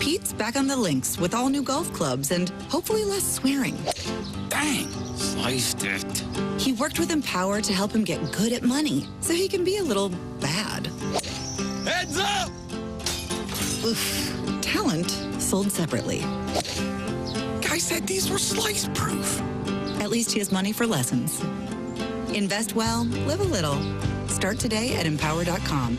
Pete's back on the links with all new golf clubs and hopefully less swearing. Dang, sliced it. He worked with Empower to help him get good at money so he can be a little bad. Heads up! Oof. Talent sold separately. Guy said these were slice proof. At least he has money for lessons. Invest well, live a little. Start today at empower.com.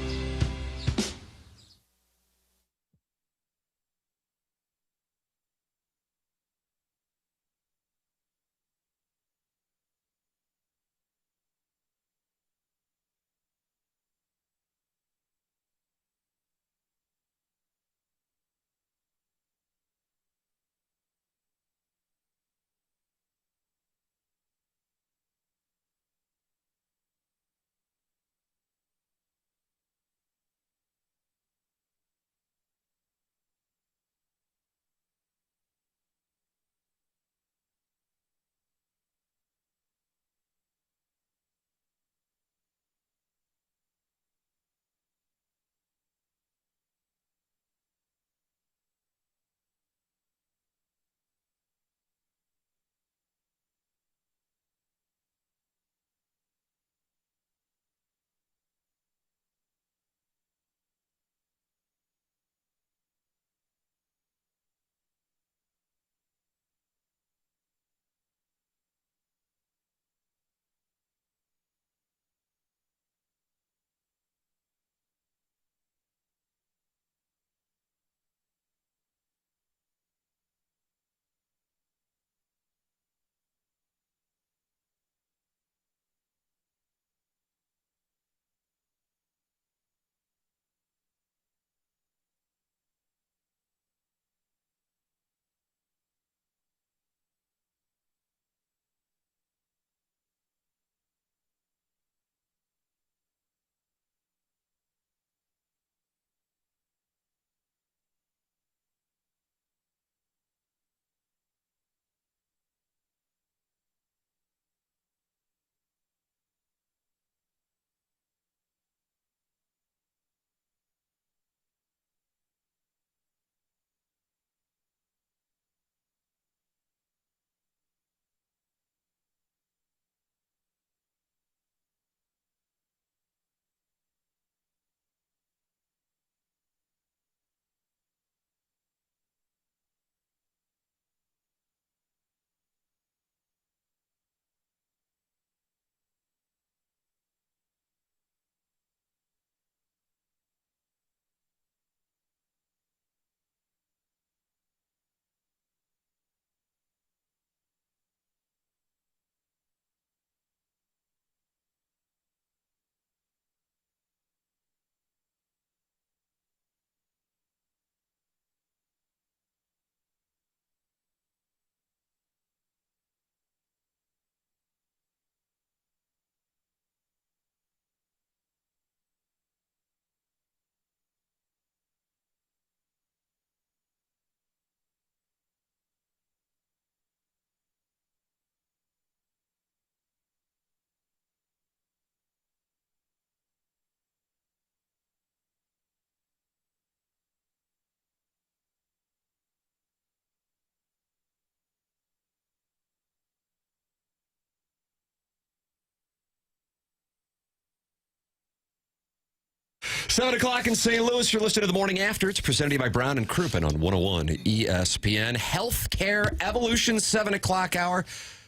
Seven o'clock in St. Louis. You're listening to the Morning After. It's presented to you by Brown and Crouppen on 101 ESPN. Healthcare Evolution, 7 o'clock hour.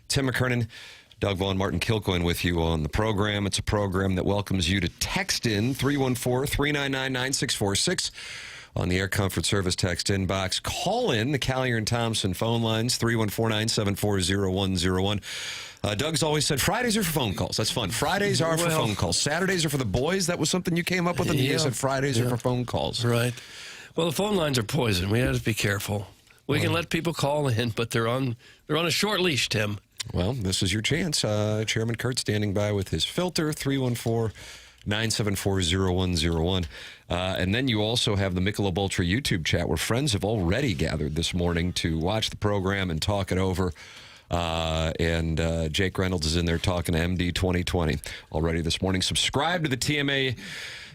Tim McKernan, Doug Vaughn, Martin Kilcoyne with you on the program. It's a program that welcomes you to text in 314-399-9646 on the Air Comfort Service text inbox. Call in the Callier and Thompson phone lines, 314-974-0101. Doug's always said Fridays are for phone calls. That's fun. Fridays are for phone calls. Saturdays are for the boys. That was something you came up with, and you said Fridays are for phone calls. Right. Well, the phone lines are poison. We have to be careful. We can let people call in, but they're on a short leash, Tim. Well, this is your chance. Chairman Kurt standing by with his filter, 314-974-0101. And then you also have the Michelob Ultra YouTube chat where friends have already gathered this morning to watch the program and talk it over. And Jake Reynolds is in there talking to MD 2020 already this morning. Subscribe to the TMA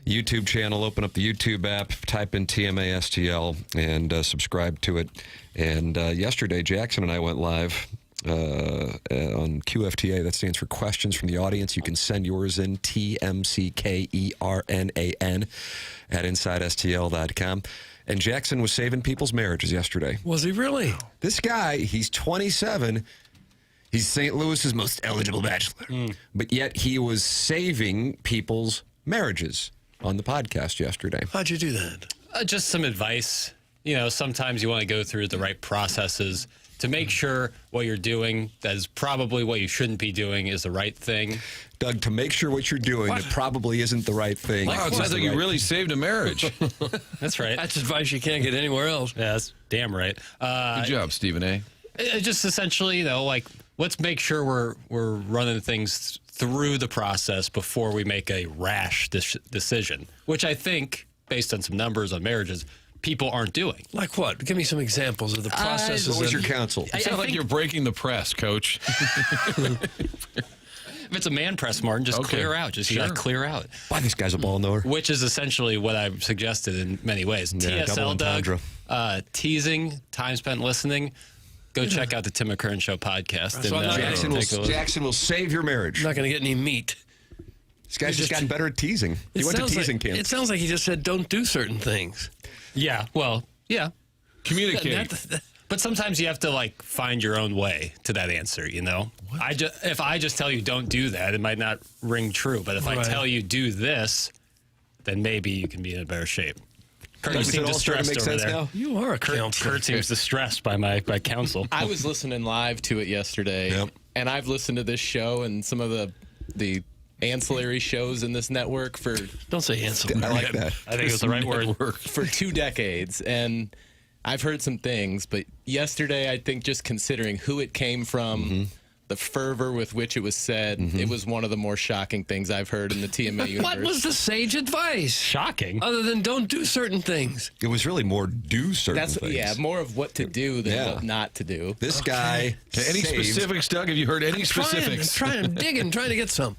YouTube channel. Open up the YouTube app, type in TMA STL, and subscribe to it. And yesterday, Jackson and I went live on QFTA. That stands for Questions from the Audience. You can send yours in, TMCKERNAN at InsideSTL.com. And Jackson was saving people's marriages yesterday. Was he really? This guy, he's 27. He's St. Louis's most eligible bachelor. But yet he was saving people's marriages on the podcast yesterday. How'd you do that? Just some advice. You know, sometimes you want to go through the right processes to make sure what you're doing, that is probably what you shouldn't be doing, is the right thing. Doug, to make sure what you're doing, it probably isn't the right thing. Wow, it sounds like you really saved a marriage. That's right. That's advice you can't get anywhere else. Yeah, that's damn right. Good job, Stephen A. Just essentially, you know, like, let's make sure we're running things through the process before we make a rash decision, which I think, based on some numbers on marriages, people aren't doing. Like what? Give me some examples of the processes. What was your counsel? You sound like you're breaking the press, Coach. If it's a man press, Martin, just clear out. You got to clear out. Why, this guy's a ball knower. Which is essentially what I've suggested in many ways. Yeah, TSL, Doug, teasing, time spent listening. Go check out the Tim McKernan Show podcast. Jackson will save your marriage. You're not going to get any meat. This guy's just gotten better at teasing. He went to teasing camp. It sounds like he just said, don't do certain things. Yeah, well, yeah. Communicate. But sometimes you have to, like, find your own way to that answer, you know? If I just tell you don't do that, it might not ring true. But if I tell you do this, then maybe you can be in a better shape. Kurt, you seem distressed over there. Now? You are a counselor. Kurt seems distressed by my counsel. I was listening live to it yesterday, and I've listened to this show and some of the ancillary shows in this network for... Don't say ancillary. I like that. I think it's the right word. For 2 decades, and I've heard some things, but yesterday, I think just considering who it came from, the fervor with which it was said, it was one of the more shocking things I've heard in the TMA universe. What was the sage advice? Shocking. Other than don't do certain things. It was really more do certain things. Yeah, more of what to do than what not to do. This guy Any saved. specifics, Doug? Have you heard any specifics? I'm digging, trying to get some.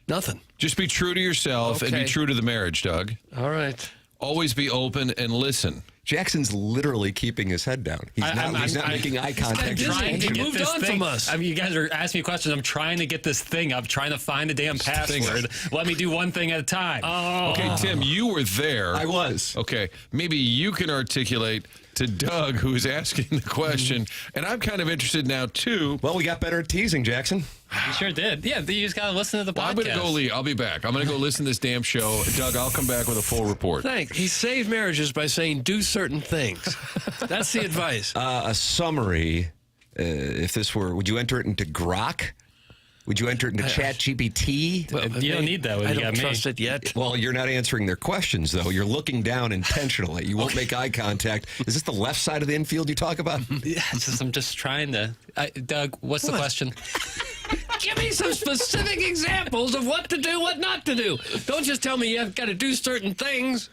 Nothing. Just be true to yourself and be true to the marriage, Doug. All right. Always be open and listen. Jackson's literally keeping his head down. He's not making eye contact. He moved on from us. I mean, you guys are asking me questions. I'm trying to get this thing up, trying to find the damn password. Let me do one thing at a time. Okay, Tim, you were there. I was. Okay, maybe you can articulate to Doug, who's asking the question, and I'm kind of interested now, too. Well, we got better at teasing, Jackson. You sure did. Yeah, you just got to listen to the podcast. I'm going to go leave. I'll be back. I'm going to go listen to this damn show. Doug, I'll come back with a full report. Thanks. He saved marriages by saying do certain things. That's the advice. A summary, if this were, would you enter it into Grok? Would you enter it into ChatGPT? Well, you don't need that when I you don't got trust me. it yet. Well, you're not answering their questions, though. You're looking down intentionally. You won't make eye contact. Is this the left side of the infield you talk about? Yeah, I'm just trying to. Doug, what's the question? Give me some specific examples of what to do, what not to do. Don't just tell me you've got to do certain things.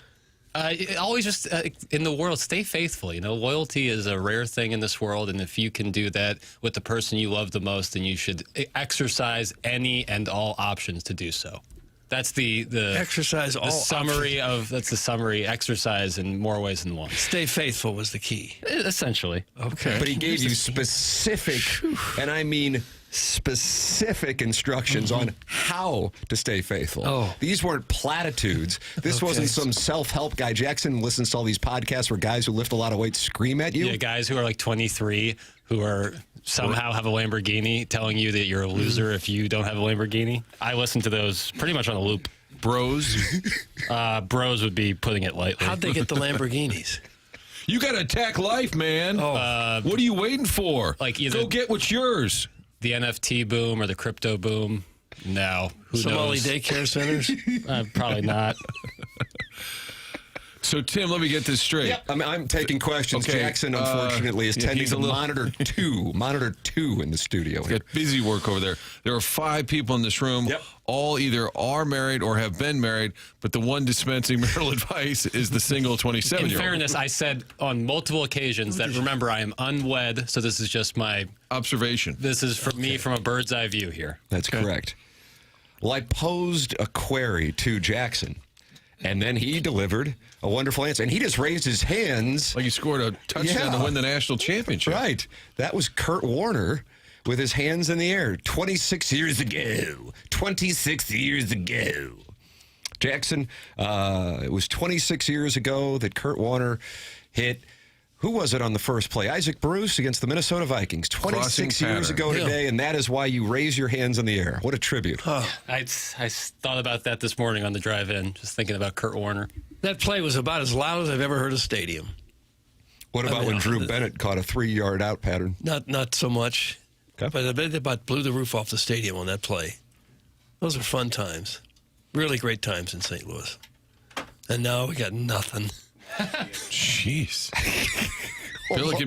Always just in the world, stay faithful. You know, loyalty is a rare thing in this world, and if you can do that with the person you love the most, then you should exercise any and all options to do so. That's the Exercise all summary of that's the summary. Exercise in more ways than one. Stay faithful was the key. Essentially. Okay. But he gave you specific, and I mean specific instructions on how to stay faithful. Oh. These weren't platitudes. This wasn't some self-help guy. Jackson listens to all these podcasts where guys who lift a lot of weight scream at you. Yeah, guys who are like 23 who are somehow have a Lamborghini telling you that you're a loser if you don't have a Lamborghini. I listen to those pretty much on a loop. Bros? Bros would be putting it lightly. How'd they get the Lamborghinis? You got to attack life, man. What are you waiting for? Like either go get what's yours. The NFT boom or the crypto boom? No. Who Somali knows? daycare centers? Probably not. So, Tim, let me get this straight. Yep. I'm taking questions. Okay, Jackson, unfortunately, is tending he's to a little- monitor two in the studio. Got busy work over there. There are 5 people in this room. Yep. all either are married or have been married, but the one dispensing marital advice is the single 27-year-old. In fairness, I said on multiple occasions that, remember, I am unwed, so this is just my observation. This is for me from a bird's eye view here. That's correct. Well, I posed a query to Jackson, and then he delivered a wonderful answer. And he just raised his hands. Like he scored a touchdown to win the national championship. Right. That was Kurt Warner with his hands in the air 26 years ago. 26 years ago. Jackson, it was 26 years ago that Kurt Warner hit, who was it on the first play? Isaac Bruce against the Minnesota Vikings. 26 years ago today, and that is why you raise your hands in the air. What a tribute. I thought about that this morning on the drive-in, just thinking about Kurt Warner. That play was about as loud as I've ever heard a stadium. What about when Drew Bennett caught a 3-yard out pattern? Not so much. Okay. But I bet they about blew the roof off the stadium on that play. Those are fun times. Really great times in St. Louis. And now we got nothing. Jeez.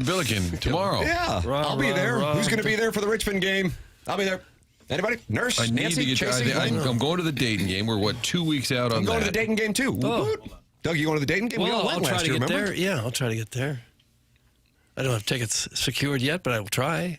Billiken, tomorrow. Yeah, I'll be there. Who's going to be there for the Richmond game? I'll be there. Anybody? Nurse? I need Nancy? to get. I'm going to the Dayton game. We're 2 weeks out on I'm that. going to the Dayton game too. Oh. Doug, you going to the Dayton game? We all Well, went I'll try last to year, get remember? there. Yeah, I'll try to get there. I don't have tickets secured yet, but I will try.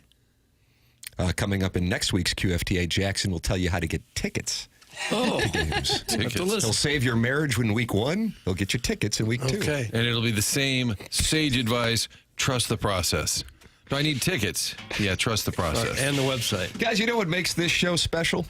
Coming up in next week's QFTA, Jackson will tell you how to get tickets. Oh, Games. have to listen. He'll save your marriage in week 1. He'll get you tickets in week 2. Okay. And it'll be the same sage advice. Trust the process. Do I need tickets? Yeah, trust the process. And the website. Guys, you know what makes this show special?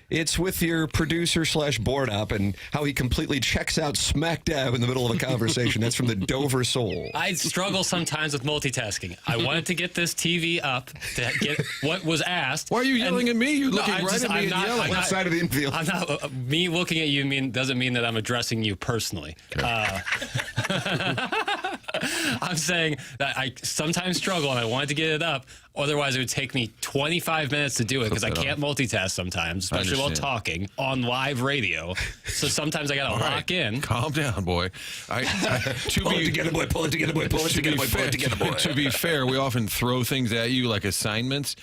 It's with your producer / board op and how he completely checks out smack dab in the middle of a conversation. That's from the Dover Soul. I struggle sometimes with multitasking. I wanted to get this TV up to get what was asked. Why are you yelling at me? You're looking I'm right just- at me I'm and not- yelling. I'm Left not- side of the infield. I'm not. Me looking at you doesn't mean that I'm addressing you personally. I'm saying that I sometimes struggle and I wanted to get it up. Otherwise, it would take me 25 minutes to do it because I can't multitask sometimes, especially while understand. talking on live radio. So sometimes I got to All lock right, in. Calm down, boy. Pull it together, boy. Pull it together, boy. Pull it together, boy. Pull it together, boy. To be fair, we often throw things at you like assignments.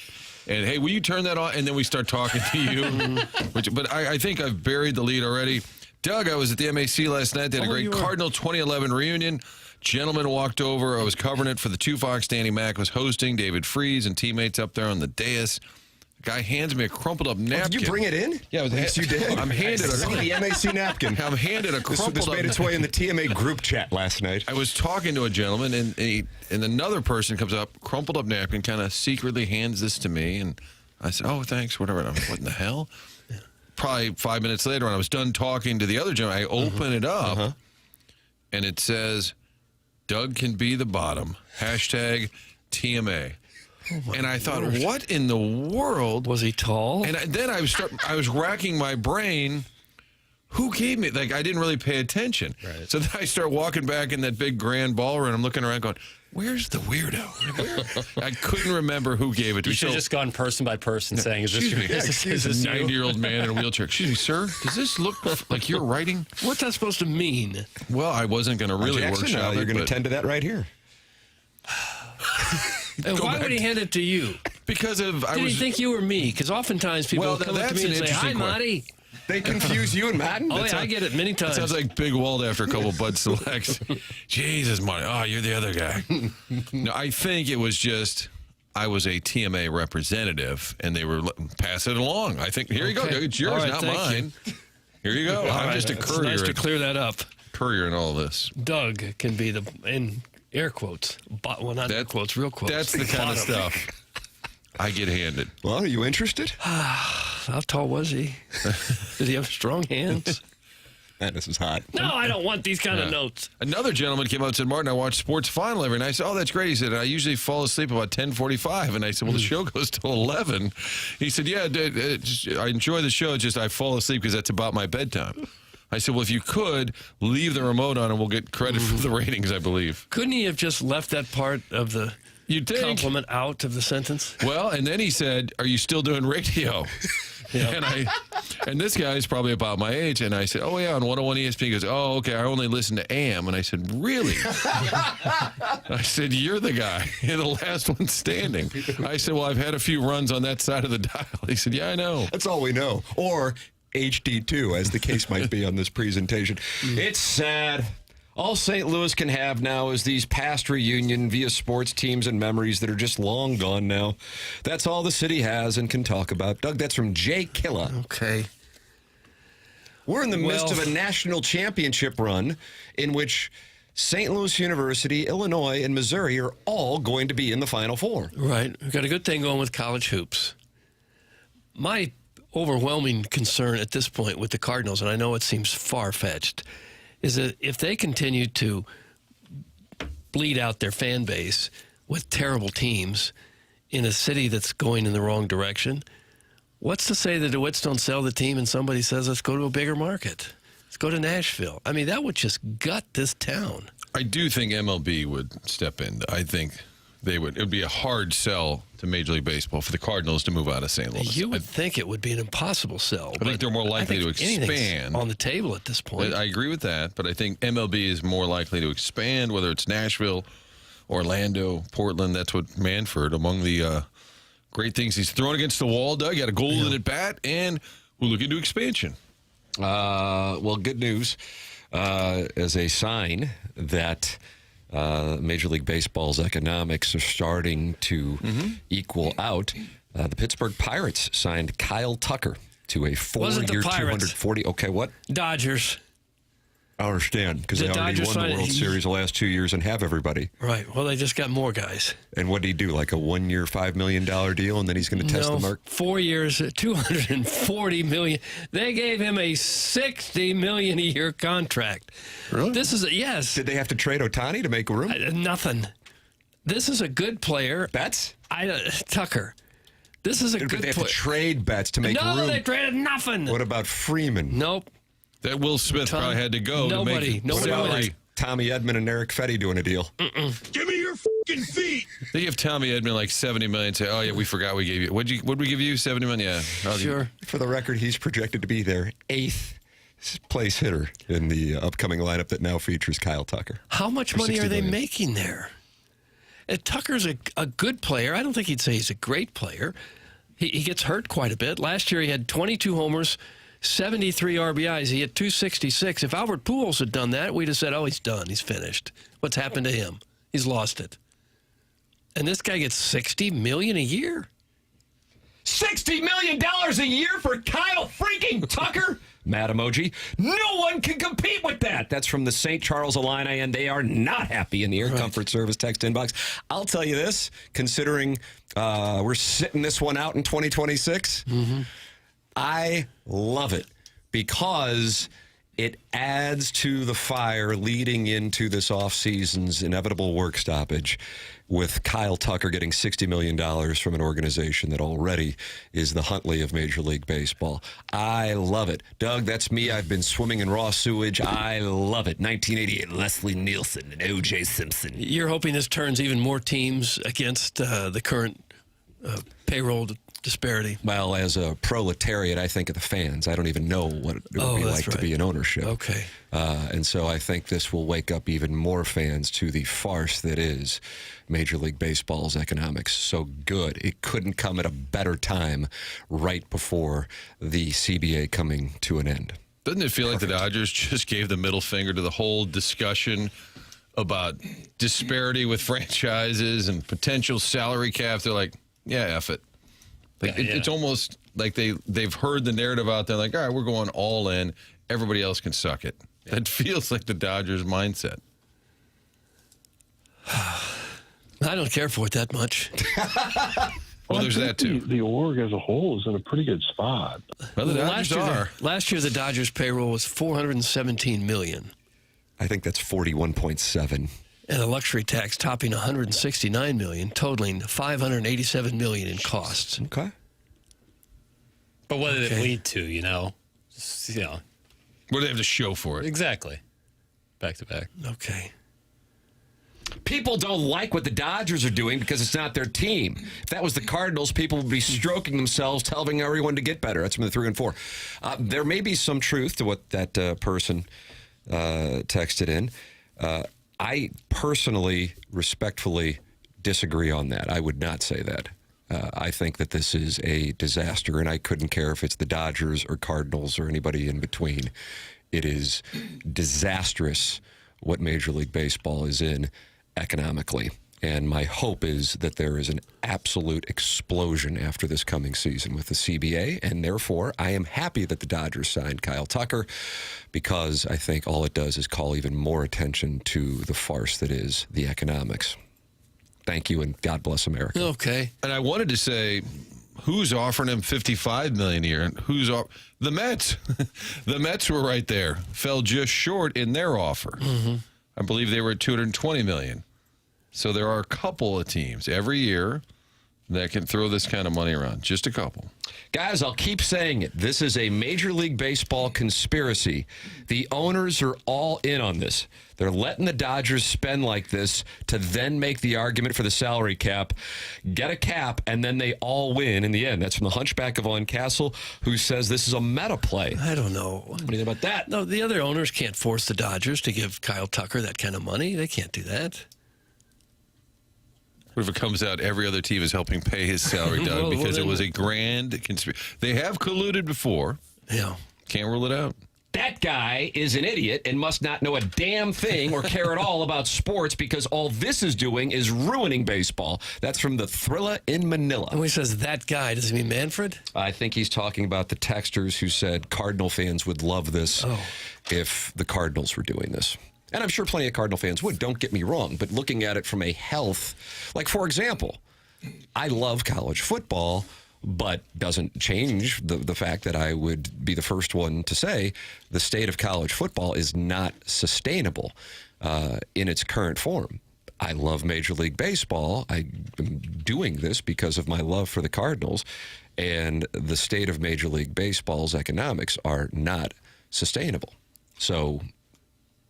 And, hey, will you turn that on? And then we start talking to you. But I think I've buried the lead already. Doug, I was at the MAC last night. They had a great Cardinal 2011 reunion. Gentleman walked over. I was covering it for the 2 Fox. Danny Mac was hosting. David Freeze and teammates up there on the dais. The guy hands me a crumpled up napkin. Did you bring it in? Yeah, Yes, you did. I'm handed the MAC napkin. I'm handed a crumpled This up made its way in the TMA group chat last night. I was talking to a gentleman, and another person comes up, crumpled up napkin, kind of secretly hands this to me, and I said, "Oh, thanks, whatever." And I'm like, "What in the hell?" Probably 5 minutes later, when I was done talking to the other gentleman, I open it up, and it says, "Doug can be the bottom." # TMA. And I thought, what in the world? Was he tall? And then I was racking my brain. Who gave me, like, I didn't really pay attention. Right. So then I start walking back in that big grand ballroom, and I'm looking around going, where's the weirdo? I couldn't remember who gave it to me. You should have just gone person by person saying, is this Excuse me. this a 90-year-old man in a wheelchair. Excuse me, sir, does this look like you're writing? What's that supposed to mean? Well, I wasn't going to really Jackson, workshop you're it. going to but- tend to that right here. And why would he hand it to you? Because of, Did he think you were me? Because oftentimes people Well, will come up to that's me and an say, "Hi, interesting Marty." They confuse you and Madden? Oh, yeah, I get it many times. Sounds like Big Walt after a couple Bud Selects. Jesus, Marty. Oh, you're the other guy. No, I think it was just I was a TMA representative, and they were pass it along. I think, here you go. It's yours, All right, not thank mine. Here you go. I'm just a It's courier. nice to clear that up. Courier in all this. Doug can be the, in air quotes, well, not air quotes, real quotes. That's the kind of stuff I get handed. Well, are you interested? How tall was he? Did he have strong hands? Man, this is hot. No, I don't want these kind of notes. Another gentleman came out and said, "Martin, I watch Sports Final every night." I said, "Oh, that's great." He said, "I usually fall asleep about 10:45." And I said, "Well, the show goes till 11." He said, "Yeah, I enjoy the show. It's just I fall asleep because that's about my bedtime." I said, "Well, if you could, leave the remote on and we'll get credit for the ratings, I believe." Couldn't he have just left that part of the You'd think. compliment out of the sentence? Well, and then he said, "Are you still doing radio?" And this guy is probably about my age. And I said, "Oh, yeah, on 101 ESPN." He goes, "Oh, okay, I only listen to AM." And I said, "Really?" I said, "You're the guy. You're the last one standing." I said, "Well, I've had a few runs on that side of the dial." He said, "Yeah, I know." That's all we know. Or HD2, as the case might be on this presentation. It's sad. All St. Louis can have now is these past reunion via sports teams and memories that are just long gone now. That's all the city has and can talk about. Doug, that's from Jay Killa. Okay. We're in the midst of a national championship run in which St. Louis University, Illinois, and Missouri are all going to be in the Final Four. Right. We've got a good thing going with college hoops. My overwhelming concern at this point with the Cardinals, and I know it seems far-fetched, is that if they continue to bleed out their fan base with terrible teams in a city that's going in the wrong direction, what's to say the DeWitts don't sell the team and somebody says, let's go to a bigger market? Let's go to Nashville. I mean, that would just gut this town. I do think MLB would step in. I think they would. It would be a hard sell to Major League Baseball for the Cardinals to move out of St. Louis. You would think it would be an impossible sell. I think they're more likely to expand. On the table at this point. I agree with that, but I think MLB is more likely to expand, whether it's Nashville, Orlando, Portland. That's what Manfred, among the great things he's thrown against the wall, Doug. Got a golden at bat, and we'll look into expansion. Well, good news as a sign that Major League Baseball's economics are starting to equal out. The Pittsburgh Pirates signed Kyle Tucker to a 4-year, $240. Okay, what? Dodgers. I understand, because they already won the World Series the last 2 years and have everybody. Right. Well, they just got more guys. And what did he do? Like a 1-year, $5 million deal, and then he's going to test the mark? 4 years, $240 million. They gave him a $60 million a year contract. Really? This is yes. Did they have to trade Ohtani to make room? Nothing. This is a good player. Betts? Tucker. This is a good player. They have to trade Betts to make room. No, they traded nothing. What about Freeman? Nope. That Will Smith probably had to go. Nobody. What about like Tommy Edman and Eric Fetty doing a deal? Give me your fucking feet. They give Tommy Edman like $70 million. Say, oh yeah, we forgot we gave you. What'd we give you? $70 million. Yeah. Sure. For the record, he's projected to be their 8th place hitter in the upcoming lineup that now features Kyle Tucker. How much money are they making there? And Tucker's a good player. I don't think he'd say he's a great player. He gets hurt quite a bit. Last year he had 22 homers, 73 RBIs. He had 266. If Albert Pujols had done that, we'd have said, oh, he's done. He's finished. What's happened to him? He's lost it. And this guy gets $60 million a year. $60 million a year for Kyle freaking Tucker? Mad emoji. No one can compete with that. That's from the St. Charles Illini, and they are not happy in the Air Comfort Service text inbox. I'll tell you this, considering we're sitting this one out in 2026, I love it because it adds to the fire leading into this offseason's inevitable work stoppage with Kyle Tucker getting $60 million from an organization that already is the Huntley of Major League Baseball. I love it. Doug, that's me. I've been swimming in raw sewage. I love it. 1988, Leslie Nielsen and O.J. Simpson. You're hoping this turns even more teams against the current payroll disparity. Well, as a proletariat, I think of the fans. I don't even know what it would be like to be in ownership. Okay. And so I think this will wake up even more fans to the farce that is Major League Baseball's economics. So good. It couldn't come at a better time right before the CBA coming to an end. Doesn't it feel like the Dodgers just gave the middle finger to the whole discussion about disparity with franchises and potential salary cap? They're like, yeah, F it. Like it's almost like they've heard the narrative out there, like, all right, we're going all in. Everybody else can suck it. That feels like the Dodgers' mindset. I don't care for it that much. Well, there's that too. The org as a whole is in a pretty good spot. Well, the Dodgers are. Last year, the Dodgers' payroll was $417 million. I think that's 41.7. And a luxury tax topping $169 million, totaling $587 million in costs. Okay. But what did it lead to, you know? Just, What do they have to show for it? Exactly. Back to back. Okay. People don't like what the Dodgers are doing because it's not their team. If that was the Cardinals, people would be stroking themselves, telling everyone to get better. That's from the 3 and 4. There may be some truth to what that person texted in. I personally, respectfully disagree on that. I would not say that. I think that this is a disaster, and I couldn't care if it's the Dodgers or Cardinals or anybody in between. It is disastrous what Major League Baseball is in economically. And my hope is that there is an absolute explosion after this coming season with the CBA. And therefore, I am happy that the Dodgers signed Kyle Tucker, because I think all it does is call even more attention to the farce that is the economics. Thank you, and God bless America. Okay. And I wanted to say, who's offering him $55 million a year? And the Mets? The Mets were right there. Fell just short in their offer. Mm-hmm. I believe they were at $220 million. So there are a couple of teams every year that can throw this kind of money around. Just a couple. Guys, I'll keep saying it. This is a Major League Baseball conspiracy. The owners are all in on this. They're letting the Dodgers spend like this to then make the argument for the salary cap, get a cap, and then they all win in the end. That's from the Hunchback of Vaughn Castle, who says this is a meta play. I don't know. What do you think about that? No, the other owners can't force the Dodgers to give Kyle Tucker that kind of money. They can't do that. What if it comes out every other team is helping pay his salary, Doug, because it was a grand conspiracy? They have colluded before. Yeah. Can't rule it out. That guy is an idiot and must not know a damn thing or care at all about sports, because all this is doing is ruining baseball. That's from the Thrilla in Manila. And when he says that guy, does he mean Manfred? I think he's talking about the texters who said Cardinal fans would love this if the Cardinals were doing this. And I'm sure plenty of Cardinal fans would, don't get me wrong. But looking at it from a health, like, for example, I love college football, but doesn't change the fact that I would be the first one to say the state of college football is not sustainable in its current form. I love Major League Baseball. I'm doing this because of my love for the Cardinals, and the state of Major League Baseball's economics are not sustainable. So,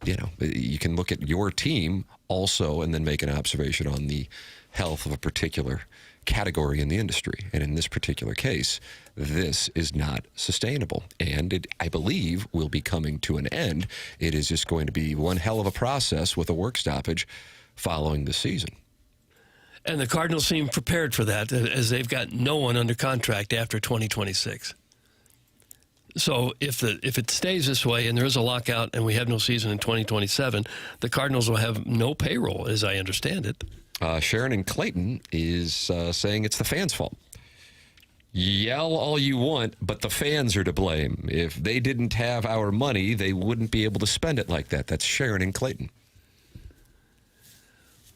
you know, you can look at your team also and then make an observation on the health of a particular category in the industry. And in this particular case, this is not sustainable. And it, I believe, will be coming to an end. It is just going to be one hell of a process with a work stoppage following the season. And the Cardinals seem prepared for that, as they've got no one under contract after 2026. So if it stays this way and there is a lockout and we have no season in 2027, the Cardinals will have no payroll, as I understand it. Sharon in Clayton is saying it's the fans' fault. Yell all you want, but the fans are to blame. If they didn't have our money, they wouldn't be able to spend it like that. That's Sharon in Clayton.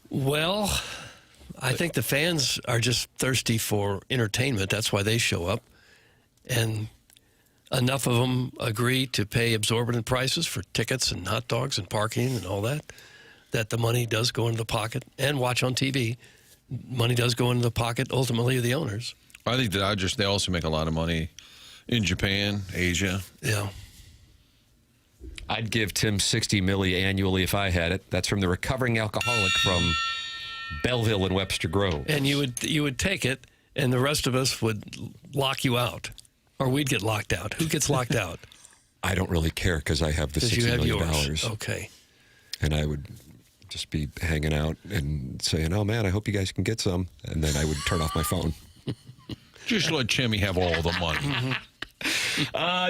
Well, I think the fans are just thirsty for entertainment. That's why they show up. And enough of them agree to pay exorbitant prices for tickets and hot dogs and parking and all that, that the money does go into the pocket, and watch on TV. Money does go into the pocket, ultimately, of the owners. I think the Dodgers, they also make a lot of money in Japan, Asia. Yeah. I'd give Tim $60 million annually if I had it. That's from the recovering alcoholic from Belleville and Webster Grove. And you would take it, and the rest of us would lock you out. Or we'd get locked out. Who gets locked out? I don't really care because I have the Because you $60 have million. yours. Okay. And I would just be hanging out and saying, oh, man, I hope you guys can get some. And then I would turn off my phone. Just let Jimmy have all the money.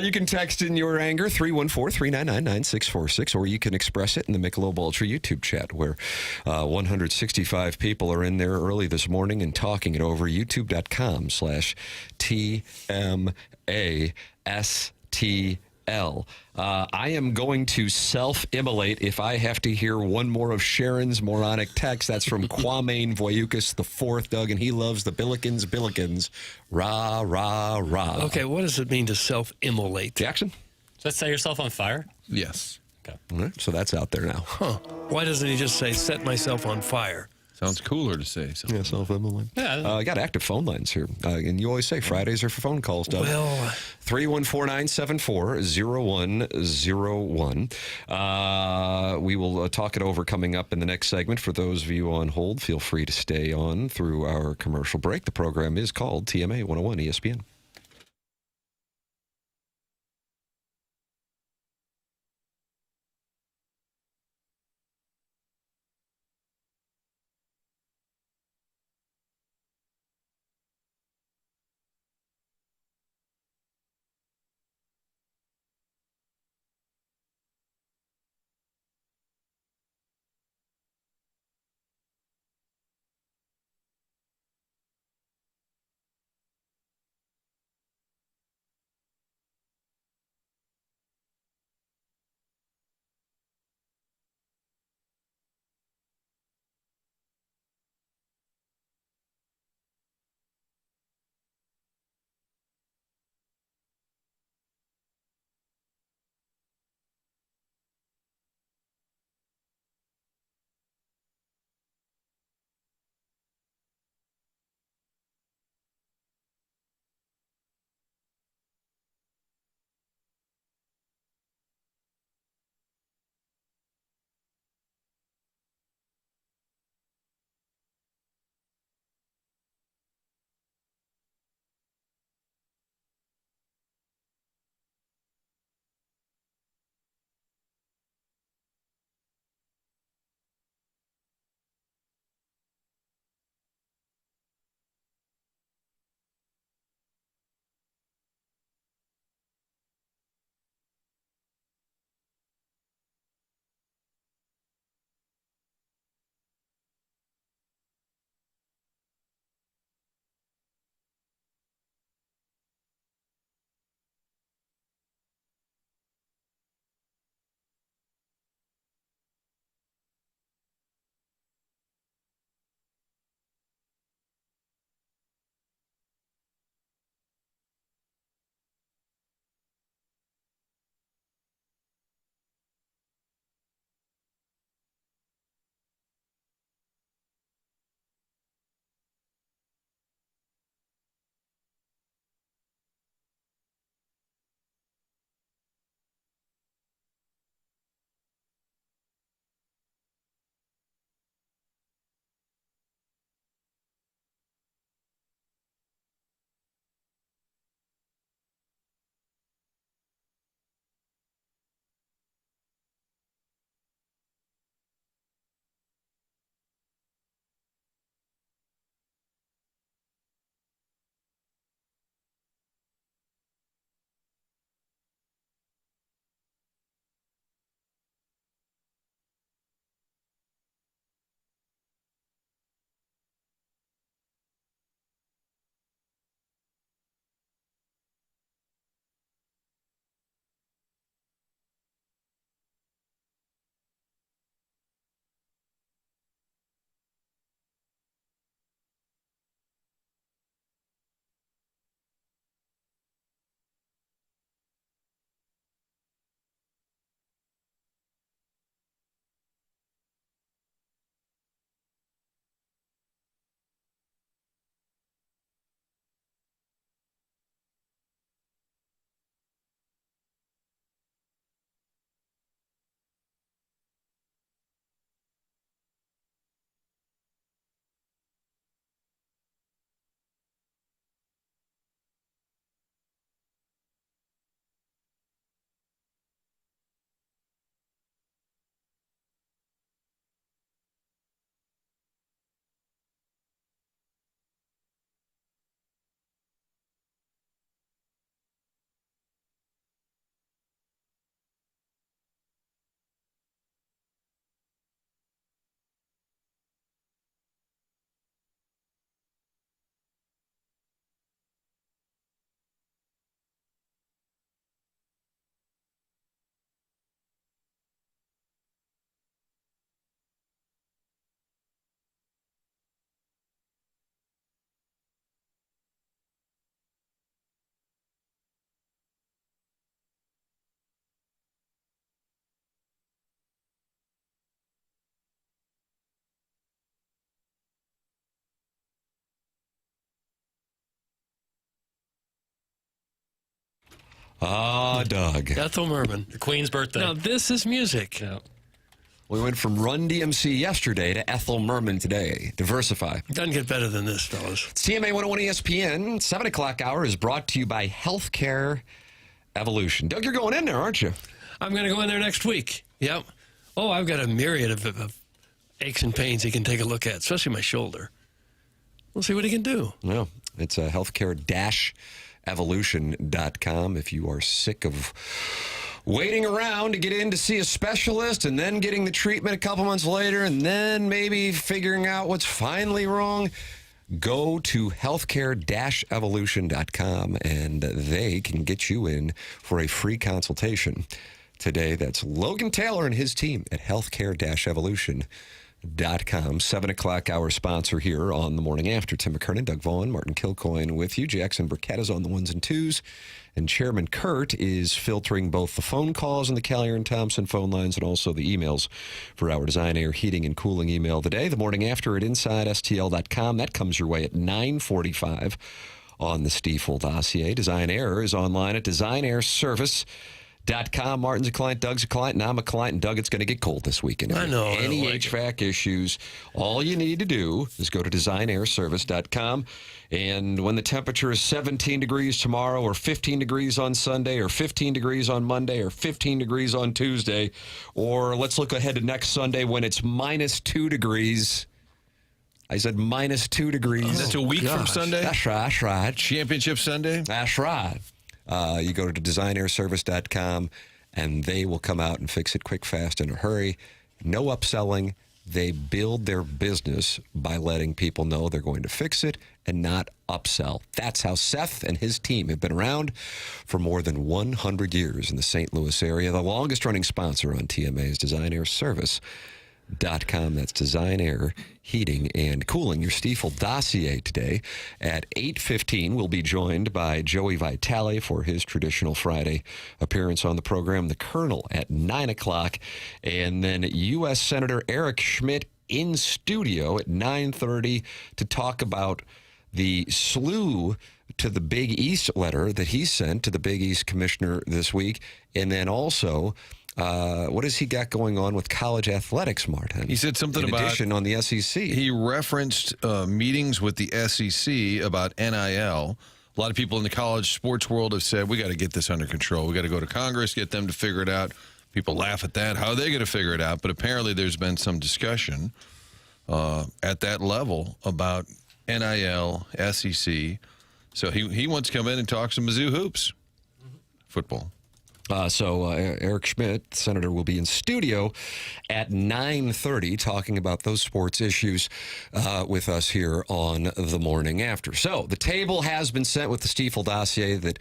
You can text in your anger, 314-399-9646, or you can express it in the Michelob Ultra YouTube chat, where 165 people are in there early this morning and talking it over. YouTube.com/TMASTL. I am going to self-immolate if I have to hear one more of Sharon's moronic text. That's from Kwame Voyukas the fourth, Doug, and he loves the Billikens. Rah, rah, rah. Okay, what does it mean to self-immolate? Jackson? Does that set yourself on fire? Yes. Okay. All right, so that's out there now. Huh. Why doesn't he just say, set myself on fire? Sounds cooler to say. So. Yeah, self-immolate. Yeah. I got active phone lines here. And you always say Fridays are for phone calls, Doug. Well, 314-974-0101. We will talk it over coming up in the next segment. For those of you on hold, feel free to stay on through our commercial break. The program is called TMA 101 ESPN. Doug. Ethel Merman. The Queen's birthday. Now, this is music. Yeah. We went from Run DMC yesterday to Ethel Merman today. Diversify. Doesn't get better than this, fellas. CMA 101 ESPN, 7 o'clock hour is brought to you by Healthcare Evolution. Doug, you're going in there, aren't you? I'm going to go in there next week. Yep. Oh, I've got a myriad of aches and pains he can take a look at, especially my shoulder. We'll see what he can do. No, it's healthcare-evolution.com if you are sick of waiting around to get in to see a specialist and then getting the treatment a couple months later and then maybe figuring out what's finally wrong. Go to healthcare-evolution.com and they can get you in for a free consultation today. That's Logan Taylor and his team at healthcare-evolution.com. 7 o'clock hour sponsor here on the Morning After. Tim McKernan, Doug Vaughn, Martin Kilcoyne with you. Jackson Burkett is on the ones and twos. And Chairman Kurt is filtering both the phone calls and the Callier and Thompson phone lines and also the emails for our Design Air Heating and Cooling email today. The Morning After at InsideSTL.com. That comes your way at 9:45 on the Stiefel dossier. Design Air is online at DesignAirService.com. Martin's a client, Doug's a client, and I'm a client. And Doug, it's going to get cold this weekend. I know. Any HVAC issues, all you need to do is go to DesignAirService.com. And when the temperature is 17 degrees tomorrow or 15 degrees on Sunday or 15 degrees on Monday or 15 degrees on Tuesday, or let's look ahead to next Sunday when it's -2 degrees. I said -2 degrees. That's a week from Sunday? That's right. That's right. Championship Sunday? That's right. You go to DesignAirService.com, and they will come out and fix it quick, fast, in a hurry. No upselling. They build their business by letting people know they're going to fix it and not upsell. That's how Seth and his team have been around for more than 100 years in the St. Louis area. The longest-running sponsor on TMA is DesignAirService.com. That's Design Air Heating and Cooling. Your Stiefel dossier today at 8:15. We'll be joined by Joey Vitale for his traditional Friday appearance on the program. The Colonel at 9 o'clock. And then U.S. Senator Eric Schmitt in studio at 9:30 to talk about the slew to the Big East letter that he sent to the Big East commissioner this week. And then also, what has he got going on with college athletics, Martin? He said something in about addition on the SEC. He referenced meetings with the SEC about NIL. A lot of people in the college sports world have said, we got to get this under control. We got to go to Congress, get them to figure it out. People laugh at that. How are they going to figure it out? But apparently there's been some discussion at that level about NIL, SEC. So he wants to come in and talk some Mizzou hoops. Football. So Eric Schmitt, Senator, will be in studio at 9:30 talking about those sports issues with us here on The Morning After. So the table has been set with the Stiefel dossier that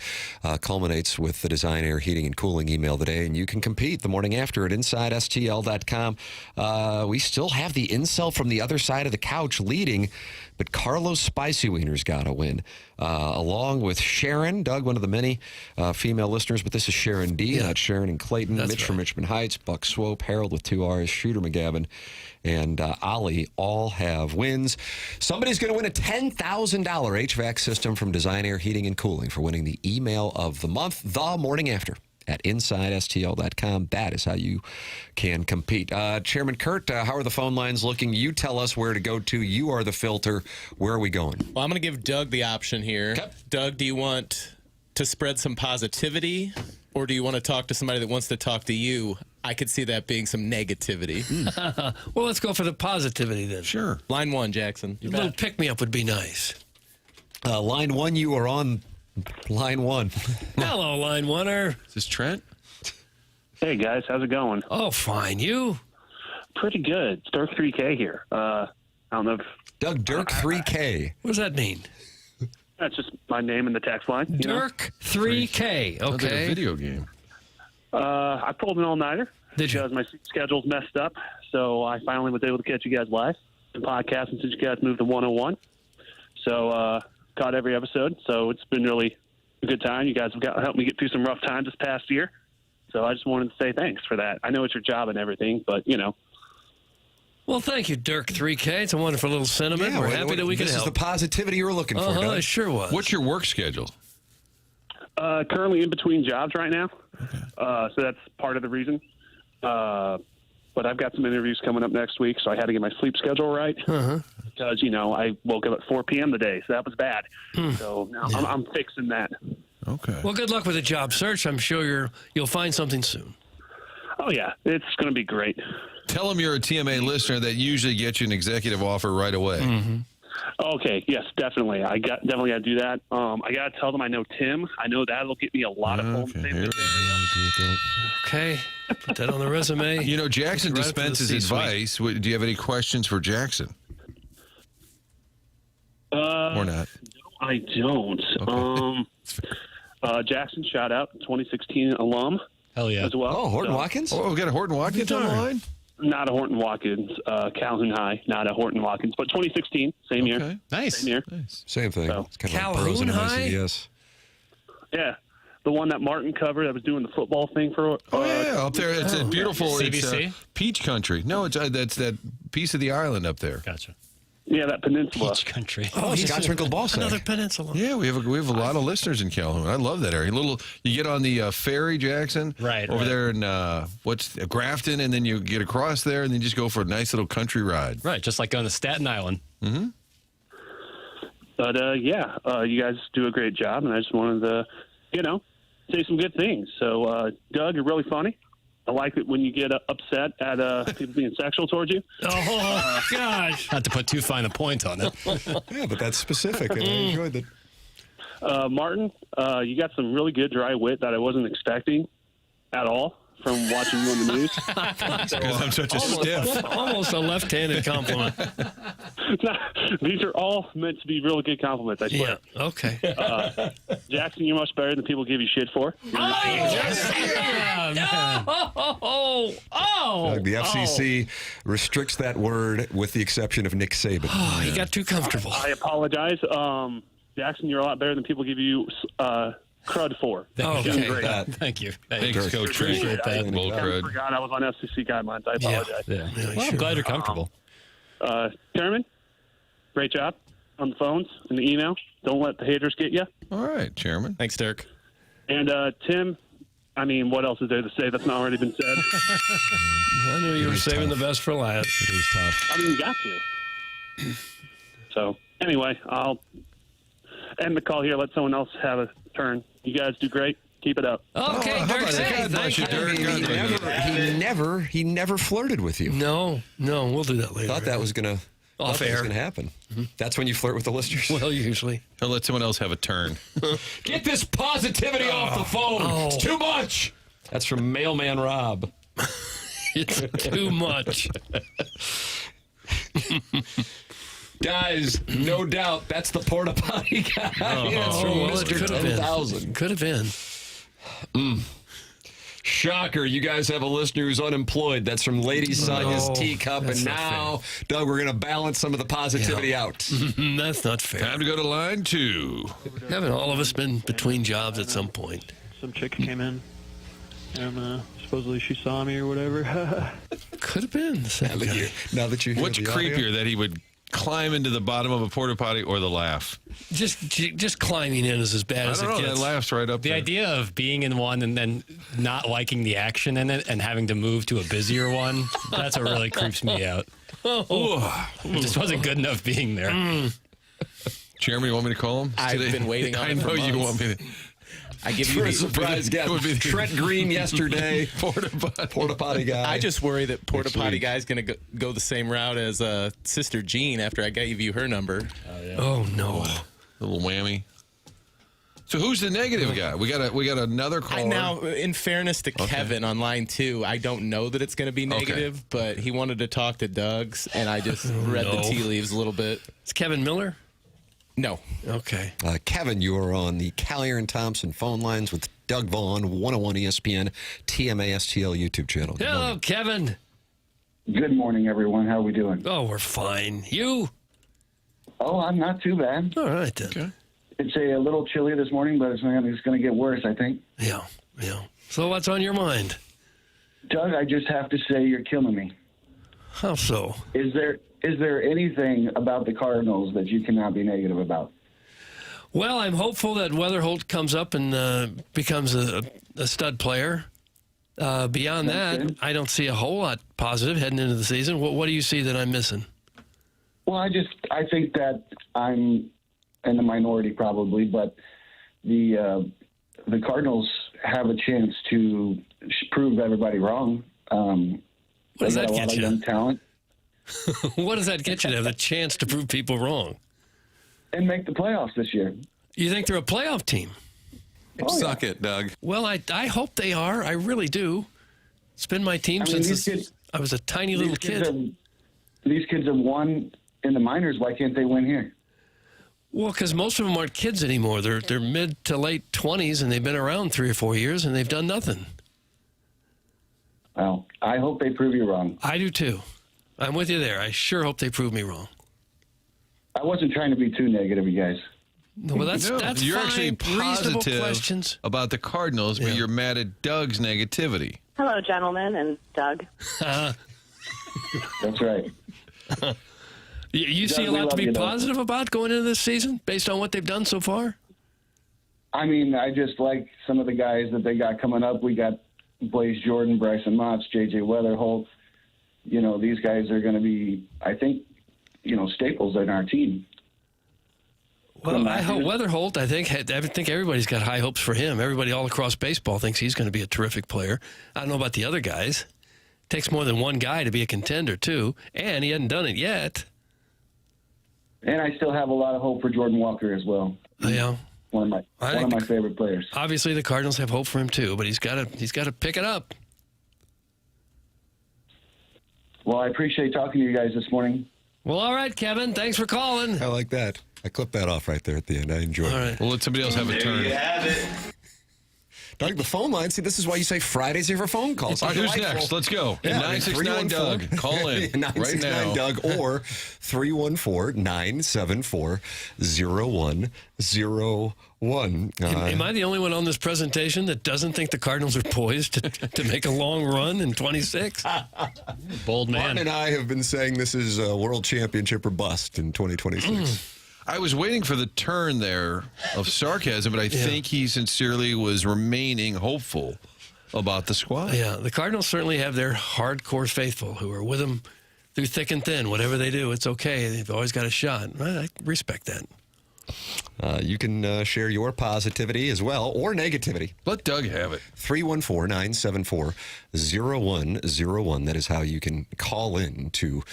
culminates with the Design Air Heating and Cooling email today, and you can compete The Morning After at InsideSTL.com. We still have the incel from the other side of the couch leading, but Carlos Spicy Wiener's got to win, along with Sharon, Doug, one of the many female listeners, but this is Sharon D, not Sharon and Clayton, That's Mitch right. from Richmond Heights, Buck Swope, Harold with 2 R's, Shooter McGavin, and Ollie all have wins. Somebody's going to win a $10,000 HVAC system from Design Air Heating and Cooling for winning the email of the month, The Morning After. At InsideSTL.com. That is how you can compete. Chairman Kurt, how are the phone lines looking? You tell us where to go to. You are the filter. Where are we going? Well, I'm going to give Doug the option here. Okay. Doug, do you want to spread some positivity, or do you want to talk to somebody that wants to talk to you? I could see that being some negativity. Well, let's go for the positivity then. Sure. Line 1, Jackson. A little pick-me-up would be nice. Line 1, you are on line 1. Hello, line oneer. Is this Trent? Hey, guys. How's it going? Oh, fine. You? Pretty good. It's Dirk 3K here. I don't know if Doug Dirk 3K. What does that mean? that's just my name in the text line. you know? Dirk 3K. Sounds like a Okay. video game. I pulled an all-nighter. Did you? Because my schedule's messed up, so I finally was able to catch you guys live. Been podcasting since you guys moved to 101. So, caught every episode. So it's been really a good time. You guys have helped me get through some rough times this past year. So I just wanted to say thanks for that. I know it's your job and everything, but, you know. Well, thank you, Dirk 3K. It's a wonderful little sentiment. We're happy that we can This help. is the positivity you were looking for, Uh-huh, Doug. it sure was. What's your work schedule? Currently in between jobs right now. Okay. So that's part of the reason. But I've got some interviews coming up next week, so I had to get my sleep schedule right. Because, I woke up at 4 p.m. today, so that was bad. So now I'm fixing that. Okay. Well, good luck with the job search. I'm sure you'll find something soon. Oh, yeah. It's going to be great. Tell them you're a TMA listener that usually gets you an executive offer right away. Mm-hmm. Okay, yes, definitely. Definitely got to do that. I got to tell them I know Tim. I know that'll get me a lot of phone names. Okay, put that on the resume. Jackson dispenses advice. Do you have any questions for Jackson? Or not? No, I don't. Okay. Jackson, shout out, 2016 alum. Hell yeah. As well. Oh, Horton Watkins? Oh, we got a Horton Watkins on the line? Not a Horton Watkins. Calhoun High, not a Horton Watkins. But 2016, same year. Nice. Same year. Nice. Same thing. So, it's kind Calhoun of High? Yes. Yeah. The one that Martin covered that was doing the football thing for. Oh, yeah, up there. It's a beautiful CBC? It's, peach country. No, that's that piece of the island up there. Gotcha. Yeah, that peninsula. Peach country. Oh, Scotch Wrinkle Ball Sack. Another peninsula. Yeah, we have a lot of listeners in Calhoun. I love that area. You get on the ferry, Jackson, over there in Grafton, and then you get across there, and then just go for a nice little country ride. Right, just like going to Staten Island. Mm-hmm. But you guys do a great job, and I just wanted to, say some good things. So, Doug, you're really funny. I like it when you get upset at people being sexual towards you. Oh, gosh. Not to put too fine a point on it. Yeah, but that's specific, and I enjoyed it. Martin, you got some really good dry wit that I wasn't expecting at all from watching you on the news. Because I'm such a stiff. Almost a left-handed compliment. These are all meant to be really good compliments, I swear. Yeah, okay. Jackson, you're much better than people give you shit for. The FCC restricts that word with the exception of Nick Saban. Oh, he got too comfortable. I apologize. Jackson, you're a lot better than people give you crud for. Okay. Thank you. Thanks, Coach. Appreciate that. I forgot I was on FCC guidelines. I apologize. Yeah. Well, I'm glad you're comfortable. Chairman, great job on the phones and the email. Don't let the haters get you. All right, Chairman. Thanks, Dirk. And Tim, what else is there to say that's not already been said? I knew you were saving the best for last. It is tough. You got to. So, anyway, I'll end the call here. Let someone else have a turn. You guys do great. Keep it up. Okay, Dirk. God bless you, Dirk. He never flirted with you. No, we'll do that later. Thought that was gonna Off air. happen. That's when you flirt with the listeners. Well, usually. He'll let someone else have a turn. Get this positivity off the phone. It's too much. That's from Mailman Rob. It's too much. Guys, no doubt that's the porta potty guy. That's from Mr. 10,000. Could have been. Shocker, you guys have a listener who's unemployed. That's from Lady Sonia's teacup. And now, Doug, we're going to balance some of the positivity out. That's not fair. Time to go to line 2. Haven't all of us been between jobs at some point? Some chick came in, and supposedly she saw me or whatever. Could have been. Now that you hear What's the creepier, audio? that he would climb into the bottom of a porta potty or the laugh? Just climbing in is as bad as it gets. That laugh's right up The there. idea of being in one and then not liking the action in it and having to move to a busier one, that's what really creeps me out. It just wasn't good enough being there. Chairman, you want me to call him? I've been waiting on I it know for you months. want me to. I give For you a the surprise guest. Trent Green yesterday. Porta potty guy. I just worry that Porta Potty guy's going to go the same route as Sister Jean after I gave you her number. Oh, no. Little whammy. So who's the negative guy? We got another caller. Now, in fairness to Kevin on line 2, I don't know that it's going to be negative, but he wanted to talk to Doug's, and I just read the tea leaves a little bit. It's Kevin Miller? No. Okay. Kevin, you are on the Callier and Thompson phone lines with Doug Vaughn, 101 ESPN, TMA STL YouTube channel. Good Hello, morning. Kevin. Good morning, everyone. How are we doing? Oh, we're fine. You? Oh, I'm not too bad. All right, then. Okay. It's a little chilly this morning, but it's going to get worse, I think. Yeah. So what's on your mind? Doug, I just have to say you're killing me. How so? Is there anything about the Cardinals that you cannot be negative about? Well, I'm hopeful that Weatherholt comes up and becomes a stud player. Beyond that, I don't see a whole lot positive heading into the season. What do you see that I'm missing? Well, I think that I'm in the minority probably, but the Cardinals have a chance to prove everybody wrong. What does that get you? Young talent. What does that get you to have the chance to prove people wrong? And make the playoffs this year. You think they're a playoff team? Suck it, Doug. Well, I hope they are. I really do. It's been my team since I was a tiny little kid. These kids have won in the minors. Why can't they win here? Well, because most of them aren't kids anymore. They're mid to late 20s, and they've been around 3 or 4 years, and they've done nothing. Well, I hope they prove you wrong. I do, too. I'm with you there. I sure hope they prove me wrong. I wasn't trying to be too negative, you guys. No, well, that's you're fine. actually Reasonable positive questions about the Cardinals, but you're mad at Doug's negativity. Hello, gentlemen, and Doug. That's right. You see a lot to be positive about going into this season based on what they've done so far? I mean, I just like some of the guys that they got coming up. We got Blaze Jordan, Bryson Motts, J.J. Weatherholt. You know, these guys are going to be, I think, staples in our team. Well, I hope Weatherholt, I think everybody's got high hopes for him. Everybody all across baseball thinks he's going to be a terrific player. I don't know about the other guys. It takes more than one guy to be a contender, too, and he hasn't done it yet. And I still have a lot of hope for Jordan Walker as well. Yeah. One of my favorite players. Obviously, the Cardinals have hope for him, too, but he's got to pick it up. Well, I appreciate talking to you guys this morning. Well, all right, Kevin. Thanks for calling. I like that. I clipped that off right there at the end. I enjoyed it. Right. We'll let somebody else have a turn. There you have it. Doug, the phone line. See, this is why you say Fridays are for phone calls. All right, who's next? Let's go. Yeah, 969 Doug. Call in right now. Doug or 314-974-0101. Am I the only one on this presentation that doesn't think the Cardinals are poised to make a long run in 26? Bold man. Martin and I have been saying this is a world championship or bust in 2026. I was waiting for the turn there of sarcasm, but I think he sincerely was remaining hopeful about the squad. Yeah, the Cardinals certainly have their hardcore faithful who are with them through thick and thin. Whatever they do, it's okay. They've always got a shot. I respect that. You can share your positivity as well, or negativity. Let Doug have it. 314-974-0101. That is how you can call in to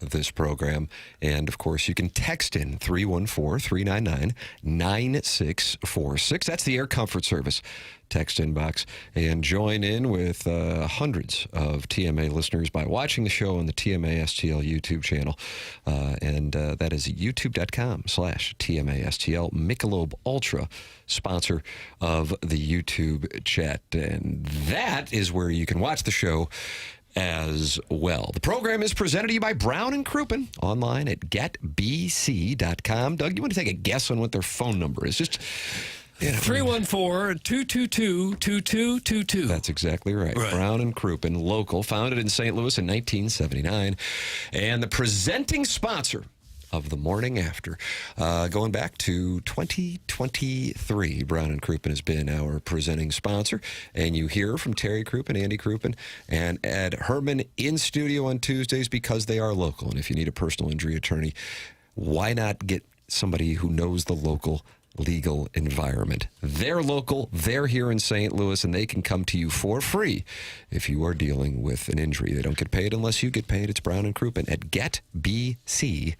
this program. And, of course, you can text in 314-399-9646. That's the Air Comfort Service text inbox, and join in with hundreds of TMA listeners by watching the show on the TMA STL YouTube channel. And that is youtube.com/TMA STL. Michelob Ultra, sponsor of the YouTube chat. And that is where you can watch the show as well. The program is presented to you by Brown and Crouppen, online at getbc.com. Doug, you want to take a guess on what their phone number is? Just 314-222-2222. That's exactly right. Brown and Crouppen, local, founded in St. Louis in 1979, and the presenting sponsor of the Morning After. Going back to 2023, Brown and Crouppen has been our presenting sponsor, and you hear from Terry Crouppen, Andy Crouppen, and Ed Herman in studio on Tuesdays because they are local. And if you need a personal injury attorney, why not get somebody who knows the local legal environment? They're local, they're here in St. Louis, and they can come to you for free if you are dealing with an injury. They don't get paid unless you get paid. It's Brown and Crouppen at getbc.com.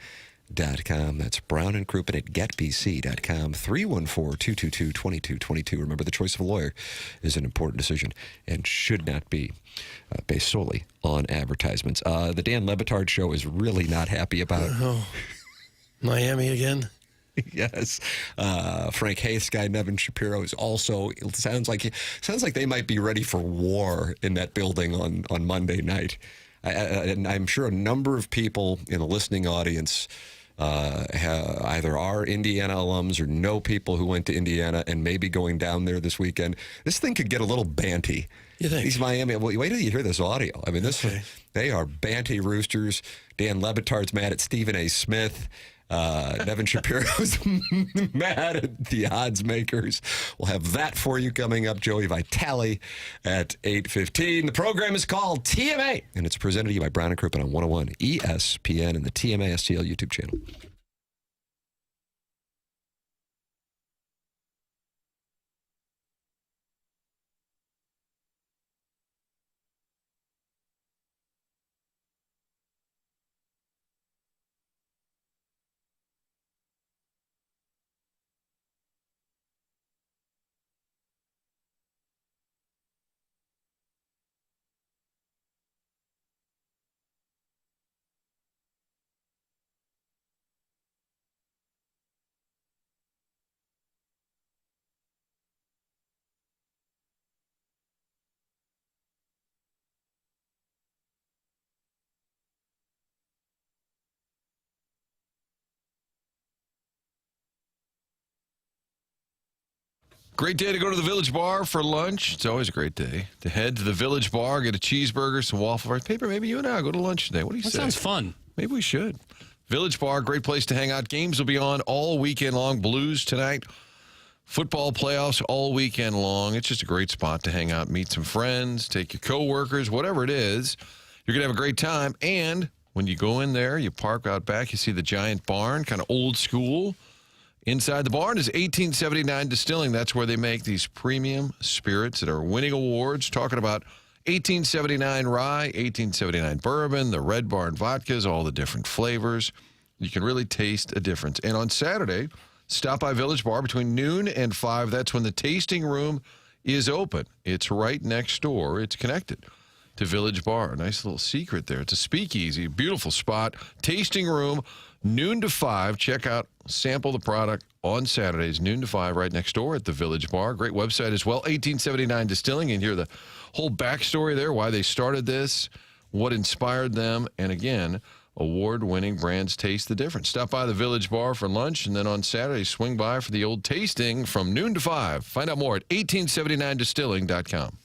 That's Brown and Crouppen at getbc.com. 314-222-2222. Remember, the choice of a lawyer is an important decision and should not be based solely on advertisements. The Dan Le Batard show is really not happy about Miami again. Yes. Frank Haith's guy, Nevin Shapiro, is also, it sounds like they might be ready for war in that building on Monday night. And I'm sure a number of people in the listening audience either are Indiana alums or know people who went to Indiana and may be going down there this weekend. This thing could get a little banty. You think? These Miami, well, wait till you hear this audio. I mean, they are banty roosters. Dan Le Batard's mad at Stephen A. Smith. Nevin Shapiro's mad at the odds makers. We'll have that for you coming up. Joey Vitale at 8:15. The program is called TMA, and it's presented to you by Brown and Crouppen on 101 ESPN and the TMA STL YouTube channel. Great day to go to the Village Bar for lunch. It's always a great day to head to the Village Bar, get a cheeseburger, some waffle fries. Paper, maybe you and I go to lunch today. What do you say? That sounds fun. Maybe we should. Village Bar, great place to hang out. Games will be on all weekend long. Blues tonight. Football playoffs all weekend long. It's just a great spot to hang out, meet some friends, take your coworkers, whatever it is. You're going to have a great time. And when you go in there, you park out back, you see the giant barn, kind of old school. Inside the barn is 1879 Distilling. That's where they make these premium spirits that are winning awards. Talking about 1879 rye, 1879 bourbon, the Red Barn vodkas, all the different flavors. You can really taste a difference. And on Saturday, stop by Village Bar between noon and 5. That's when the tasting room is open. It's right next door. It's connected to Village Bar. A nice little secret there. It's a speakeasy, beautiful spot. Tasting room, noon to 5. Check out, sample the product on Saturdays, noon to 5, right next door at the Village Bar. Great website as well, 1879 Distilling, and hear the whole backstory there, why they started this, what inspired them, and again, award-winning brands taste the difference. Stop by the Village Bar for lunch, and then on Saturday, swing by for the old tasting from noon to 5. Find out more at 1879distilling.com.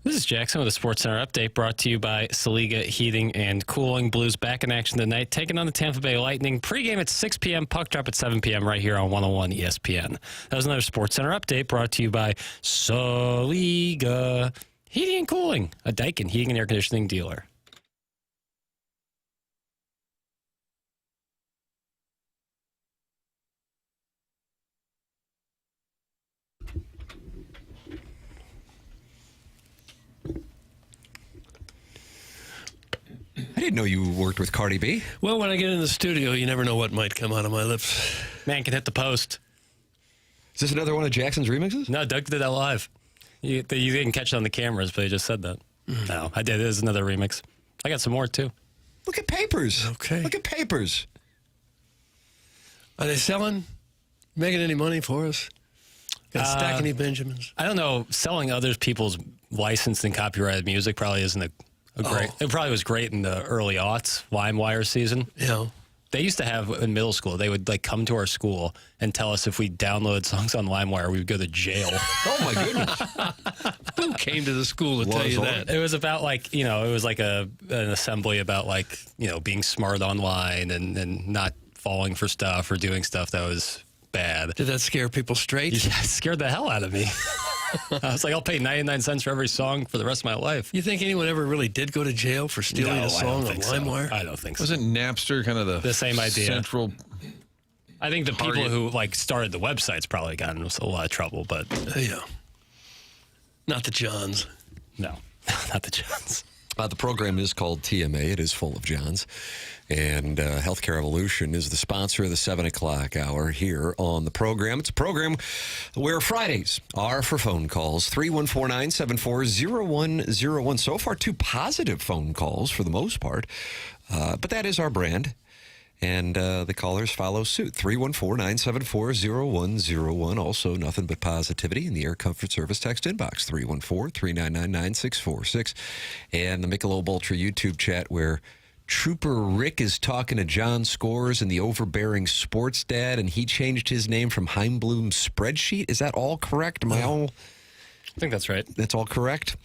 This is Jackson with a Sports Center update brought to you by Saliga Heating and Cooling. Blues back in action tonight, taking on the Tampa Bay Lightning. Pre-game at 6 p.m., puck drop at 7 p.m. right here on 101 ESPN. That was another Sports Center update brought to you by Saliga Heating and Cooling, a Daikin heating and air conditioning dealer. I didn't know you worked with Cardi B. Well, when I get in the studio, you never know what might come out of my lips. Man can hit the post. Is this another one of Jackson's remixes? No, Doug did that live. You didn't catch it on the cameras, but he just said that. No, I did. It is another remix. I got some more, too. Look at Papers. Okay. Look at Papers. Are they selling? Making any money for us? Got a stack any Benjamins? I don't know. Selling other people's licensed and copyrighted music probably isn't a great. It probably was great in the early aughts, LimeWire season. Yeah. They used to have in middle school. They would come to our school and tell us if we downloaded songs on LimeWire, we would go to jail. Oh my goodness! Who came to the school to tell you that? It was about it was like an assembly about being smart online and not falling for stuff or doing stuff that was bad. Did that scare people straight? Yeah, it scared the hell out of me. I was like, I'll pay 99 cents for every song for the rest of my life. You think anyone ever really did go to jail for stealing a song on LimeWire? I don't think so. Wasn't Napster kind of the same idea? Central. I think the people who started the websites probably got in a lot of trouble, but yeah, not the Johns. No, not the Johns. The program is called TMA. It is full of Johns. And Healthcare Evolution is the sponsor of the 7 o'clock hour here on the program. It's a program where Fridays are for phone calls. 314-974-0101. So far, 2 positive phone calls for the most part. But that is our brand. And the callers follow suit. 314-974-0101. Also, nothing but positivity in the Air Comfort Service text inbox. 314-399-9646. And the Michelob Ultra YouTube chat where Trooper Rick is talking to John Scores and the overbearing sports dad, and he changed his name from Chaim Bloom's spreadsheet. Is that all correct? Am I all... I think that's right. That's all correct.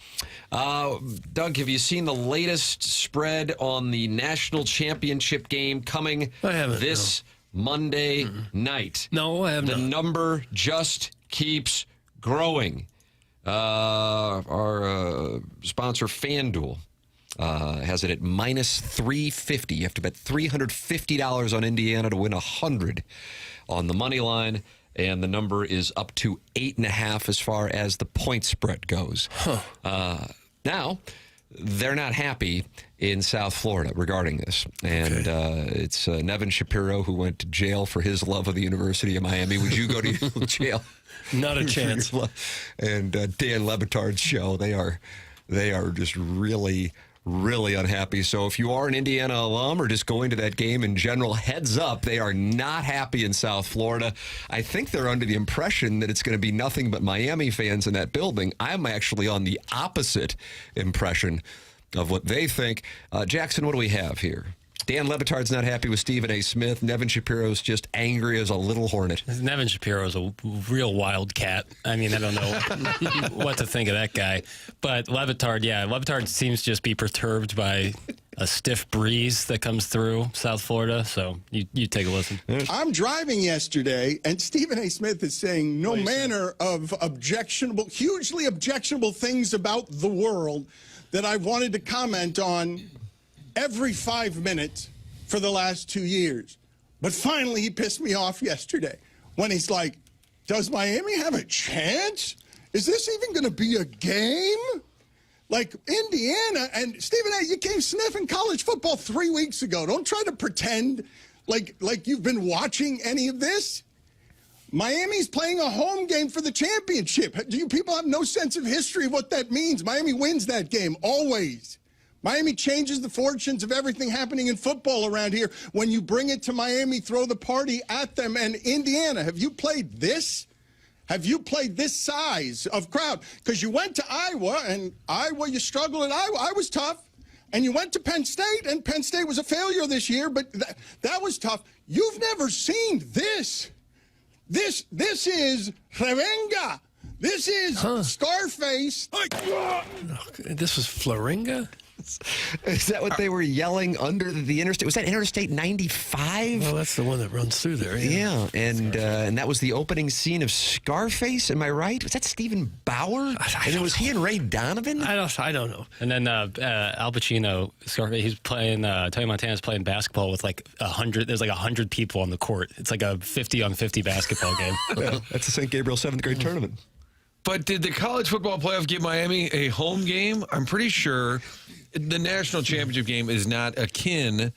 Doug, have you seen the latest spread on the national championship game coming this Monday night? No, I have not. The number just keeps growing. Our sponsor, FanDuel, has it at minus 350. You have to bet $350 on Indiana to win 100 on the money line. And the number is up to 8.5 as far as the point spread goes. Now, they're not happy in South Florida regarding this. And it's Nevin Shapiro who went to jail for his love of the University of Miami. Would you go to jail? Not a chance. And Dan Lebitard's show, they are just really unhappy. So if you are an Indiana alum or just going to that game in general, heads up, they are not happy in South Florida. I think they're under the impression that it's going to be nothing but Miami fans in that building. I'm actually on the opposite impression of what they think. Jackson, what do we have here? Dan Lebitard's not happy with Stephen A. Smith. Nevin Shapiro's just angry as a little hornet. Nevin Shapiro's a real wild cat. I mean, I don't know what to think of that guy. But Lebitard seems to just be perturbed by a stiff breeze that comes through South Florida. So you take a listen. I'm driving yesterday, and Stephen A. Smith is saying no manner of hugely objectionable things about the world that I wanted to comment on every 5 minutes for the last 2 years. But finally, he pissed me off yesterday when he's like, does Miami have a chance? Is this even going to be a game? Like Indiana and Stephen A., you came sniffing college football 3 weeks ago. Don't try to pretend like you've been watching any of this. Miami's playing a home game for the championship. Do you people have no sense of history of what that means? Miami wins that game, always. Miami changes the fortunes of everything happening in football around here. When you bring it to Miami, throw the party at them. And Indiana, have you played this? Have you played this size of crowd? Because you went to Iowa, and Iowa, you struggled at Iowa. I was tough. And you went to Penn State, and Penn State was a failure this year, but that was tough. You've never seen this. This is revenga. This is Scarface. This was Floringa? Is that what they were yelling under the interstate? Was that Interstate 95? Well, that's the one that runs through there. Yeah, and that was the opening scene of Scarface. Am I right? Was that Stephen Bauer? And was he and Ray Donovan? I don't know. And then Al Pacino, Scarface, he's playing. Tony Montana's playing basketball with like 100. There's like 100 people on the court. It's like a 50-on-50 basketball game. Yeah, that's the St. Gabriel 7th grade tournament. But did the college football playoff give Miami a home game? I'm pretty sure the national championship game is not akin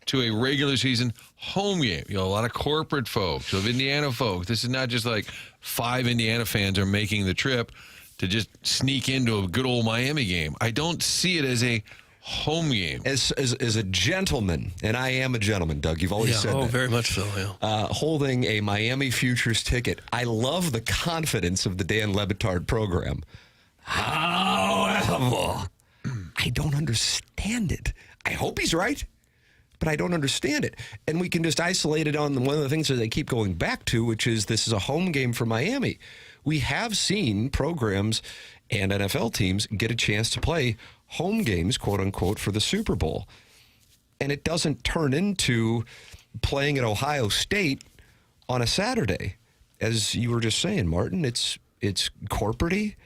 to a regular season home game. You know, a lot of corporate folks, of Indiana folks. This is not just like 5 Indiana fans are making the trip to just sneak into a good old Miami game. I don't see it as a home game. As a gentleman, and I am a gentleman, Doug, you've always said that. Very much so, yeah. Holding a Miami Futures ticket, I love the confidence of the Dan Le Batard program. However, I don't understand it. I hope he's right, but I don't understand it. And we can just isolate it on one of the things that they keep going back to, which is this is a home game for Miami. We have seen programs and NFL teams get a chance to play home games, quote unquote, for the Super Bowl. And it doesn't turn into playing at Ohio State on a Saturday. As you were just saying, Martin, it's corporate-y.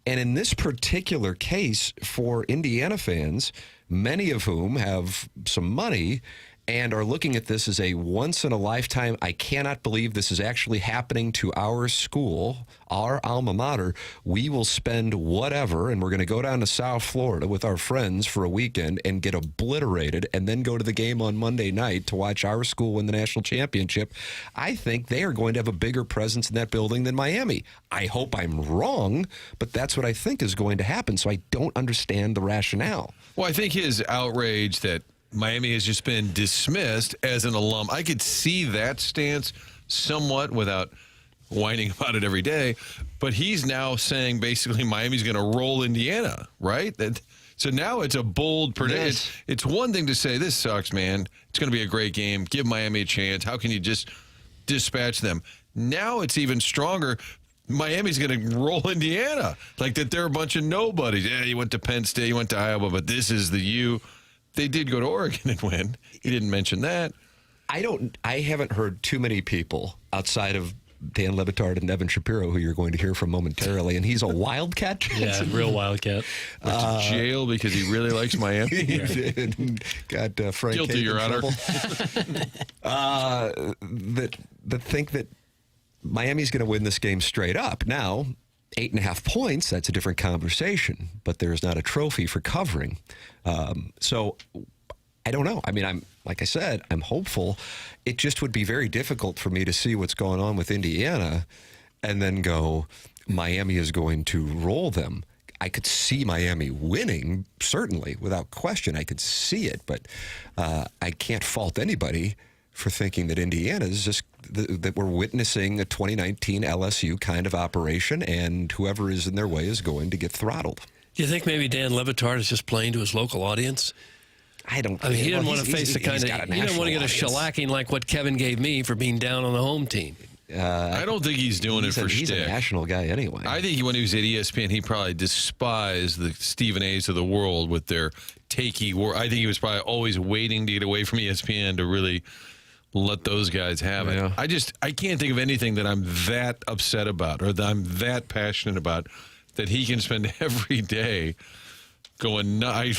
And in this particular case, for Indiana fans, many of whom have some money and are looking at this as a once-in-a-lifetime, I cannot believe this is actually happening to our school, our alma mater. We will spend whatever, and we're going to go down to South Florida with our friends for a weekend and get obliterated and then go to the game on Monday night to watch our school win the national championship. I think they are going to have a bigger presence in that building than Miami. I hope I'm wrong, but that's what I think is going to happen, so I don't understand the rationale. Well, I think his outrage that Miami has just been dismissed as an alum, I could see that stance somewhat without whining about it every day. But he's now saying basically Miami's going to roll Indiana, right? So now it's a bold prediction. Yes. It's one thing to say, this sucks, man. It's going to be a great game. Give Miami a chance. How can you just dispatch them? Now it's even stronger. Miami's going to roll Indiana. Like that they're a bunch of nobodies. Yeah, you went to Penn State, you went to Iowa, but this is the U. They did go to Oregon and win. He didn't mention that. I haven't heard too many people outside of Dan Le Batard and Evan Shapiro, who you're going to hear from momentarily, and he's a Wildcat. Yeah, real Wildcat. Went to jail because he really likes Miami. He did. Got Frank Guilty, Your Honor. That think that Miami's going to win this game straight up. Now, 8.5 points, that's a different conversation, but there's not a trophy for covering. So I don't know. I mean, like I said, I'm hopeful. It just would be very difficult for me to see what's going on with Indiana and then go, Miami is going to roll them. I could see Miami winning, certainly, without question. I could see it, but I can't fault anybody for thinking that Indiana is just that we're witnessing a 2019 LSU kind of operation, and whoever is in their way is going to get throttled. Do you think maybe Dan Le Batard is just playing to his local audience? I don't. I mean, he didn't want to face the kind of. He didn't want to get a shellacking like what Kevin gave me for being down on the home team. I don't think he's doing it for shtick. He's a national guy anyway. I think when he was at ESPN, he probably despised the Stephen A's of the world with their takey word. I think he was probably always waiting to get away from ESPN to really let those guys have it. I can't think of anything that I'm that upset about or that I'm that passionate about that he can spend every day going, I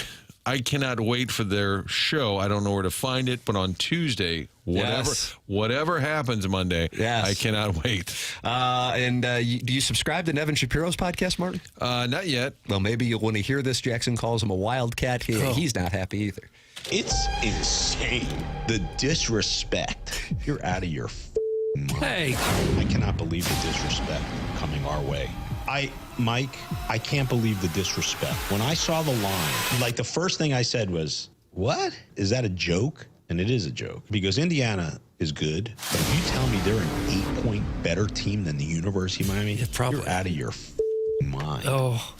cannot wait for their show. I don't know where to find it, but on Tuesday, whatever happens Monday, I cannot wait. Do you subscribe to Evan Shapiro's podcast, Martin? Not yet. Well, maybe you'll want to hear this. Jackson calls him a wildcat. He's not happy either. It's insane. The disrespect. You're out of your mind. Hey. I cannot believe the disrespect coming our way. Mike, I can't believe the disrespect. When I saw the line, like the first thing I said was, what? Is that a joke? And it is a joke because Indiana is good. But if you tell me they're an 8-point better team than the University of Miami, you're out of your mind. Oh.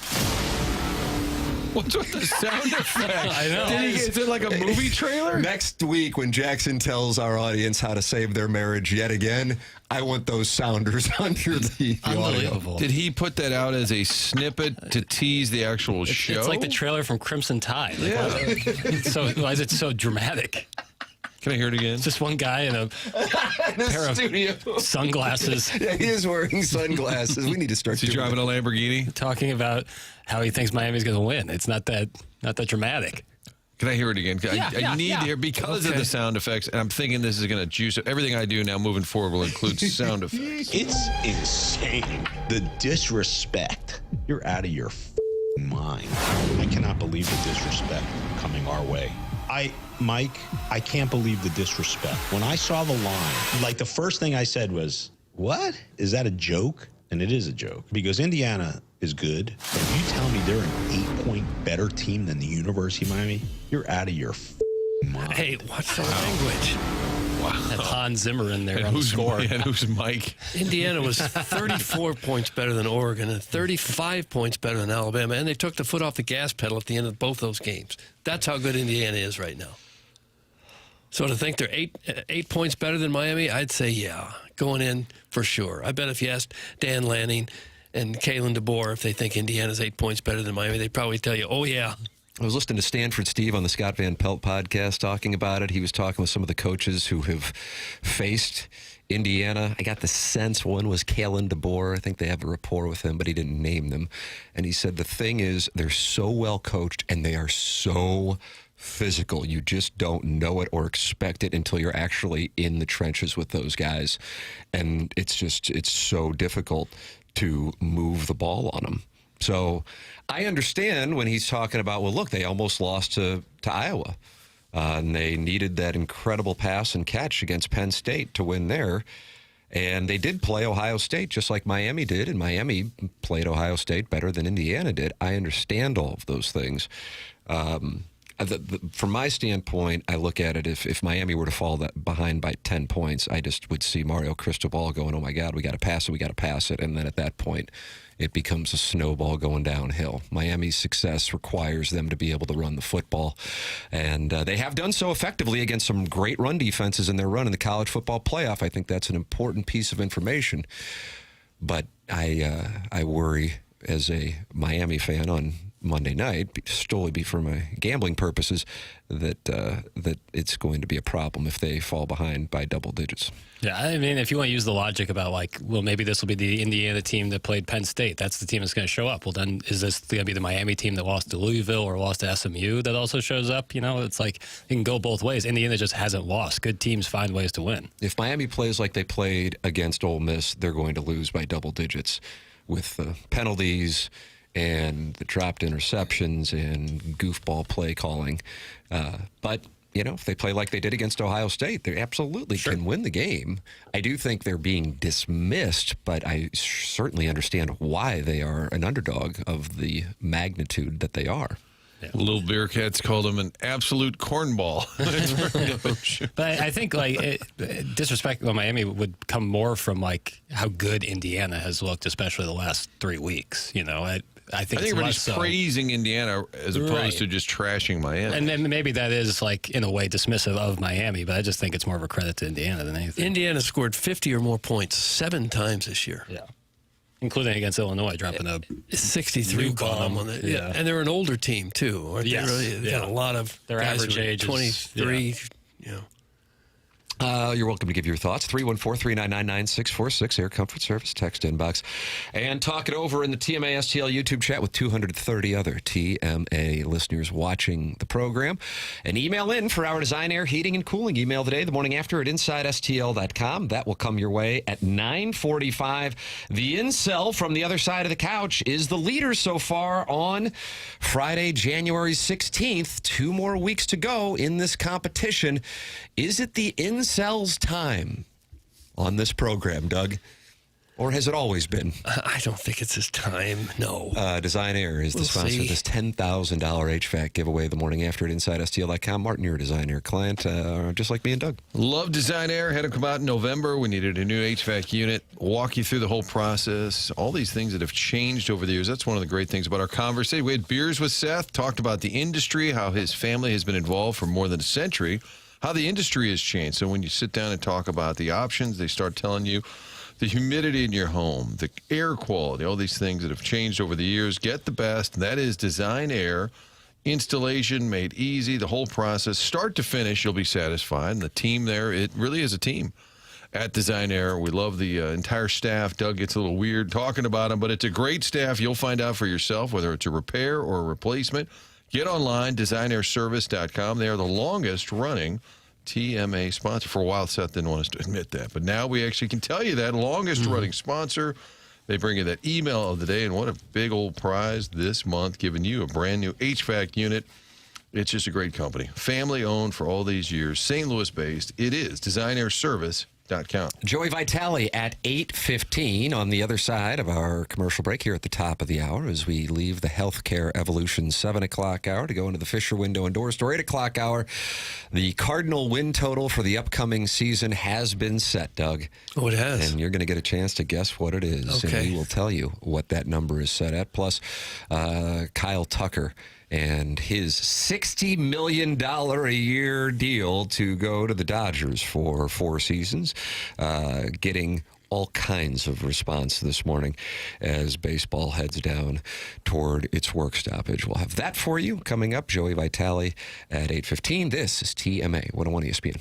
What's with the sound effect? I know. Is it like a movie trailer? Next week, when Jackson tells our audience how to save their marriage yet again, I want those sounders under the audio. Unbelievable. Did he put that out as a snippet to tease the actual show? It's like the trailer from Crimson Tide. Like, why is it so dramatic? Can I hear it again? It's just one guy in a pair of sunglasses. Yeah, he is wearing sunglasses. We need to start. Is he driving a Lamborghini? Talking about how he thinks Miami's going to win. It's not that dramatic. Can I hear it again? I need to hear because of the sound effects, and I'm thinking this is going to juice up. Everything I do now moving forward will include sound effects. It's insane. The disrespect. You're out of your mind. I cannot believe the disrespect coming our way. Mike, I can't believe the disrespect. When I saw the line, like the first thing I said was, what? Is that a joke? And it is a joke because Indiana is good. But if you tell me they're an 8-point better team than the University of Miami, you're out of your mind. Hey, watch the language. Wow. Had Hans Zimmer in there And on the who's score. And who's Mike? Indiana was 34 points better than Oregon and 35 points better than Alabama, and they took the foot off the gas pedal at the end of both those games. That's how good Indiana is right now. So to think they're eight points better than Miami, I'd say, yeah, going in for sure. I bet if you asked Dan Lanning and Kalen DeBoer if they think Indiana's 8 points better than Miami, they'd probably tell you, oh, yeah. I was listening to Stanford Steve on the Scott Van Pelt podcast talking about it. He was talking with some of the coaches who have faced Indiana. I got the sense one was Kalen DeBoer. I think they have a rapport with him, but he didn't name them. And he said the thing is they're so well coached and they are so physical. You just don't know it or expect it until you're actually in the trenches with those guys. And it's so difficult to move the ball on them. So I understand when he's talking about, well, look, they almost lost to Iowa. And they needed that incredible pass and catch against Penn State to win there. And they did play Ohio State just like Miami did. And Miami played Ohio State better than Indiana did. I understand all of those things. From my standpoint, I look at it, if Miami were to fall behind by 10 points, I just would see Mario Cristobal going, oh, my God, we got to pass it. And then at that point, it becomes a snowball going downhill. Miami's success requires them to be able to run the football. And they have done so effectively against some great run defenses in their run in the college football playoff. I think that's an important piece of information. But I worry as a Miami fan on Monday night, solely for my gambling purposes, that it's going to be a problem if they fall behind by double digits. Yeah, I mean, if you want to use the logic about like, well, maybe this will be the Indiana team that played Penn State. That's the team that's going to show up. Well, then is this going to be the Miami team that lost to Louisville or lost to SMU that also shows up? You know, it's like it can go both ways. Indiana just hasn't lost. Good teams find ways to win. If Miami plays like they played against Ole Miss, they're going to lose by double digits with the penalties and the dropped interceptions and goofball play calling. But, you know, if they play like they did against Ohio State, they absolutely can win the game. I do think they're being dismissed, but I certainly understand why they are an underdog of the magnitude that they are. Yeah. Little Bearcats called him an absolute cornball. But I think disrespect to Miami would come more from like how good Indiana has looked, especially the last 3 weeks. You know, I think everybody's praising Indiana as opposed to just trashing Miami. And then maybe that is like in a way dismissive of Miami, but I just think it's more of a credit to Indiana than anything. Indiana scored 50 or more points 7 times this year. Yeah. Including against Illinois, dropping a 63 bomb on it. Yeah. And they're an older team, too. Aren't they really? They've got a lot of their guys average age 23. You're welcome to give your thoughts. 314-399-9646, Air Comfort Service, text inbox. And talk it over in the TMA STL YouTube chat with 230 other TMA listeners watching the program. And email in for our Design, Air, Heating, and Cooling email today, the morning after at InsideSTL.com. That will come your way at 9:45. The incel from the other side of the couch is the leader so far on Friday, January 16th. 2 more weeks to go in this competition. Is it the incel's time on this program, Doug? Or has it always been? I don't think it's his time. No. Design Air is the sponsor see. of this $10,000 HVAC giveaway the morning after at InsideSTL.com. Martin, you're a Design Air client, just like me and Doug. Love Design Air. Had them come out in November. We needed a new HVAC unit. Walk you through the whole process. All these things that have changed over the years. That's one of the great things about our conversation. We had beers with Seth, talked about the industry, how his family has been involved for more than a century, how the industry has changed. So when you sit down and talk about the options, they start telling you the humidity in your home, the air quality, all these things that have changed over the years. Get the best. And that is Design Air. Installation made easy, the whole process, start to finish, you'll be satisfied. And the team there, it really is a team at Design Air. We love the entire staff. Doug gets a little weird talking about them, but it's a great staff. You'll find out for yourself whether it's a repair or a replacement. Get online, designairservice.com. They are the longest running TMA sponsor. For a while, Seth didn't want us to admit that, but now we actually can tell you that. Longest running sponsor. They bring you that email of the day, and what a big old prize this month, giving you a brand new HVAC unit. It's just a great company. Family owned for all these years, St. Louis based. It is designairservice.com. Joey Vitale at 8:15 on the other side of our commercial break here at the top of the hour as we leave the Healthcare Evolution 7 o'clock hour to go into the Fisher Window and Door Store 8 o'clock hour. The Cardinal win total for the upcoming season has been set, Doug. Oh, it has. And you're going to get a chance to guess what it is. Okay. And we will tell you what that number is set at. Plus, Kyle Tucker and his $60 million a year deal to go to the Dodgers for 4 seasons, getting all kinds of response this morning as baseball heads down toward its work stoppage. We'll have that for you coming up. Joey Vitale at 8:15. This is TMA 101 ESPN.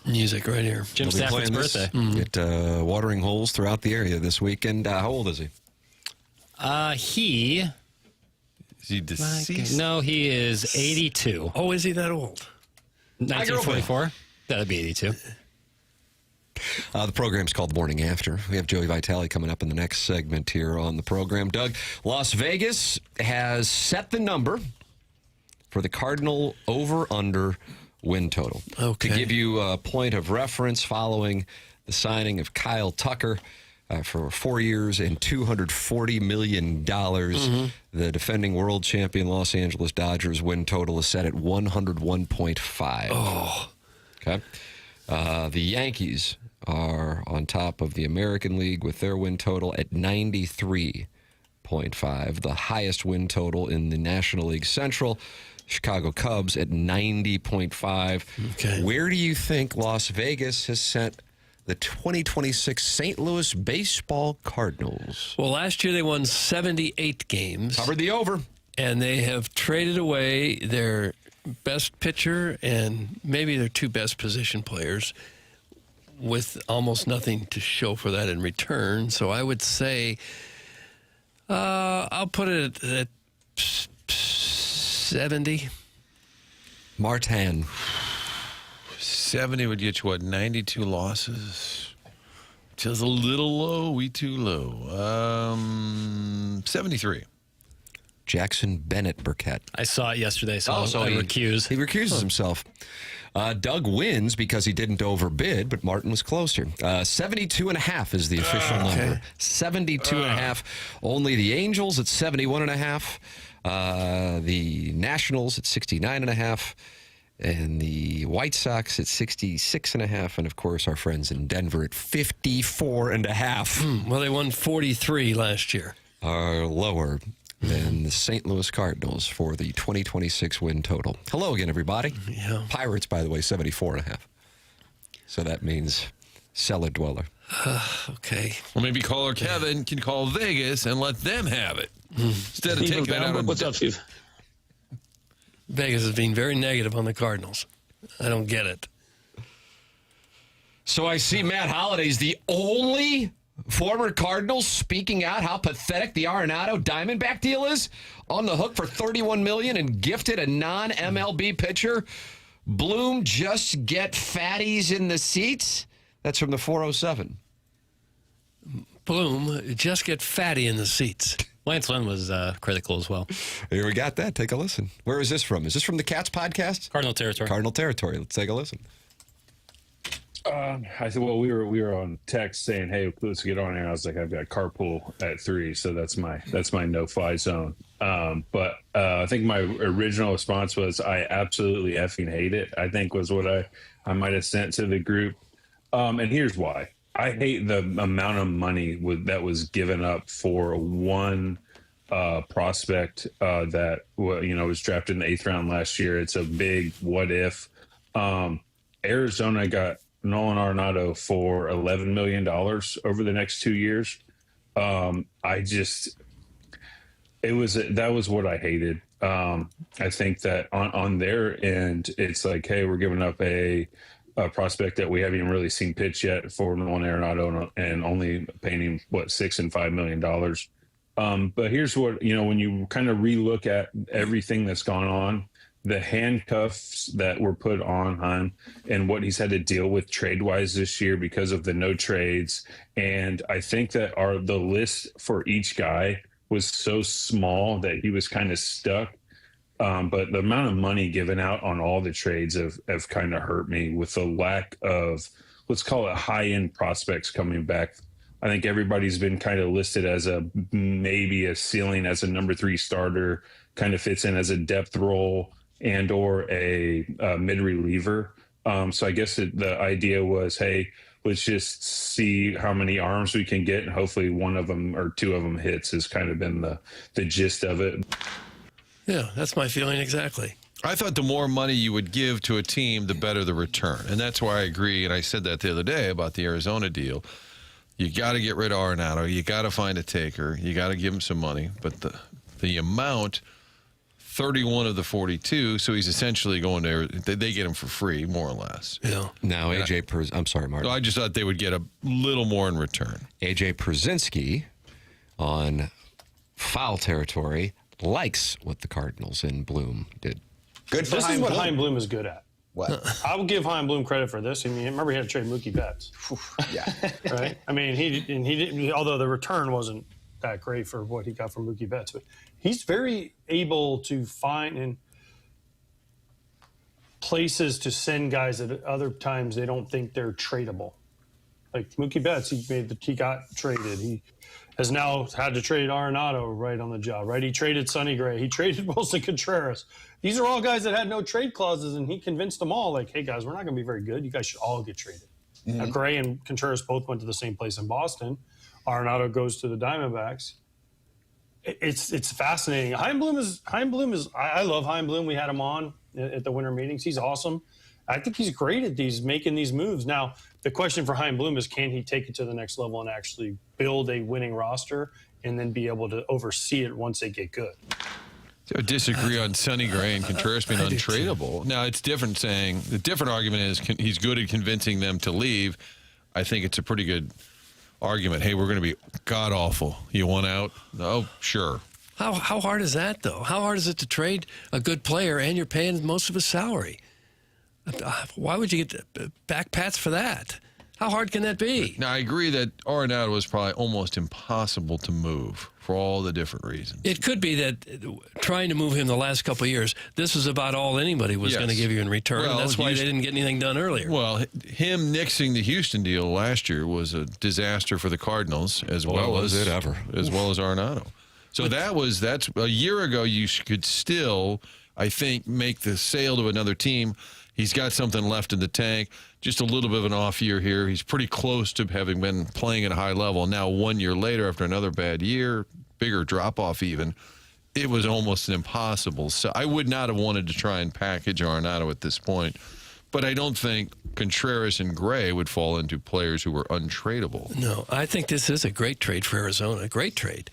Music right here. Jim We'll be Stafford's playing this birthday. at watering holes throughout the area this weekend. How old is he? Is he deceased? No, he is 82. Oh, is he that old? 1944? That'd be 82. The program's called Morning After. We have Joey Vitale coming up in the next segment here on the program. Doug, Las Vegas has set the number for the Cardinal over-under win total. Okay. To give you a point of reference, following the signing of Kyle Tucker for 4 years and $240 million, the defending world champion Los Angeles Dodgers win total is set at 101.5. Oh. Okay. The Yankees are on top of the American League with their win total at 93.5, the highest win total in the National League Central. Chicago Cubs at 90.5. Okay. Where do you think Las Vegas has sent the 2026 St. Louis Baseball Cardinals? Well, last year they won 78 games. Covered the over. And they have traded away their best pitcher and maybe their two best position players with almost nothing to show for that in return. So I would say I'll put it at 70. Martin. 70 would get you, what, 92 losses? Just a little low, we too low. 73. Jackson Burkett. I saw it yesterday, so I he recuse. He recuses himself. Doug wins because he didn't overbid, but Martin was closer. 72.5 is the official number. 72.5. Only the Angels at 71.5. The Nationals at 69.5. And the White Sox at 66.5. And, of course, our friends in Denver at 54.5. Well, they won 43 last year. Are lower than the St. Louis Cardinals for the 2026 win total. Hello again, everybody. Yeah. Pirates, by the way, 74.5. So that means cellar dweller. Okay. Well, maybe caller Kevin can call Vegas and let them have it. Instead of taking it out on... What's up, Steve? Vegas is being very negative on the Cardinals. I don't get it. So I see Matt Holliday's the only former Cardinal speaking out how pathetic the Arenado Diamondback deal is, on the hook for $31 million and gifted a non-MLB pitcher. Bloom, just get fatties in the seats. That's from the 407. Bloom, just get fatty in the seats. Lance Lynn was critical as well. Here we got that. Take a listen. Where is this from? Is this from the Cats podcast? Cardinal territory. Cardinal territory. Let's take a listen. I said, well, we were on text saying, hey, let's get on here. I was like, I've got carpool at 3, so that's my no-fly zone. But I think my original response was, I absolutely effing hate it, I think was what I might have sent to the group. And here's why. I hate the amount of money that was given up for one prospect that was drafted in the 8th round last year. It's a big what if. Arizona got Nolan Arenado for $11 million over the next 2 years. That was what I hated. I think that on their end, it's like, hey, we're giving up a prospect that we haven't even really seen pitch yet for Nolan Arenado and only paying him $6 and $5 million. But here's what, when you kind of relook at everything that's gone on, the handcuffs that were put on him and what he's had to deal with trade-wise this year because of the no trades. And I think that the list for each guy was so small that he was kind of stuck. But the amount of money given out on all the trades have kind of hurt me with the lack of, let's call it, high-end prospects coming back. I think everybody's been kind of listed as maybe a ceiling as a number 3 starter, kind of fits in as a depth role and or a mid reliever. So I guess the idea was, hey, let's just see how many arms we can get, and hopefully one of them or two of them hits has kind of been the gist of it. Yeah, that's my feeling exactly. I thought the more money you would give to a team, the better the return. And that's why I agree, and I said that the other day about the Arizona deal. You got to get rid of Arenado. You got to find a taker. You got to give him some money. But the amount 31 of the 42, so he's essentially going there. They get him for free, more or less. Yeah. Now, I'm sorry, Martin. I just thought they would get a little more in return. A.J. Przinsky on foul territory likes what the Cardinals and Bloom did. Good for This Chaim is what Bloom. Chaim Bloom is good at. What? I will give Chaim Bloom credit for this. I mean, remember he had to trade Mookie Betts. Yeah. Right? I mean, he didn't, although the return wasn't that great for what he got from Mookie Betts, but he's very able to find in places to send guys that other times they don't think they're tradable. Like Mookie Betts, he got traded. He has now had to trade Arenado right on the job, right? He traded Sonny Gray. He traded Wilson Contreras. These are all guys that had no trade clauses, and he convinced them all, like, hey, guys, we're not going to be very good. You guys should all get traded. Now, Gray and Contreras both went to the same place in Boston. Arenado goes to the Diamondbacks. It's fascinating. Chaim Bloom is. I love Chaim Bloom. We had him on at the winter meetings. He's awesome. I think he's great at making these moves. Now, the question for Chaim Bloom is, can he take it to the next level and actually build a winning roster and then be able to oversee it once they get good? I disagree on Sonny Gray and Contreras being untradeable. Now, it's different saying, the different argument is he's good at convincing them to leave. I think it's a pretty good argument. Hey, we're going to be god-awful. You want out? Oh, sure. How hard is that, though? How hard is it to trade a good player and you're paying most of his salary? Why would you get back pats for that? How hard can that be? Now, I agree that Arenado was probably almost impossible to move for all the different reasons. It could be that trying to move him the last couple of years, this is about all anybody was going to give you in return. Well, and that's why they didn't get anything done earlier. Well, him nixing the Houston deal last year was a disaster for the Cardinals as well as Arenado. So that's a year ago. You could still, I think, make the sale to another team. He's got something left in the tank. Just a little bit of an off year here. He's pretty close to having been playing at a high level. Now, 1 year later, after another bad year, bigger drop-off even, it was almost impossible. So I would not have wanted to try and package Arenado at this point. But I don't think Contreras and Gray would fall into players who were untradeable. No, I think this is a great trade for Arizona. A great trade.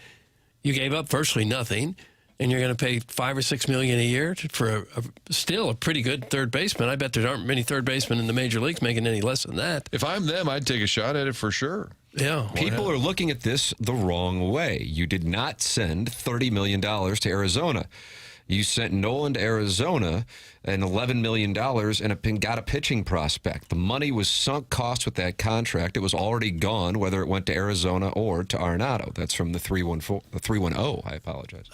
You gave up virtually nothing, and you're going to pay $5 or $6 million a year for still a pretty good third baseman. I bet there aren't many third basemen in the major leagues making any less than that. If I'm them, I'd take a shot at it for sure. Yeah. People are looking at this the wrong way. You did not send $30 million to Arizona. You sent Nolan to Arizona and $11 million and got a pitching prospect. The money was sunk cost with that contract. It was already gone, whether it went to Arizona or to Arenado. That's from the 310. I apologize.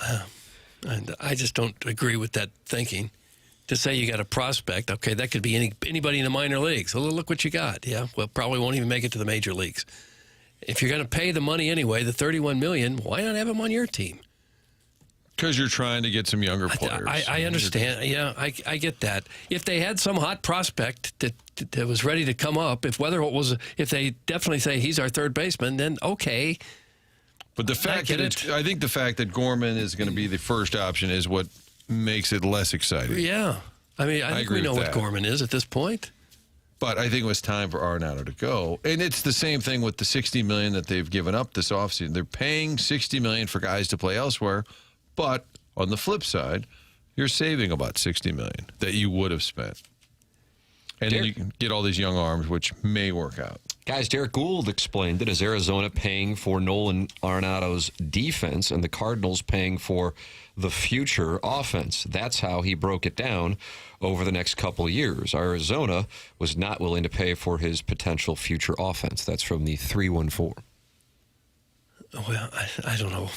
And I just don't agree with that thinking. To say you got a prospect, okay, that could be anybody in the minor leagues. Well, look what you got. Yeah, well, probably won't even make it to the major leagues. If you're going to pay the money anyway, the $31 million, why not have him on your team? Because you're trying to get some younger players. I understand. Yeah, I get that. If they had some hot prospect that was ready to come up, if they definitely say he's our third baseman, then okay. But the fact I think the fact that Gorman is going to be the first option is what makes it less exciting. Yeah. I mean, I think we know what Gorman is at this point. But I think it was time for Arenado to go. And it's the same thing with the $60 million that they've given up this offseason. They're paying $60 million for guys to play elsewhere. But on the flip side, you're saving about $60 million that you would have spent. And then you can get all these young arms, which may work out. Guys, Derek Gould explained it as Arizona paying for Nolan Arenado's defense and the Cardinals paying for the future offense. That's how he broke it down over the next couple of years. Arizona was not willing to pay for his potential future offense. That's from the 314. Well, I don't know.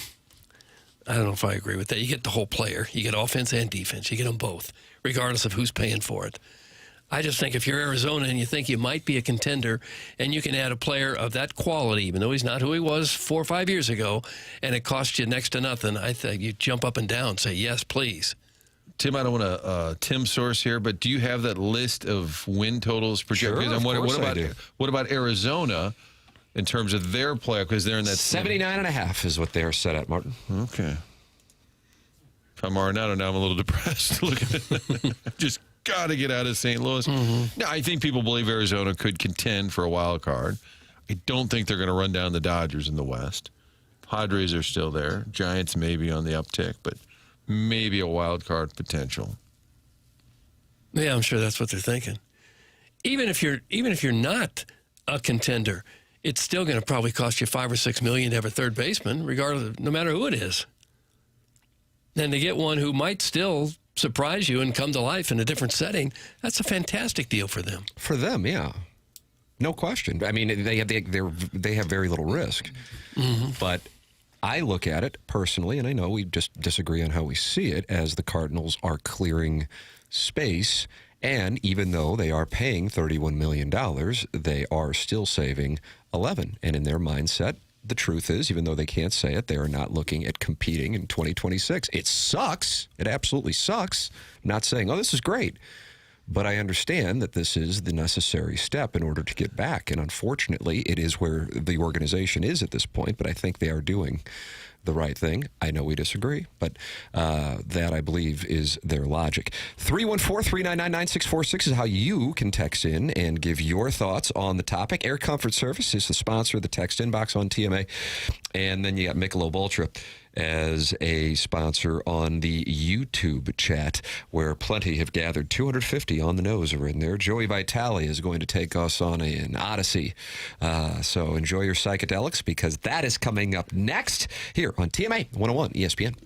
I don't know if I agree with that. You get the whole player. You get offense and defense. You get them both, regardless of who's paying for it. I just think if you're Arizona and you think you might be a contender and you can add a player of that quality, even though he's not who he was 4 or 5 years ago, and it costs you next to nothing, I think you jump up and down and say, yes, please. Tim, I don't want to Tim source here, but do you have that list of win totals projected? Sure, of course I do. What about Arizona in terms of their player? Because they're in that 79.5 is what they are set at, Martin. Okay. If I'm Arenado now, I'm a little depressed. Look at it. Just got to get out of St. Louis. Mm-hmm. Now, I think people believe Arizona could contend for a wild card. I don't think they're going to run down the Dodgers in the West. Padres are still there. Giants maybe on the uptick, but maybe a wild card potential. Yeah, I'm sure that's what they're thinking. Even if you're not a contender, it's still going to probably cost you $5 or $6 million to have a third baseman, regardless, no matter who it is. And to get one who might still surprise you and come to life in a different setting, that's a fantastic deal for them. For them, yeah. No question. I mean, they have very little risk. Mm-hmm. But I look at it personally, and I know we just disagree on how we see it, as the Cardinals are clearing space. And even though they are paying $31 million, they are still saving $11. And in their mindset, the truth is, even though they can't say it, they are not looking at competing in 2026. It sucks. It absolutely sucks. I'm not saying, oh, this is great. But I understand that this is the necessary step in order to get back. And unfortunately, it is where the organization is at this point. But I think they are doing the right thing. I know we disagree, but that, I believe, is their logic. 314-399-9646 is how you can text in and give your thoughts on the topic. Air Comfort Service is the sponsor of the text inbox on TMA. And then you got Michelob Ultra as a sponsor on the YouTube chat, where plenty have gathered. 250 on the nose are in there. Joey Vitale is going to take us on an odyssey. So enjoy your psychedelics, because that is coming up next here on TMA 101 ESPN.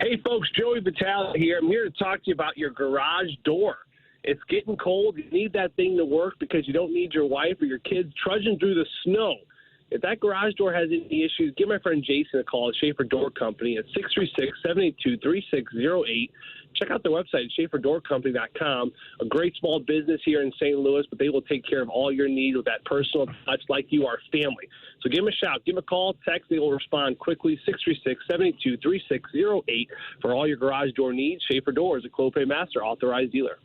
Hey, folks, Joey Vitale here. I'm here to talk to you about your garage door. It's getting cold. You need that thing to work because you don't need your wife or your kids trudging through the snow. If that garage door has any issues, give my friend Jason a call at Schaefer Door Company at 636-782-3608. check out their website, SchaeferDoorCompany.com. A great small business here in St. Louis, but they will take care of all your needs with that personal touch like you are family. So give them a shout. Give them a call, text. They will respond quickly, 636-7236-08 for all your garage door needs. Schaefer Doors, a Clopay Master authorized dealer.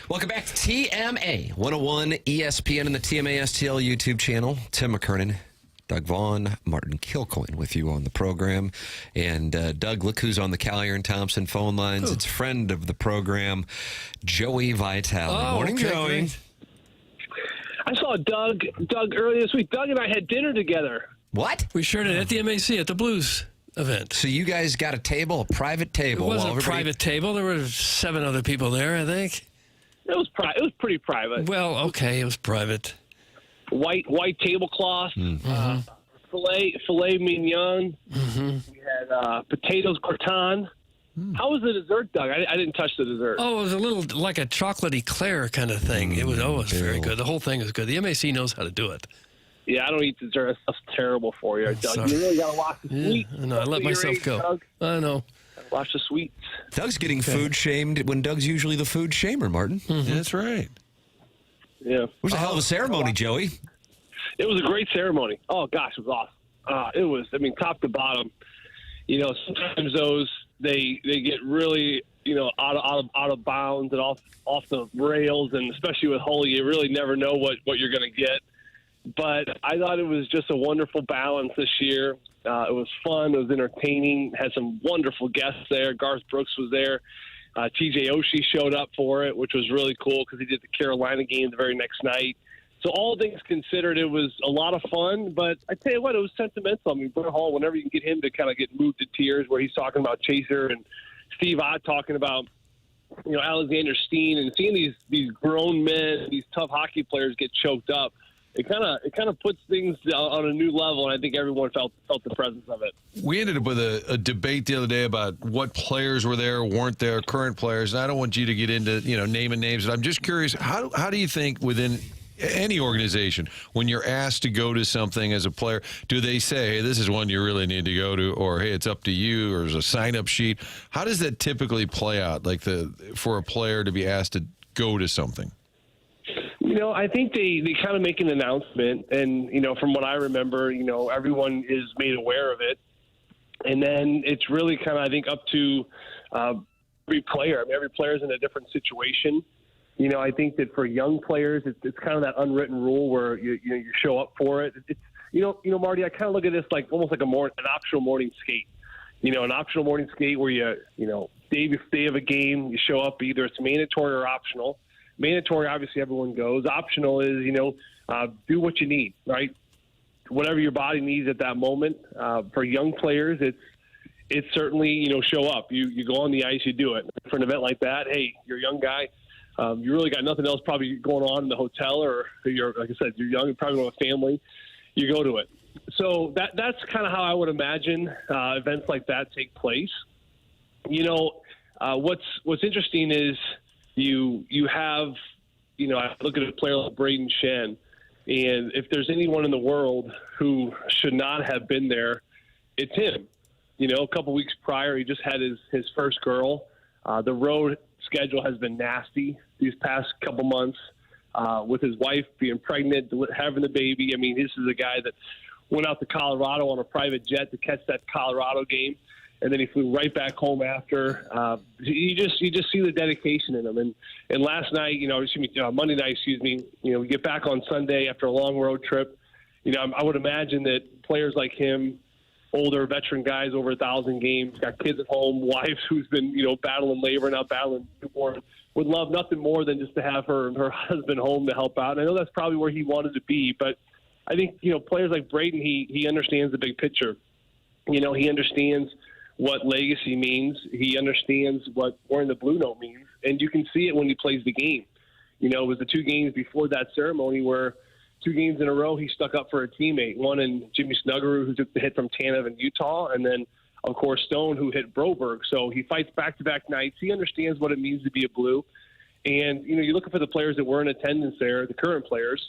Welcome back to TMA 101 ESPN and the TMA STL YouTube channel. Tim McKernan, Doug Vaughn, Martin Kilcoyne with you on the program. And Doug, look who's on the Callier and Thompson phone lines. It's friend of the program, Joey Vitale. Morning, Joey. Great. I saw Doug earlier this week. Doug and I had dinner together. What? We sure did at the MAC at the Blues event. So you guys got a table, a private table. It wasn't a private table. There were 7 other people there, I think. It was pretty private. Well, okay, it was private. White tablecloth, filet mignon. We had potatoes gratin. How was the dessert, Doug? I didn't touch the dessert. Oh, it was a little like a chocolate eclair kind of thing. It was very good. The whole thing was good. The MAC knows how to do it. Yeah, I don't eat dessert. That stuff's terrible for you, Doug. Sorry. You really got to watch the sweets. I know. I let myself go. Doug. I know. Watch the sweets. Doug's getting food shamed when Doug's usually the food shamer, Martin. Yeah, that's right. Yeah. It was a hell of a ceremony, Joey. It was a great ceremony. Oh, gosh, it was awesome. It was, top to bottom. You know, sometimes those, they get really, out of bounds and off the rails, and especially with Holy, you really never know what you're going to get. But I thought it was just a wonderful balance this year. It was fun. It was entertaining. Had some wonderful guests there. Garth Brooks was there. TJ Oshie showed up for it, which was really cool because he did the Carolina game the very next night. So all things considered, it was a lot of fun. But I tell you what, it was sentimental. I mean, Brett Hall, whenever you can get him to kind of get moved to tears, where he's talking about Chaser and Steve Ott talking about, Alexander Steen, and seeing these grown men, these tough hockey players get choked up. It kind of puts things on a new level, and I think everyone felt the presence of it. We ended up with a debate the other day about what players were there, weren't there, current players. And I don't want you to get into naming names, but I'm just curious, how do you think within any organization, when you're asked to go to something as a player, do they say, hey, this is one you really need to go to, or hey, it's up to you, or there's a sign-up sheet? How does that typically play out, for a player to be asked to go to something? I think they kind of make an announcement, and, from what I remember, everyone is made aware of it. And then it's really kind of, I think, up to every player. I mean, every player is in a different situation. I think that for young players, it's kind of that unwritten rule where you show up for it. It's Marty, I kind of look at this like almost like an optional morning skate. An optional morning skate where day of a game, you show up, either it's mandatory or optional. Mandatory, obviously, everyone goes. Optional is, do what you need, right? Whatever your body needs at that moment. For young players, it's certainly, show up. You go on the ice, you do it. For an event like that, hey, you're a young guy. You really got nothing else probably going on in the hotel, or like I said, you're young, you probably have a family. You go to it. So that's kind of how I would imagine events like that take place. What's interesting is you have, I look at a player like Braden Shen, and if there's anyone in the world who should not have been there, it's him. A couple weeks prior, he just had his first girl. The road schedule has been nasty these past couple months with his wife being pregnant, having the baby. I mean, this is a guy that went out to Colorado on a private jet to catch that Colorado game. And then he flew right back home after. You just see the dedication in him. And last night, Monday night, we get back on Sunday after a long road trip. I would imagine that players like him, older veteran guys over 1,000 games, got kids at home, wives who's been battling labor, now battling newborn, would love nothing more than just to have her husband home to help out. And I know that's probably where he wanted to be, but I think players like Braden, he understands the big picture. He understands what legacy means. He understands what wearing the blue note means, and you can see it when he plays the game. It was the 2 games before that ceremony where 2 games in a row he stuck up for a teammate, one in Jimmy Snuggerud, who took the hit from Tanev in Utah, and then, of course, Stone, who hit Broberg. So he fights back-to-back nights. He understands what it means to be a Blue. And, you're looking for the players that were in attendance there, the current players,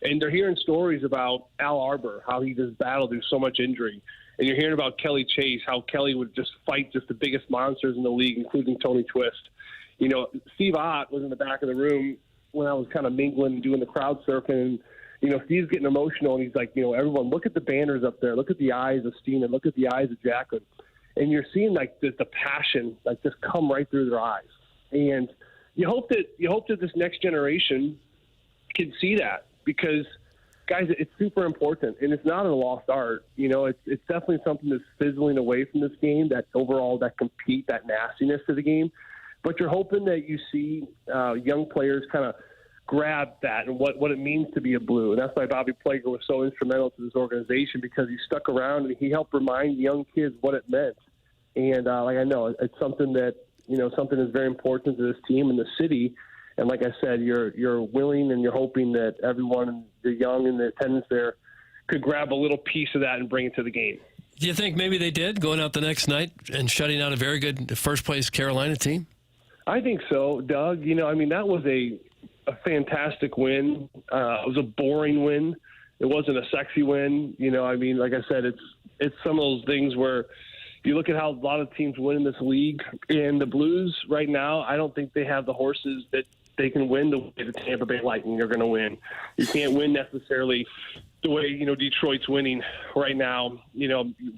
and they're hearing stories about Al Arbor, how he just battled through so much injury. And you're hearing about Kelly Chase, how Kelly would just fight just the biggest monsters in the league, including Tony Twist. Steve Ott was in the back of the room when I was kind of mingling and doing the crowd surfing. Steve's getting emotional, and he's like, everyone, look at the banners up there. Look at the eyes of Steen and look at the eyes of Jacqueline. And you're seeing, the passion, just come right through their eyes. And you hope that this next generation can see that because – guys, it's super important, and it's not a lost art. It's definitely something that's fizzling away from this game, that overall, that compete, that nastiness to the game. But you're hoping that you see young players kind of grab that and what it means to be a Blue. And that's why Bobby Plager was so instrumental to this organization, because he stuck around and he helped remind young kids what it meant. And I know it's something that, something that's very important to this team and the city. And like I said, you're willing and you're hoping that everyone, the young and the attendance there, could grab a little piece of that and bring it to the game. Do you think maybe they did, going out the next night and shutting out a very good first-place Carolina team? I think so, Doug. That was a fantastic win. It was a boring win. It wasn't a sexy win. Like I said, it's some of those things where you look at how a lot of teams win in this league, and the Blues right now, I don't think they have the horses that they can win the way the Tampa Bay Lightning are going to win. You can't win necessarily the way, Detroit's winning right now,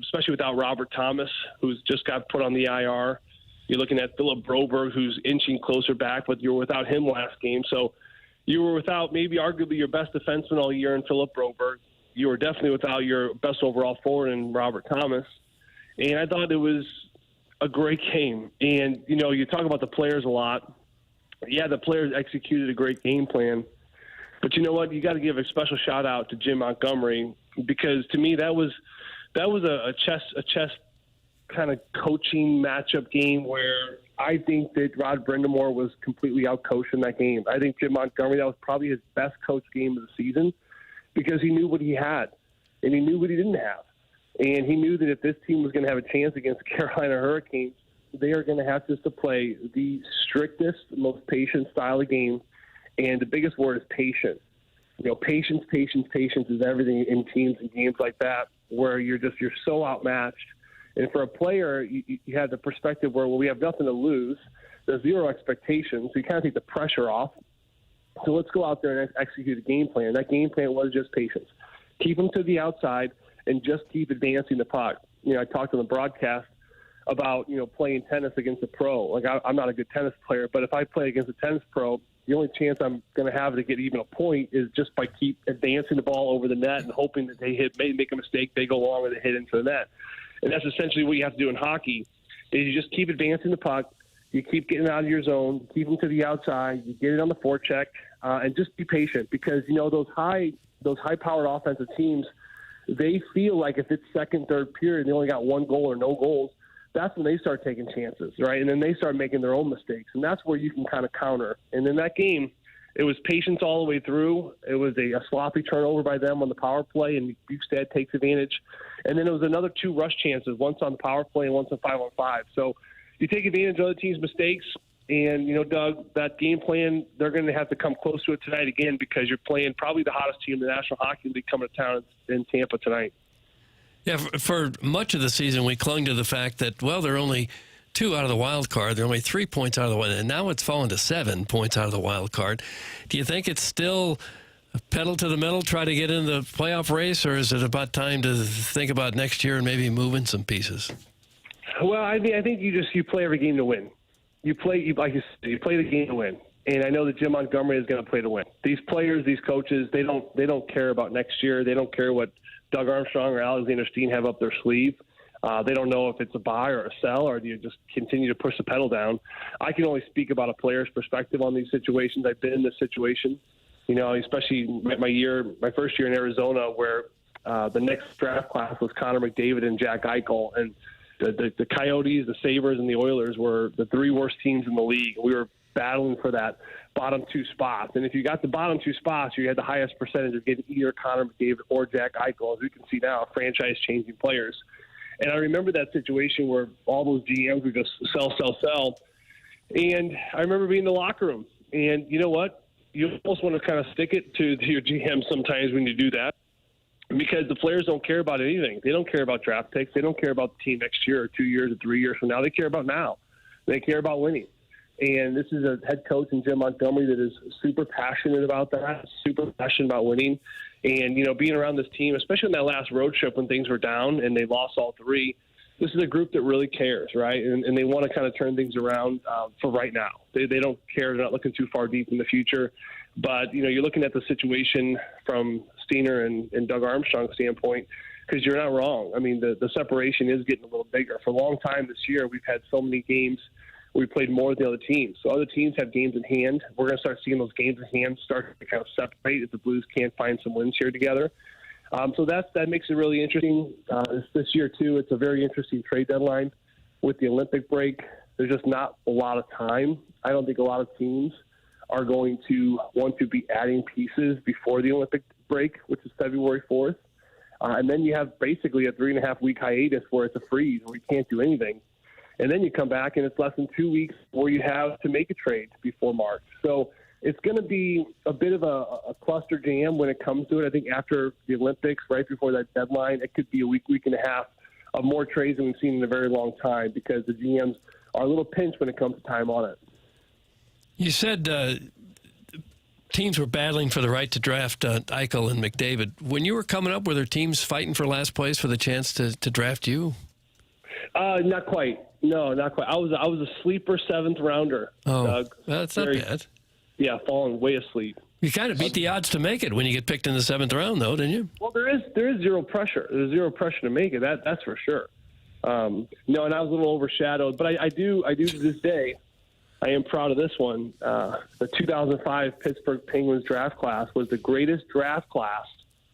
especially without Robert Thomas, who's just got put on the IR. You're looking at Philip Broberg, who's inching closer back, but you were without him last game. So you were without maybe arguably your best defenseman all year in Philip Broberg. You were definitely without your best overall forward in Robert Thomas. And I thought it was a great game. And, you talk about the players a lot. Yeah, the players executed a great game plan. But you know what? You got to give a special shout out to Jim Montgomery, because to me that was a chess kind of coaching matchup game where I think that Rod Brindamore was completely outcoached in that game. I think Jim Montgomery, that was probably his best coach game of the season, because he knew what he had and he knew what he didn't have. And he knew that if this team was going to have a chance against the Carolina Hurricanes, they are going to have to play the strictest, most patient style of game. And the biggest word is patient. Patience is everything in teams and games like that, where you're so outmatched. And for a player, you have the perspective where, we have nothing to lose. There's zero expectations. So you kind of take the pressure off. So let's go out there and execute a game plan. That game plan was just patience. Keep them to the outside and just keep advancing the puck. I talked on the broadcast about, playing tennis against a pro. I'm not a good tennis player, but if I play against a tennis pro, the only chance I'm going to have to get even a point is just by keep advancing the ball over the net and hoping that they make a mistake, they go long, or they hit into the net. And that's essentially what you have to do in hockey, is you just keep advancing the puck, you keep getting out of your zone, keep them to the outside, you get it on the forecheck, and just be patient, because, those high-powered offensive teams, they feel like if it's second, third period, and they only got one goal or no goals, that's when they start taking chances, right? And then they start making their own mistakes, and that's where you can kind of counter. And in that game, it was patience all the way through. It was a sloppy turnover by them on the power play, and Bukestad takes advantage. And then it was another 2 rush chances, once on the power play and once on 5-on-5. So you take advantage of other teams' mistakes, and, Doug, that game plan, they're going to have to come close to it tonight again, because you're playing probably the hottest team in the National Hockey League coming to town in Tampa tonight. Yeah, for much of the season, we clung to the fact that, they're only 2 out of the wild card. They're only 3 points out of the wild, and now it's fallen to 7 points out of the wild card. Do you think it's still pedal to the metal, try to get in the playoff race, or is it about time to think about next year and maybe moving some pieces? Well, I think you play every game to win. You play like you said, you play the game to win. And I know that Jim Montgomery is going to play to win. These players, these coaches, they don't care about next year. They don't care what Doug Armstrong or Alexander Steen have up their sleeve. They don't know if it's a buy or a sell, or do you just continue to push the pedal down. I can only speak about a player's perspective on these situations. I've been in this situation, especially my first year in Arizona, where the next draft class was Connor McDavid and Jack Eichel, and the Coyotes, the Sabres, and the Oilers were the three worst teams in the league. We were battling for that bottom two spots. And if you got the bottom two spots, you had the highest percentage of getting either Connor McDavid or Jack Eichel, as we can see now, franchise-changing players. And I remember that situation where all those GMs would just sell. And I remember being in the locker room. And you know what? You almost want to kind of stick it to your GM sometimes when you do that, because the players don't care about anything. They don't care about draft picks. They don't care about the team next year or 2 years or 3 years from now. They care about now. They care about winning. And this is a head coach in Jim Montgomery that is super passionate about that, super passionate about winning. And, being around this team, especially on that last road trip when things were down and they lost all three, this is a group that really cares, right? And they want to kind of turn things around for right now. They don't care. They're not looking too far deep in the future. But, you're looking at the situation from Steiner and Doug Armstrong's standpoint, because you're not wrong. I mean, the separation is getting a little bigger. For a long time this year, we've had so many games we played more than the other teams. So other teams have games in hand. We're going to start seeing those games in hand start to kind of separate if the Blues can't find some wins here together. So that makes it really interesting. This year, too, it's a very interesting trade deadline with the Olympic break. There's just not a lot of time. I don't think a lot of teams are going to want to be adding pieces before the Olympic break, which is February 4th. And then you have basically a 3.5-week hiatus where it's a freeze where you can't do anything. And then you come back, and it's less than 2 weeks where you have to make a trade before March. So it's going to be a bit of a cluster jam when it comes to it. I think after the Olympics, right before that deadline, it could be a week and a half of more trades than we've seen in a very long time, because the GMs are a little pinched when it comes to time on it. You said teams were battling for the right to draft Eichel and McDavid. When you were coming up, were there teams fighting for last place for the chance to draft you? Not quite. No, not quite. I was a sleeper 7th rounder. Oh, Doug. That's not bad. Yeah, falling way asleep. You kind of beat the odds to make it when you get picked in the 7th round, though, didn't you? Well, there is zero pressure. There's zero pressure to make it. That's for sure. No, and I was a little overshadowed, but I do to this day. I am proud of this one. The 2005 Pittsburgh Penguins draft class was the greatest draft class.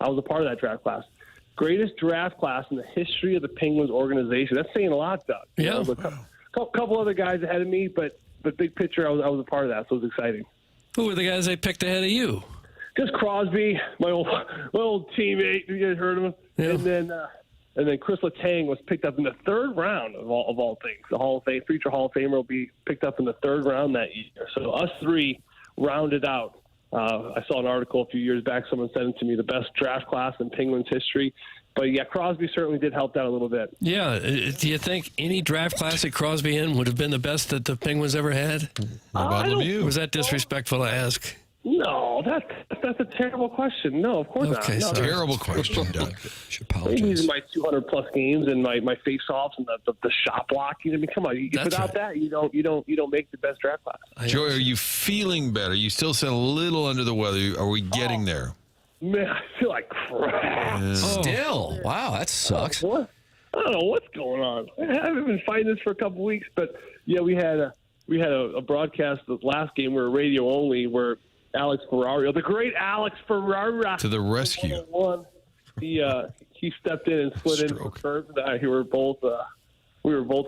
I was a part of that draft class. Greatest draft class in the history of the Penguins organization. That's saying a lot, Doug. Yeah. A couple other guys ahead of me, but big picture, I was a part of that, so it was exciting. Who were the guys they picked ahead of you? Just Crosby, my old teammate. You guys heard of him? Yeah. And then Chris Letang was picked up in the 3rd round of all things. The Hall of Fame, future Hall of Famer, will be picked up in the 3rd round that year. So us three rounded out. I saw an article a few years back. Someone sent it to me, the best draft class in Penguins history. But, yeah, Crosby certainly did help that a little bit. Yeah. Do you think any draft class that Crosby in would have been the best that the Penguins ever had? What about Lemieux? Was that disrespectful to ask? No, that's a terrible question. No, of course not. No. Terrible question, Doug. He's in my 200-plus games and my face-offs and the shot block. I mean, come on. Without that, you don't make the best draft class. Joey, are you feeling better? You still sound a little under the weather. Are we getting there? Man, I feel like crap. Yeah. Still? Wow, that sucks. I don't know what's going on. I haven't been fighting this for a couple weeks, but yeah, we had a broadcast the last game. We were radio only, where Alex Ferrario, the great Alex Ferrara, to the rescue. He stepped in and slid in for curves. We were both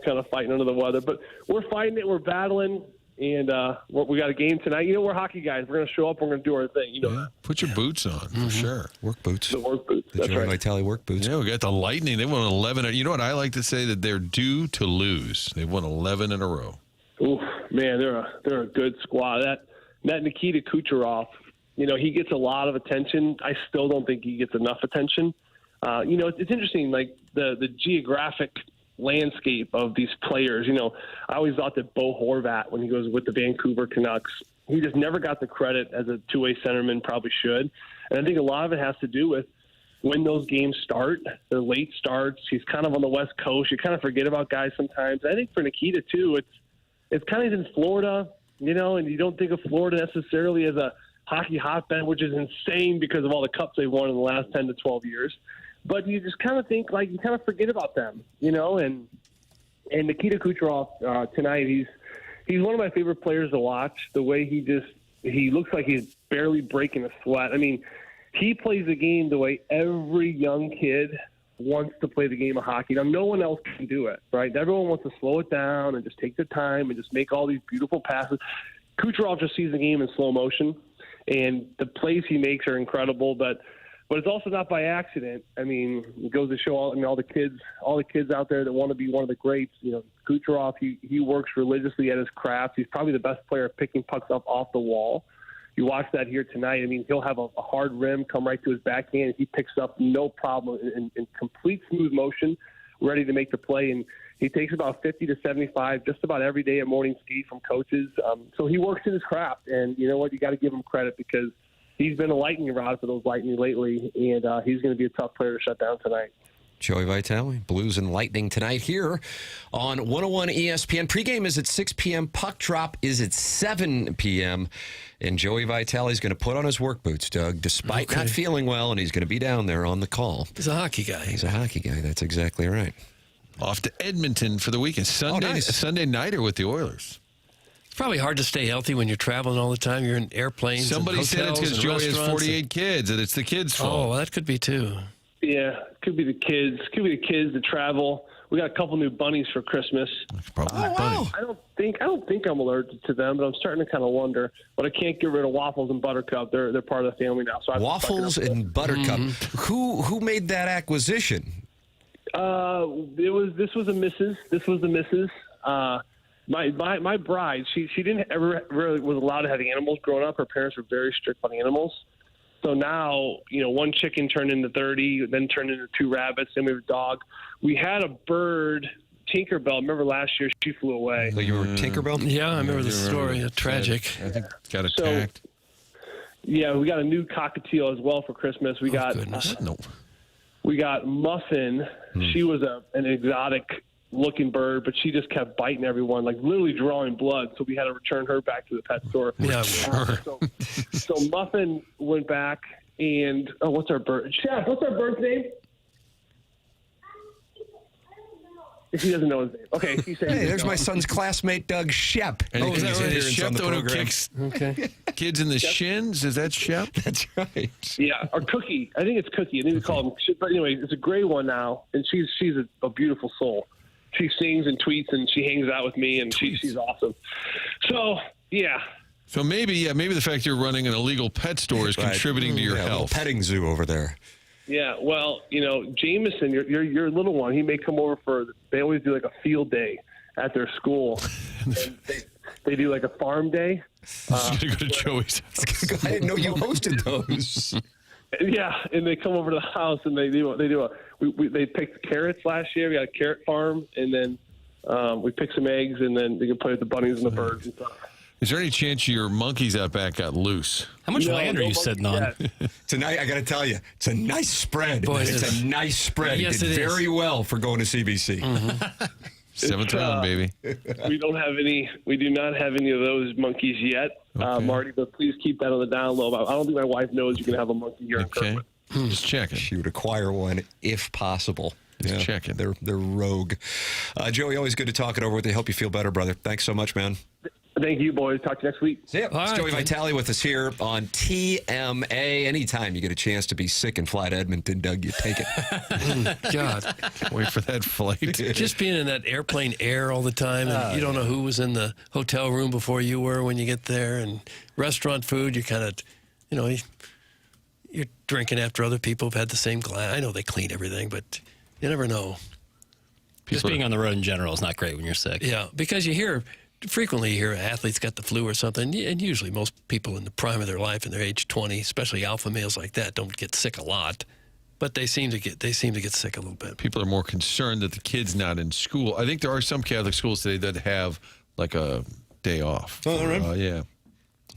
kind of fighting under the weather, but we're fighting it. We're battling. And we got a game tonight. We're hockey guys. We're going to show up. We're going to do our thing. That. Put your boots on, for sure. Work boots. The work boots. The Joey Vitale work boots. Yeah, we got the Lightning. They won 11. You know what I like to say? That they're due to lose. They've won 11 in a row. Ooh, man, they're a good squad. That Nikita Kucherov, he gets a lot of attention. I still don't think he gets enough attention. It's interesting, like the geographic landscape of these players. I always thought that Bo Horvat, when he goes with the Vancouver Canucks, he just never got the credit as a two-way centerman probably should. And I think a lot of it has to do with when those games start, the late starts. He's kind of on the West Coast. You kind of forget about guys sometimes. I think for Nikita, too, it's kind of in Florida, you know, and you don't think of Florida necessarily as a hockey hotbed, which is insane because of all the cups they've won in the last 10 to 12 years. But you just kind of think, like, you kind of forget about them, you know, and Nikita Kucherov tonight, he's one of my favorite players to watch. The way he looks like he's barely breaking a sweat. I mean, he plays the game the way every young kid wants to play the game of hockey. Now, no one else can do it, right? Everyone wants to slow it down and just take their time and just make all these beautiful passes. Kucherov just sees the game in slow motion, and the plays he makes are incredible, but it's also not by accident. I mean, it goes to show all the kids out there that want to be one of the greats. You know, Kucherov, he works religiously at his craft. He's probably the best player at picking pucks up off the wall. You watch that here tonight. I mean, he'll have a hard rim come right to his backhand. He picks up no problem in complete smooth motion, ready to make the play. And he takes about 50 to 75 just about every day at morning skate from coaches. So he works in his craft. And you know what? You got to give him credit because he's been a lightning rod for those Lightning lately, and he's going to be a tough player to shut down tonight. Joey Vitale, Blues and Lightning tonight here on 101 ESPN. Pregame is at 6 p.m. Puck drop is at 7 p.m. And Joey Vitale is going to put on his work boots, Doug, despite not feeling well, and he's going to be down there on the call. He's a hockey guy. He's a hockey guy. That's exactly right. Off to Edmonton for the weekend. Sunday nighter with the Oilers. It's probably hard to stay healthy when you're traveling all the time. You're in airplanes. Somebody said it's because Joey has 48 kids, and it's the kids' fault. Oh, well, that could be too. Yeah, could be the kids. Could be the kids that travel. We got a couple new bunnies for Christmas. Probably bunnies. I don't think I'm allergic to them, but I'm starting to kind of wonder. But I can't get rid of Waffles and Buttercup. They're part of the family now. So Waffles and Buttercup. Who made that acquisition? This was a missus. This was the missus. My bride. She didn't ever really was allowed to have animals growing up. Her parents were very strict on animals. So now, you know, one chicken turned into 30, then turned into 2 rabbits, then we have a dog. We had a bird, Tinkerbell. Remember last year she flew away. So you were Tinkerbell? Yeah, I remember the story. Tragic. I think got attacked. Yeah, we got a new cockatiel as well for Christmas. We got Muffin. She was an exotic looking bird, but she just kept biting everyone, like literally drawing blood. So we had to return her back to the pet store. Yeah, so Muffin went back, and what's our bird? Chef, what's our bird's name? If he doesn't know his name. Okay, he said. Hey, there's my son's classmate, Doug Shep. And is that right? Shep, the one who kicks kids in the shins? Is that Shep? That's right. Yeah, or Cookie. I think it's Cookie. I think we call him. But anyway, it's a gray one now, and she's a beautiful soul. She sings and tweets, and she hangs out with me, and she's awesome. So, yeah. So maybe the fact you're running an illegal pet store is contributing to your health. Petting zoo over there. Yeah, well, you know, Jameson, your little one, he may come over they always do like a field day at their school. And they do like a farm day. Going to go to Joey's house. I didn't know you hosted those. Yeah, and they come over to the house and they picked carrots last year. We got a carrot farm, and then we picked some eggs, and then they can play with the bunnies and the birds and stuff. Is there any chance your monkeys out back got loose? How much land are you sitting on? Tonight, I got to tell you, it's a nice spread. Boy, it's a nice spread. Yes, he did very well for going to CBC. Mm-hmm. 7th round, baby. We do not have any of those monkeys yet, Marty, but please keep that on the down low. I don't think my wife knows you can have a monkey here in Kirkwood. Just checking. She would acquire one if possible. Just checking. They're rogue. Joey, always good to talk it over with you. Hope you feel better, brother. Thanks so much, man. Thank you, boys. Talk to you next week. See ya. It's Joey Vitale with us here on TMA. Anytime you get a chance to be sick and fly to Edmonton, Doug, you take it. God. Wait for that flight. Just being in that airplane air all the time, and you don't know who was in the hotel room before you were when you get there, and restaurant food, you kind of, you know, you're drinking after other people have had the same glass. I know they clean everything, but you never know. Just being on the road in general is not great when you're sick. Yeah, because frequently you hear athletes got the flu or something, and usually most people in the prime of their life, in their age 20, especially alpha males like that, don't get sick a lot, but they seem to get sick a little bit. People are more concerned that the kid's not in school. I think there are some Catholic schools today that have like a day off. Oh, right. Yeah.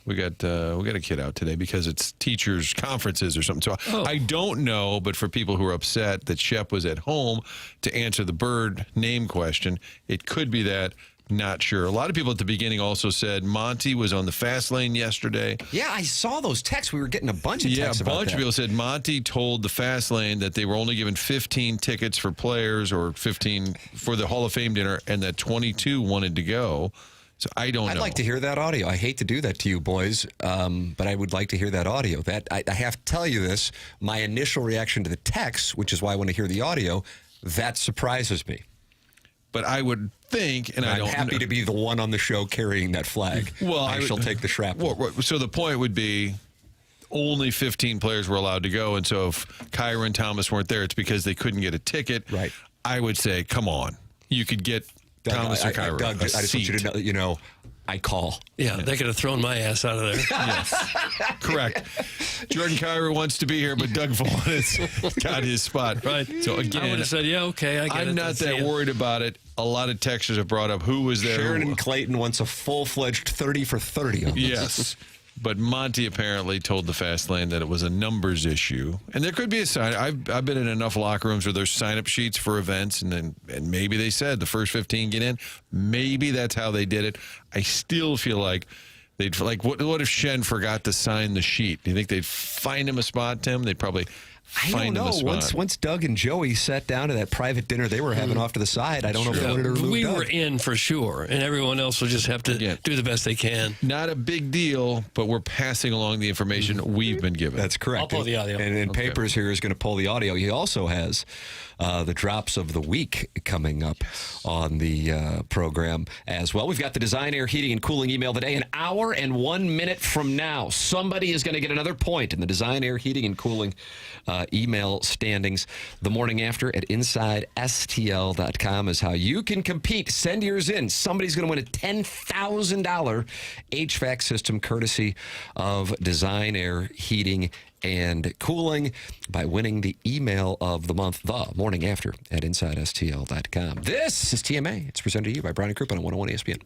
We got a kid out today because it's teachers' conferences or something. So I don't know, but for people who are upset that Shep was at home to answer the bird name question, it could be that. Not sure. A lot of people at the beginning also said Monty was on the fast lane yesterday. Yeah, I saw those texts. We were getting a bunch of texts about that. Yeah, a bunch of people said Monty told the fast lane that they were only given 15 tickets for players or 15 for the Hall of Fame dinner and that 22 wanted to go. So I don't know. I'd like to hear that audio. I hate to do that to you boys, but I would like to hear that audio. That I have to tell you this. My initial reaction to the text, which is why I want to hear the audio, that surprises me. But I would think, and I'm happy to be the one on the show carrying that flag. Well, I shall take the shrapnel. So the point would be only 15 players were allowed to go, and so if Kyra and Thomas weren't there, it's because they couldn't get a ticket. Right. I would say, come on. You could get Thomas or Kyra Doug, I just want you to know, I call. Yeah, they could have thrown my ass out of there. Yes, correct. Jordan Kyra wants to be here, but Doug Vaughn has got his spot. Right. So again, I would have said, yeah, okay, I get it. I'm not that worried about it. A lot of texters have brought up who was there. Sharon and Clayton wants a full-fledged 30 for 30 on this. Yes. But Monty apparently told the fast lane that it was a numbers issue. And there could be a sign. I've been in enough locker rooms where there's sign-up sheets for events, and maybe they said the first 15 get in. Maybe that's how they did it. I still feel like they'd what if Shen forgot to sign the sheet? Do you think they'd find him a spot, Tim? They'd probably find him a spot. Once Doug and Joey sat down to that private dinner they were having off to the side, I don't know if they wanted to remove We Doug. were in for sure, and everyone else will just have to do the best they can. Not a big deal, but we're passing along the information we've been given. That's correct. I'll pull the audio. And Papers here is going to pull the audio. He also has the drops of the week coming up on the program as well. We've got the Design Air Heating and Cooling email today. An hour and 1 minute from now, somebody is going to get another point in the Design Air Heating and Cooling email standings. The morning after at InsideSTL.com is how you can compete. Send yours in. Somebody's going to win a $10,000 HVAC system courtesy of Design Air Heating and Cooling by winning the email of the month, the morning after at InsideSTL.com. This is TMA. It's presented to you by Brown and Crouppen on 101 ESPN.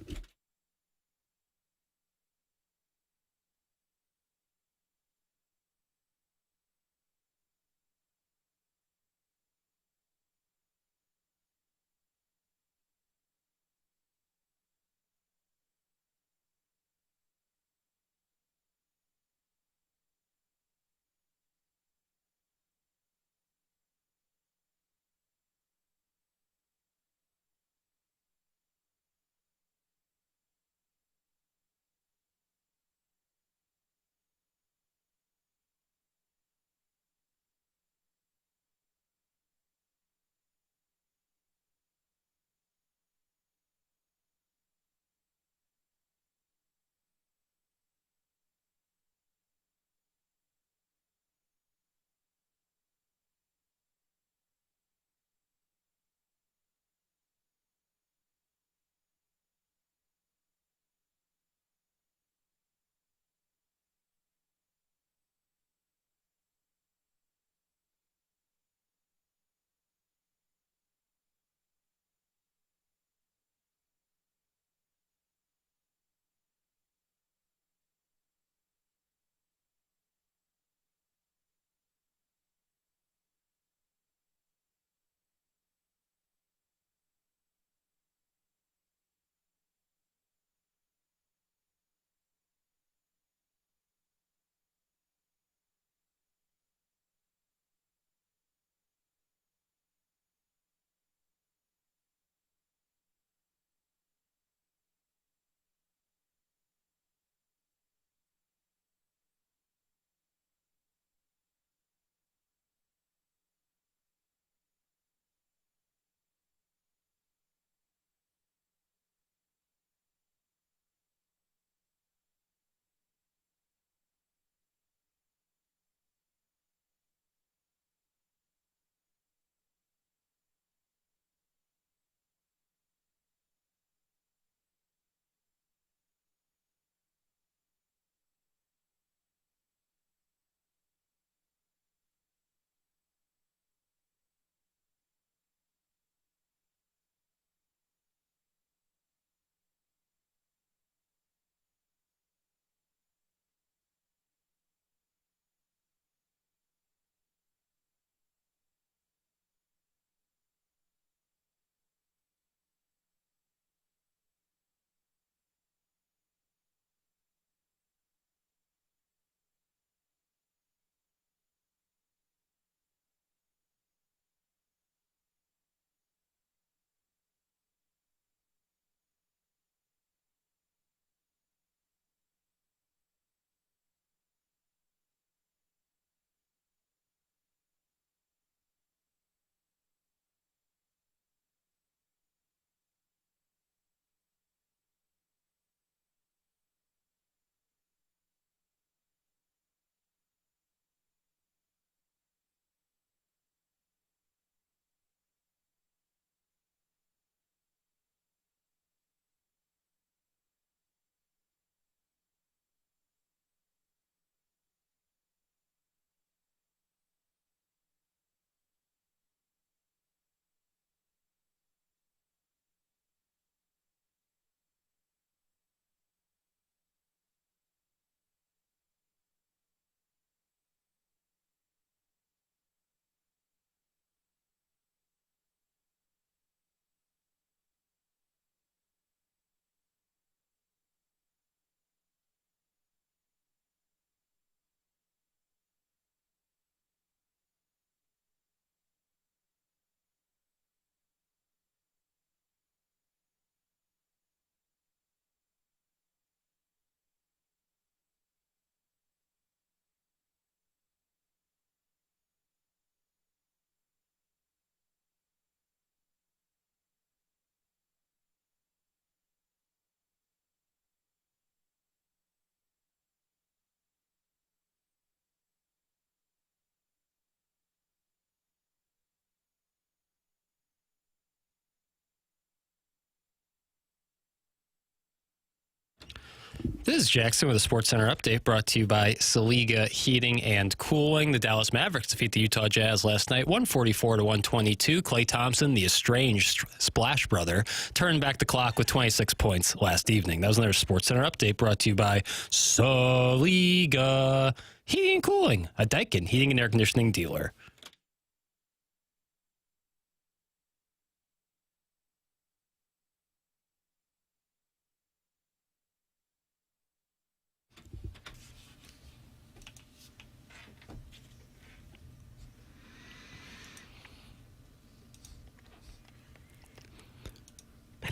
This is Jackson with a Sports Center update brought to you by Saliga Heating and Cooling. The Dallas Mavericks defeat the Utah Jazz last night, 144-122. Klay Thompson, the estranged Splash brother, turned back the clock with 26 points last evening. That was another Sports Center update brought to you by Saliga Heating and Cooling, a Daikin heating and air conditioning dealer.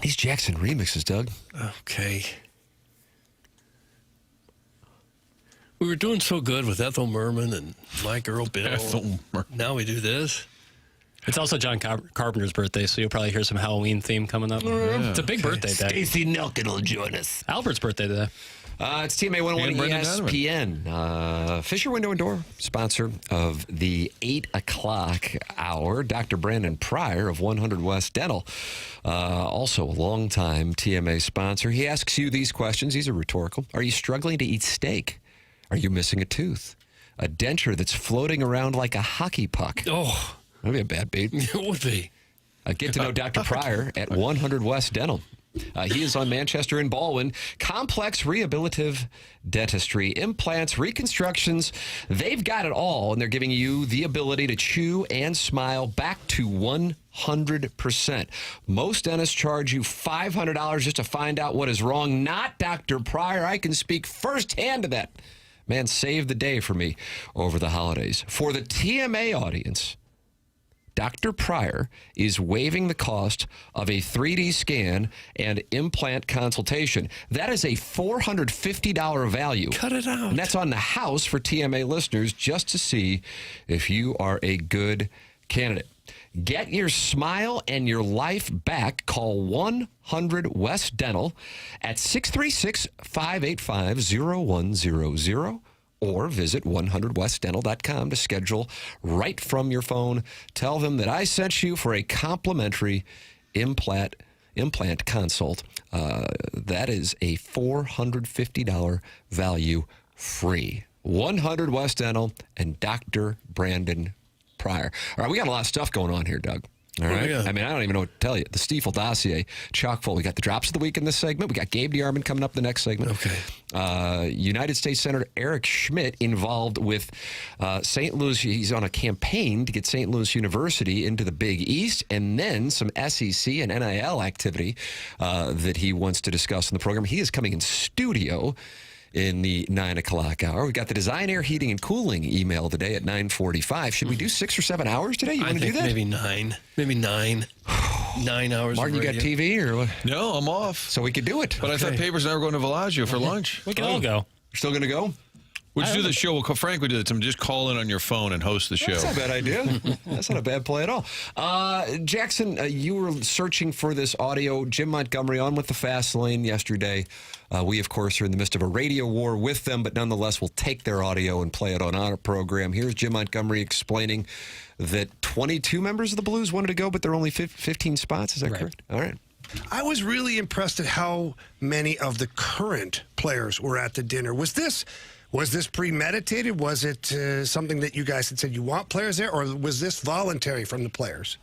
These Jackson remixes, Doug. Okay. We were doing so good with Ethel Merman and My Girl Bill. Ethel Merman. Now we do this. It's also John Carpenter's birthday, so you'll probably hear some Halloween theme coming up. Yeah. It's a big birthday day. Stacey Nelkin will join us. Albert's birthday today. It's TMA 101 And Brendan ESPN. Fisher Window and Door, sponsor of the 8 o'clock hour. Dr. Brandon Pryor of 100 West Dental, also a longtime TMA sponsor. He asks you these questions. These are rhetorical. Are you struggling to eat steak? Are you missing a tooth? A denture that's floating around like a hockey puck? Oh. That'd be a bad beat. It would be. Get to know Dr. Pryor at 100 West Dental. He is on Manchester and Baldwin. Complex rehabilitative dentistry, implants, reconstructions. They've got it all, and they're giving you the ability to chew and smile back to 100%. Most dentists charge you $500 just to find out what is wrong. Not Dr. Pryor. I can speak firsthand to that. Man, saved the day for me over the holidays. For the TMA audience, Dr. Pryor is waiving the cost of a 3D scan and implant consultation. That is a $450 value. Cut it out. And that's on the house for TMA listeners just to see if you are a good candidate. Get your smile and your life back. Call 100 West Dental at 636-585-0100. Or visit 100westdental.com to schedule right from your phone. Tell them that I sent you for a complimentary implant consult. That is a $450 value free. 100 West Dental and Dr. Brandon Pryor. All right, we got a lot of stuff going on here, Doug. All right. I mean, I don't even know what to tell you. The Stiefel dossier, chock full. We got the drops of the week in this segment. We got Gabe DeArmond coming up the next segment. Okay. United States Senator Eric Schmitt involved with St. Louis. He's on a campaign to get St. Louis University into the Big East, and then some SEC and NIL activity that he wants to discuss in the program. He is coming in studio in the 9 o'clock hour. We got the Design Air Heating and Cooling email today at 9:45. Should we do 6 or 7 hours today? You want to do that? Maybe 9. Maybe 9. 9 hours. Martin, you got TV or what? No, I'm off. So we could do it. But I thought Papers never going to Villaggio for lunch. We can all go. You're still going to go? Would you do the show? Well, frankly, do that. Just call in on your phone and host the show. That's not a bad idea. That's not a bad play at all. Jackson, you were searching for this audio. Jim Montgomery on with the Fast Lane yesterday. We, of course, are in the midst of a radio war with them, but nonetheless, we'll take their audio and play it on our program. Here's Jim Montgomery explaining that 22 members of the Blues wanted to go, but there are only 15 spots. Is that correct? All right. I was really impressed at how many of the current players were at the dinner. Was this premeditated? Was it something that you guys had said you want players there, or was this voluntary from the players?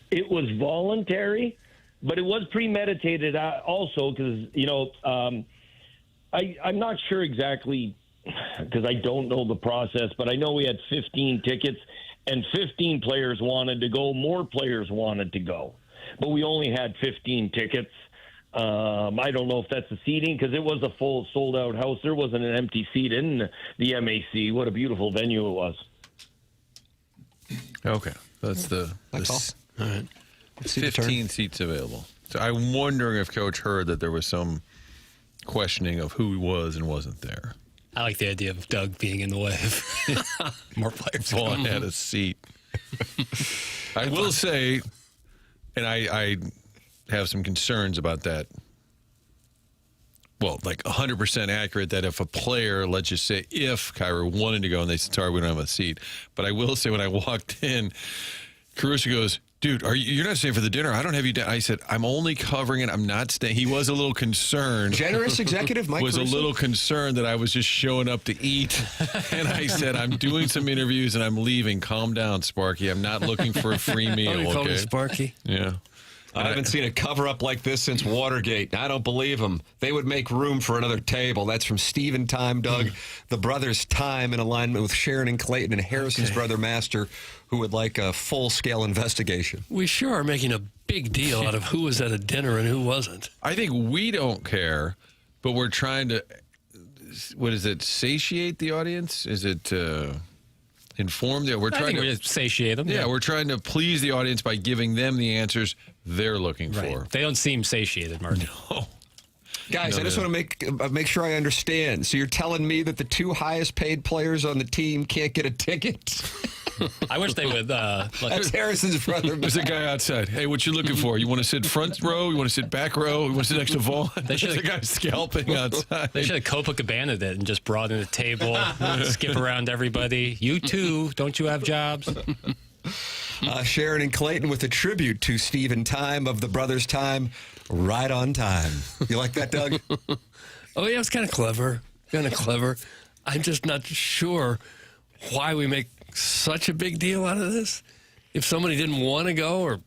It was voluntary, but it was premeditated also because, I'm not sure exactly because I don't know the process, but I know we had 15 tickets and 15 players wanted to go. More players wanted to go, but we only had 15 tickets. I don't know if that's the seating because it was a full sold-out house. There wasn't an empty seat in the MAC. What a beautiful venue it was. Okay, that's all. All right. 15 seats available. So I'm wondering if Coach heard that there was some questioning of who was and wasn't there. I like the idea of Doug being in the way of more players. Vaughn had a seat. I will say, and I have some concerns about that. Well, like 100% accurate that if a player, let's just say if Kyra wanted to go and they said, sorry, we don't have a seat. But I will say when I walked in, Caruso goes, Dude, you're not staying for the dinner? I don't have you down. I said, I'm only covering it. I'm not staying. He was a little concerned. Generous executive Mike was Caruso? a little concerned that I was just showing up to eat. And I said, I'm doing some interviews and I'm leaving. Calm down, Sparky. I'm not looking for a free meal. You call me Okay? Sparky? Yeah. I haven't seen a cover-up like this since Watergate. I don't believe them. They would make room for another table. That's from Stephen Time, Doug. The brothers Time in alignment with Sharon and Clayton and Harrison's brother Master, who would like a full-scale investigation. We sure are making a big deal out of who was at a dinner and who wasn't. I think we don't care, but we're trying to, what is it, satiate the audience? Is it inform them? We're trying to satiate them. Yeah, we're trying to please the audience by giving them the answers they're looking for. They don't seem satiated, Martin. No. Guys, I just want to make sure I understand. So you're telling me that the two highest paid players on the team can't get a ticket? I wish they would. That's Harrison's brother. There's a guy outside. Hey, what you looking for? You want to sit front row? You want to sit back row? You want to sit next to Vaughn? There's a guy scalping outside. They should have Copacabana it and just brought in a table, skip around everybody. You too. Don't you have jobs? Sharon and Clayton with a tribute to Stephen Time of the Brothers Time, right on time. You like that, Doug? Oh, yeah, it's kind of clever. I'm just not sure why we make such a big deal out of this. If somebody didn't want to go or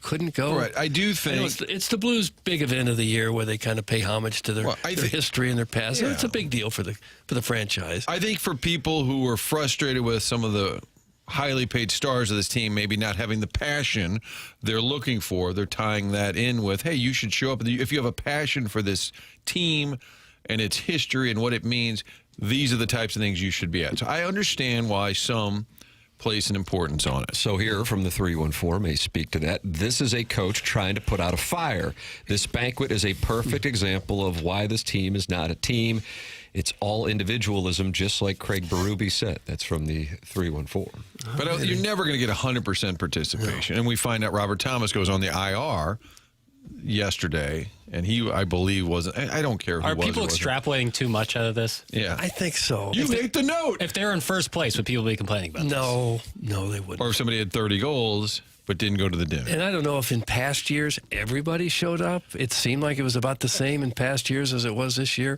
couldn't go. Right, I do think... it's the Blues' big event of the year where they kind of pay homage to their history and their past. Yeah. It's a big deal for the franchise. I think for people who were frustrated with some of the highly paid stars of this team maybe not having the passion they're looking for, they're tying that in with, hey, you should show up. If you have a passion for this team and its history and what it means, these are the types of things you should be at. So I understand why some place an importance on it. So here from the 314 may speak to that. This is a coach trying to put out a fire. This banquet is a perfect example of why this team is not a team. It's all individualism, just like Craig Berube said. That's from the 314. But you're never going to get 100% participation. No. And we find out Robert Thomas goes on the IR yesterday, and he, I believe, wasn't. I don't care who Are was. people extrapolating too much out of this? Yeah. I think so. You make the note. If they're in first place, would people be complaining about this? No, they wouldn't. Or if somebody had 30 goals but didn't go to the dinner. And I don't know if in past years everybody showed up. It seemed like it was about the same in past years as it was this year.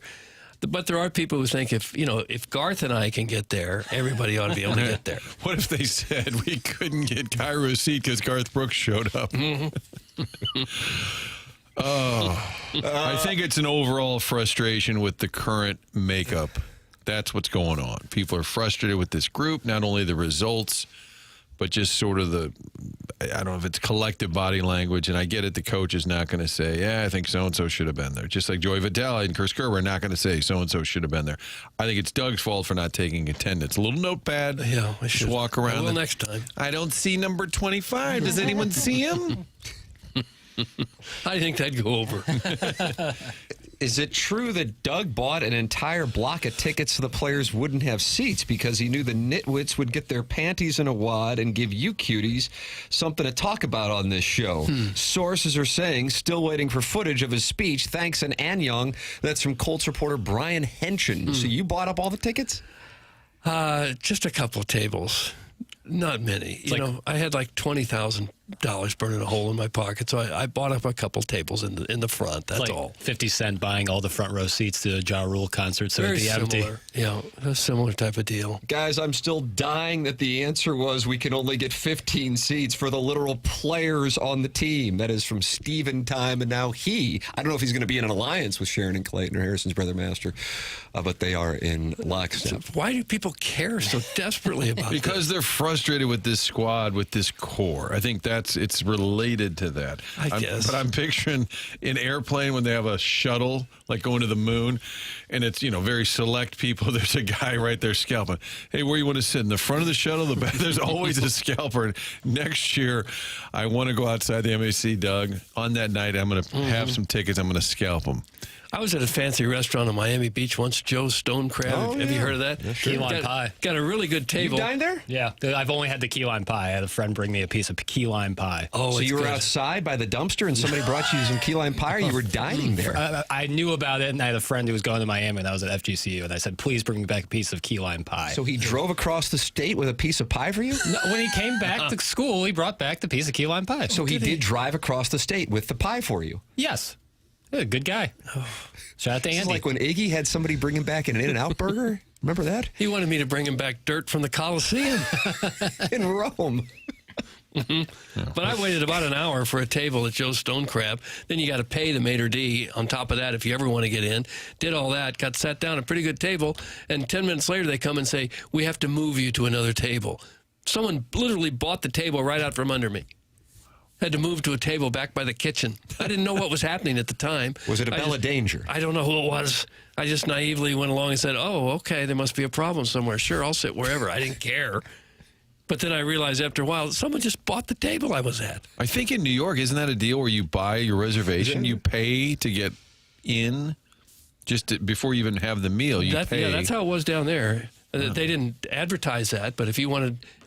But there are people who think if Garth and I can get there, everybody ought to be able to get there. What if they said we couldn't get Cairo's seat because Garth Brooks showed up? I think it's an overall frustration with the current makeup. That's what's going on. People are frustrated with this group, not only the results, but just sort of I don't know if it's collective body language, and I get it, the coach is not going to say, yeah, I think so-and-so should have been there. Just like Joey Vitale and Chris Kerr are not going to say so-and-so should have been there. I think it's Doug's fault for not taking attendance. A little notepad. Yeah, I should walk around. I will next time. I don't see number 25. Does anyone see him? I think that'd go over. Is it true that Doug bought an entire block of tickets so the players wouldn't have seats because he knew the nitwits would get their panties in a wad and give you cuties something to talk about on this show? Sources are saying, still waiting for footage of his speech, thanks an Anyang. That's from Colts reporter Brian Henson. So you bought up all the tickets? Just a couple tables. Not many. You know, I had like $20,000 burning a hole in my pocket, so I bought up a couple tables in the front. That's like all. 50 Cent buying all the front row seats to a Ja Rule concert, so Very it'd be empty. similar. Yeah, a similar type of deal. Guys, I'm still dying that the answer was we can only get 15 seats for the literal players on the team. That is from Stephen Time, and now I don't know if he's going to be in an alliance with Sharon and Clayton or Harrison's brother Master, but they are in lockstep. Why do people care so desperately about this? Because they're frustrated with this squad, with this core. I think it's related to that. I guess. But I'm picturing an airplane when they have a shuttle, like going to the moon, and it's, very select people. There's a guy right there scalping. Hey, where you want to sit? In the front of the shuttle? The back? There's always a scalper. Next year, I want to go outside the MAC, Doug. On that night, I'm going to have some tickets. I'm going to scalp them. I was at a fancy restaurant in Miami Beach once, Joe's Stone Crab. Oh, Have you heard of that? Yeah, sure. Key lime pie. Got a really good table. You dined there? Yeah, I've only had the key lime pie. I had a friend bring me a piece of key lime lime pie. Oh, so you were outside by the dumpster and somebody brought you some key lime pie, or you were dining there? I knew about it, and I had a friend who was going to Miami, and I was at FGCU, and I said, please bring me back a piece of key lime pie. So he drove across the state with a piece of pie for you? No, when he came back to school, he brought back the piece of key lime pie. So he did drive across the state with the pie for you? Yes. Yeah, good guy. Shout out to Andy. It's like when Iggy had somebody bring him back an In-N-Out burger. Remember that? He wanted me to bring him back dirt from the Coliseum in Rome. But I waited about an hour for a table at Joe's Stone Crab. Then you got to pay the maitre d' on top of that if you ever want to get in. Did all that, got sat down at a pretty good table, and 10 minutes later they come and say, we have to move you to another table. Someone literally bought the table right out from under me. Had to move to a table back by the kitchen. I didn't know what was happening at the time. Was it a bell of danger? I don't know who it was. I just naively went along and said, oh, okay, there must be a problem somewhere. Sure, I'll sit wherever. I didn't care. But then I realized after a while, someone just bought the table I was at. I think in New York, isn't that a deal where you buy your reservation, you pay to get in before you even have the meal? You pay. Yeah, that's how it was down there. They didn't advertise that, but if you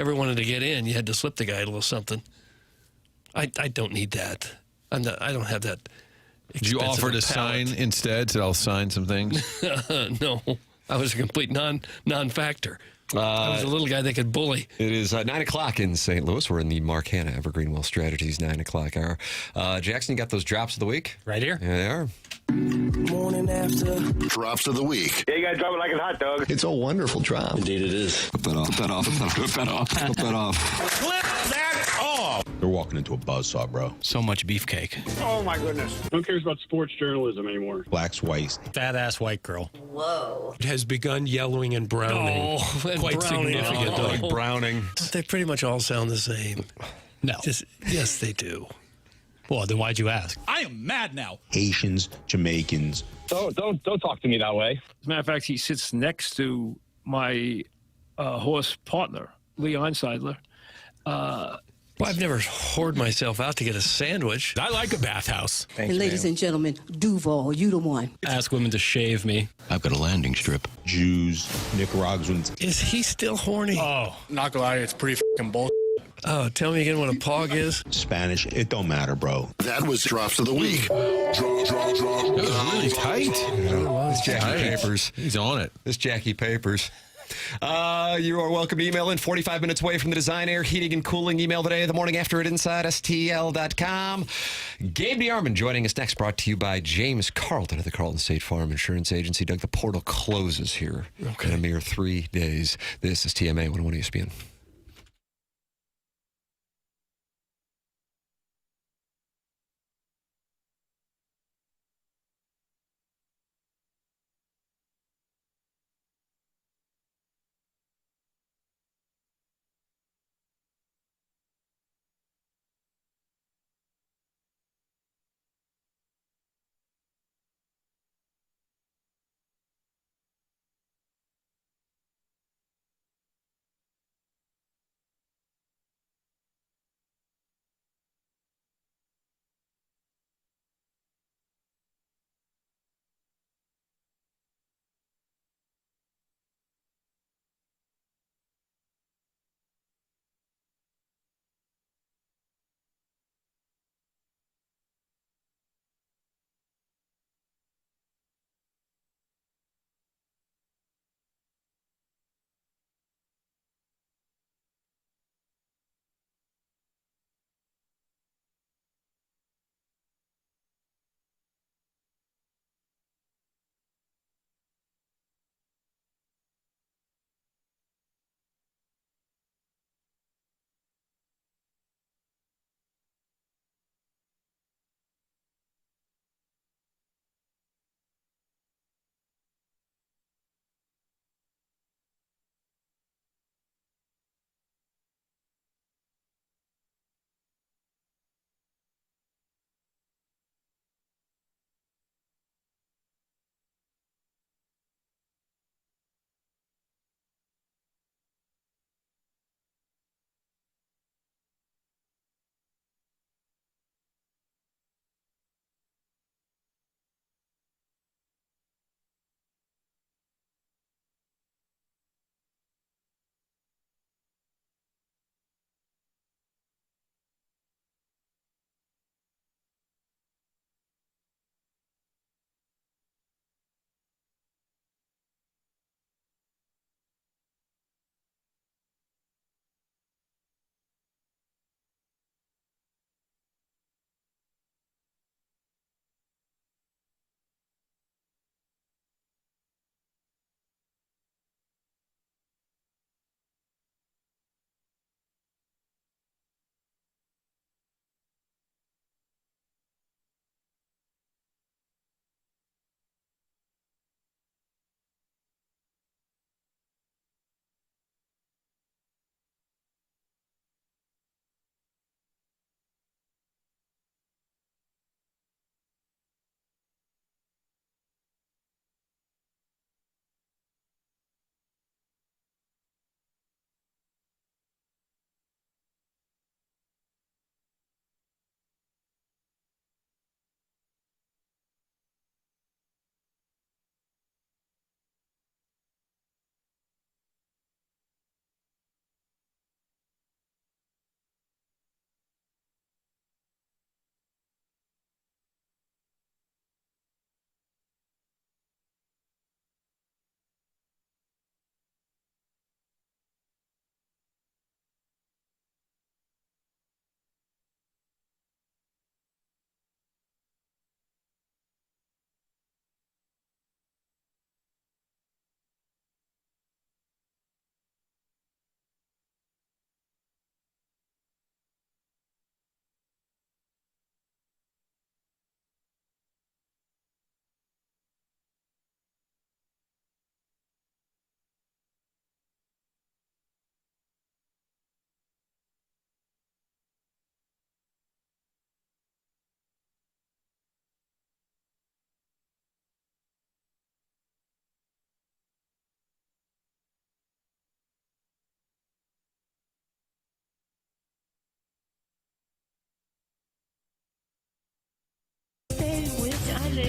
ever wanted to get in, you had to slip the guy a little something. I don't need that. I don't have that. Did you offer to sign instead? Said I'll sign some things. No, I was a complete non-factor. I was a little guy they could bully. It is 9 o'clock in St. Louis. We're in the Mark Hanna Evergreen Wealth Strategies 9 o'clock hour. Jackson, you got those drops of the week? Right here. Yeah, they are. Morning After. Drops of the week. Yeah, you guys drop it like a hot dog. It's a wonderful drop. Indeed it is. Flip that off. Flip that off. Flip that off. Flip that off. Flip that off. They're walking into a buzzsaw, bro. So much beefcake. Oh, my goodness. Who cares about sports journalism anymore? Black's white. Fat-ass white girl. Whoa. It has begun yellowing and browning. Oh, and Quite browning. significant. Like browning. They pretty much all sound the same. No. Yes, they do. Well, then why'd you ask? I am mad now. Haitians, Jamaicans. Don't talk to me that way. As a matter of fact, he sits next to my horse partner, Leon Seidler. Well, I've never whored myself out to get a sandwich. I like a bathhouse. Thanks, and ladies and gentlemen, Duval, you the one. Ask women to shave me. I've got a landing strip. Jews, Nicaraguans. Is he still horny? Oh, not gonna lie, it's pretty fucking bullshit. Oh, tell me again what a pog is. Spanish. It don't matter, bro. That was drops of the week. Drop. That was really tight. This Jackie Papers. He's on it. This Jackie Papers. You are welcome to email in 45 minutes away from the Design Air Heating and Cooling email today, the morning after at InsideSTL.com. Gabe DeArmond joining us next, brought to you by James Carlton of the Carlton State Farm Insurance Agency. Doug, the portal closes here in a mere 3 days. This is TMA 101 ESPN.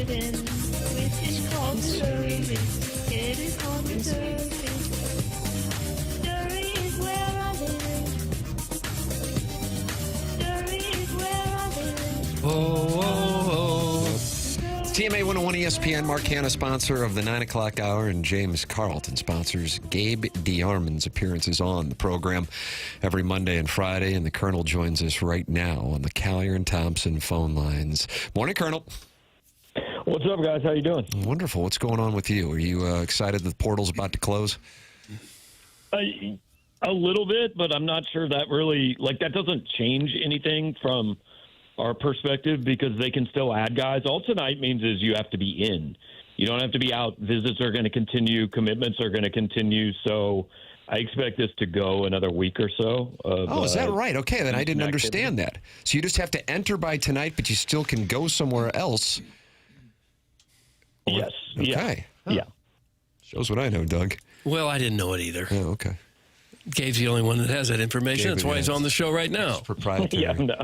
living, which is called service. It is called the service. Surrey is where I live. Surrey is where I live. TMA 101 ESPN, Mark Hanna, sponsor of the 9 o'clock hour, and James Carlton sponsors Gabe DeArmond's appearances on the program every Monday and Friday, and the Colonel joins us right now on the Callier and Thompson phone lines. Morning, Colonel. What's up, guys? How you doing? Wonderful. What's going on with you? Are you excited that the portal's about to close? A little bit, but I'm not sure that really, that doesn't change anything from our perspective because they can still add guys. All tonight means is you have to be in. You don't have to be out. Visits are going to continue. Commitments are going to continue. So I expect this to go another week or so. Is that right? Okay, then I didn't understand that. So you just have to enter by tonight, but you still can go somewhere else. Yes. Okay. Yeah. Shows what I know, Doug. Well, I didn't know it either. Oh, okay. Gabe's the only one that has that information. That's why he's on the show right now. Proprietary. Yeah, no,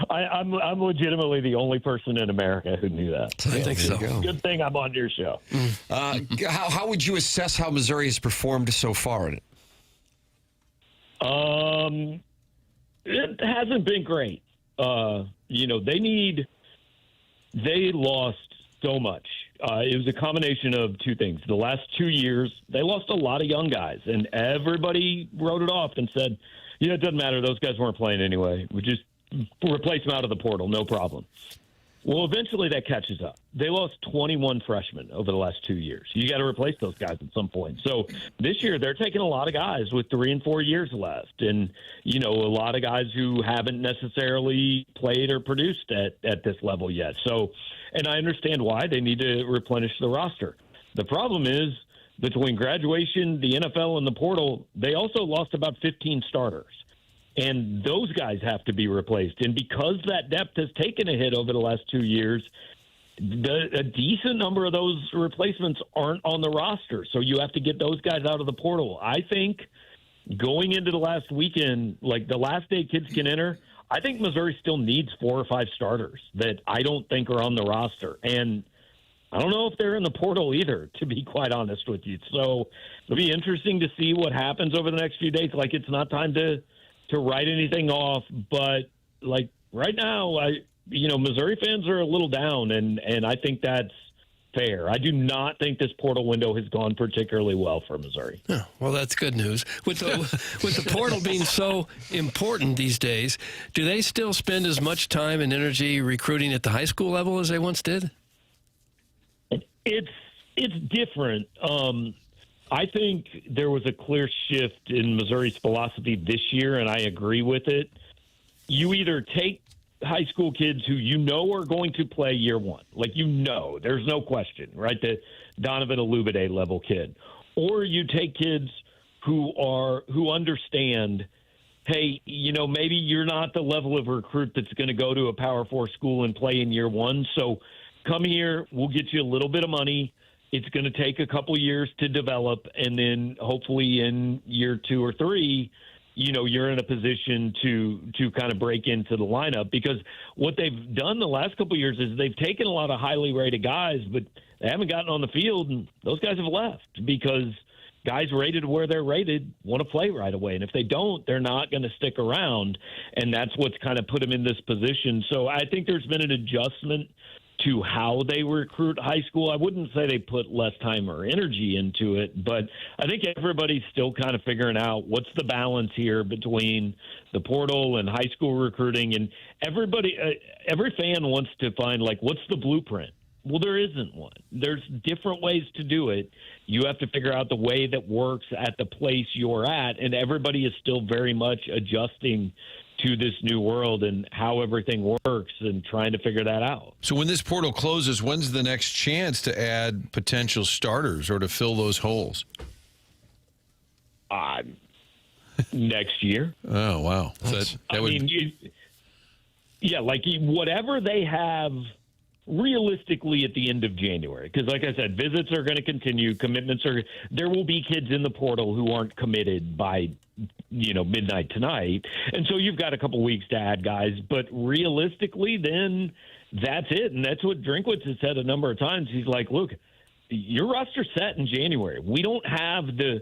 I'm legitimately the only person in America who knew that. I think so. Good thing I'm on your show. How would you assess how Missouri has performed so far in it? It hasn't been great. They lost so much. It was a combination of two things. The last 2 years, they lost a lot of young guys, and everybody wrote it off and said, it doesn't matter. Those guys weren't playing anyway. We just replace them out of the portal, no problem. Well, eventually that catches up. They lost 21 freshmen over the last 2 years. You got to replace those guys at some point. So this year they're taking a lot of guys with 3 and 4 years left, and a lot of guys who haven't necessarily played or produced at this level yet. So, and I understand why they need to replenish the roster. The problem is between graduation, the NFL, and the portal, they also lost about 15 starters. And those guys have to be replaced. And because that depth has taken a hit over the last 2 years, a decent number of those replacements aren't on the roster. So you have to get those guys out of the portal. I think going into the last weekend, the last day kids can enter, I think Missouri still needs 4 or 5 starters that I don't think are on the roster. And I don't know if they're in the portal either, to be quite honest with you. So it'll be interesting to see what happens over the next few days. It's not time to write anything off, but right now, Missouri fans are a little down, and I think that's fair. I do not think this portal window has gone particularly well for Missouri. Oh, well, that's good news. With the portal being so important these days, do they still spend as much time and energy recruiting at the high school level as they once did? It's different. I think there was a clear shift in Missouri's philosophy this year, and I agree with it. You either take high school kids who are going to play year one, there's no question, right? The Donovan Alubade level kid, or you take kids who understand, hey, maybe you're not the level of recruit that's going to go to a Power 4 school and play in year one, so come here, we'll get you a little bit of money. It's going to take a couple years to develop, and then hopefully in year 2 or 3, you're in a position to kind of break into the lineup. Because what they've done the last couple of years is they've taken a lot of highly rated guys, but they haven't gotten on the field, and those guys have left because guys rated where they're rated want to play right away. And if they don't, they're not going to stick around, and that's what's kind of put them in this position. So I think there's been an adjustment to how they recruit high school. I wouldn't say they put less time or energy into it, but I think everybody's still kind of figuring out what's the balance here between the portal and high school recruiting. And every fan wants to find, what's the blueprint? Well, there isn't one. There's different ways to do it. You have to figure out the way that works at the place you're at, and everybody is still very much adjusting to this new world and how everything works and trying to figure that out. So when this portal closes, when's the next chance to add potential starters or to fill those holes? Next year. Oh, wow. Whatever they have realistically at the end of January. Because like I said, visits are going to continue. There will be kids in the portal who aren't committed by, midnight tonight. And so you've got a couple weeks to add guys. But realistically, then that's it. And that's what Drinkwitz has said a number of times. He's like, look, your roster's set in January. We don't have the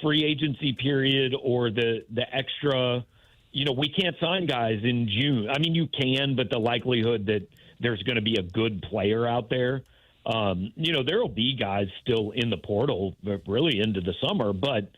free agency period or the extra, we can't sign guys in June. I mean, you can, but the likelihood that there's going to be a good player out there, there will be guys still in the portal really into the summer, but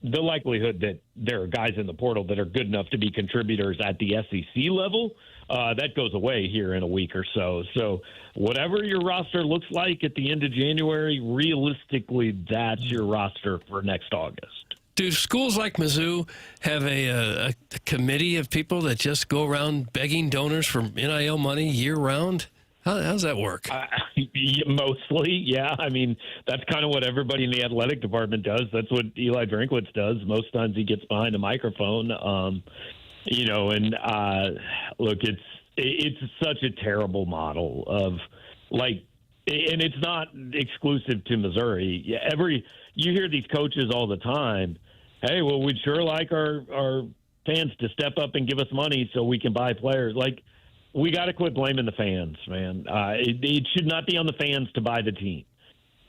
the likelihood that there are guys in the portal that are good enough to be contributors at the SEC level, that goes away here in a week or so. So whatever your roster looks like at the end of January, realistically, that's your roster for next August. Do schools like Mizzou have a committee of people that just go around begging donors for NIL money year-round? How does that work? Mostly, yeah. I mean, that's kind of what everybody in the athletic department does. That's what Eli Drinkwitz does. Most times he gets behind a microphone. Look, it's such a terrible model of and it's not exclusive to Missouri. You hear these coaches all the time. Hey, well, we'd sure like our fans to step up and give us money so we can buy players. We got to quit blaming the fans, man. It should not be on the fans to buy the team.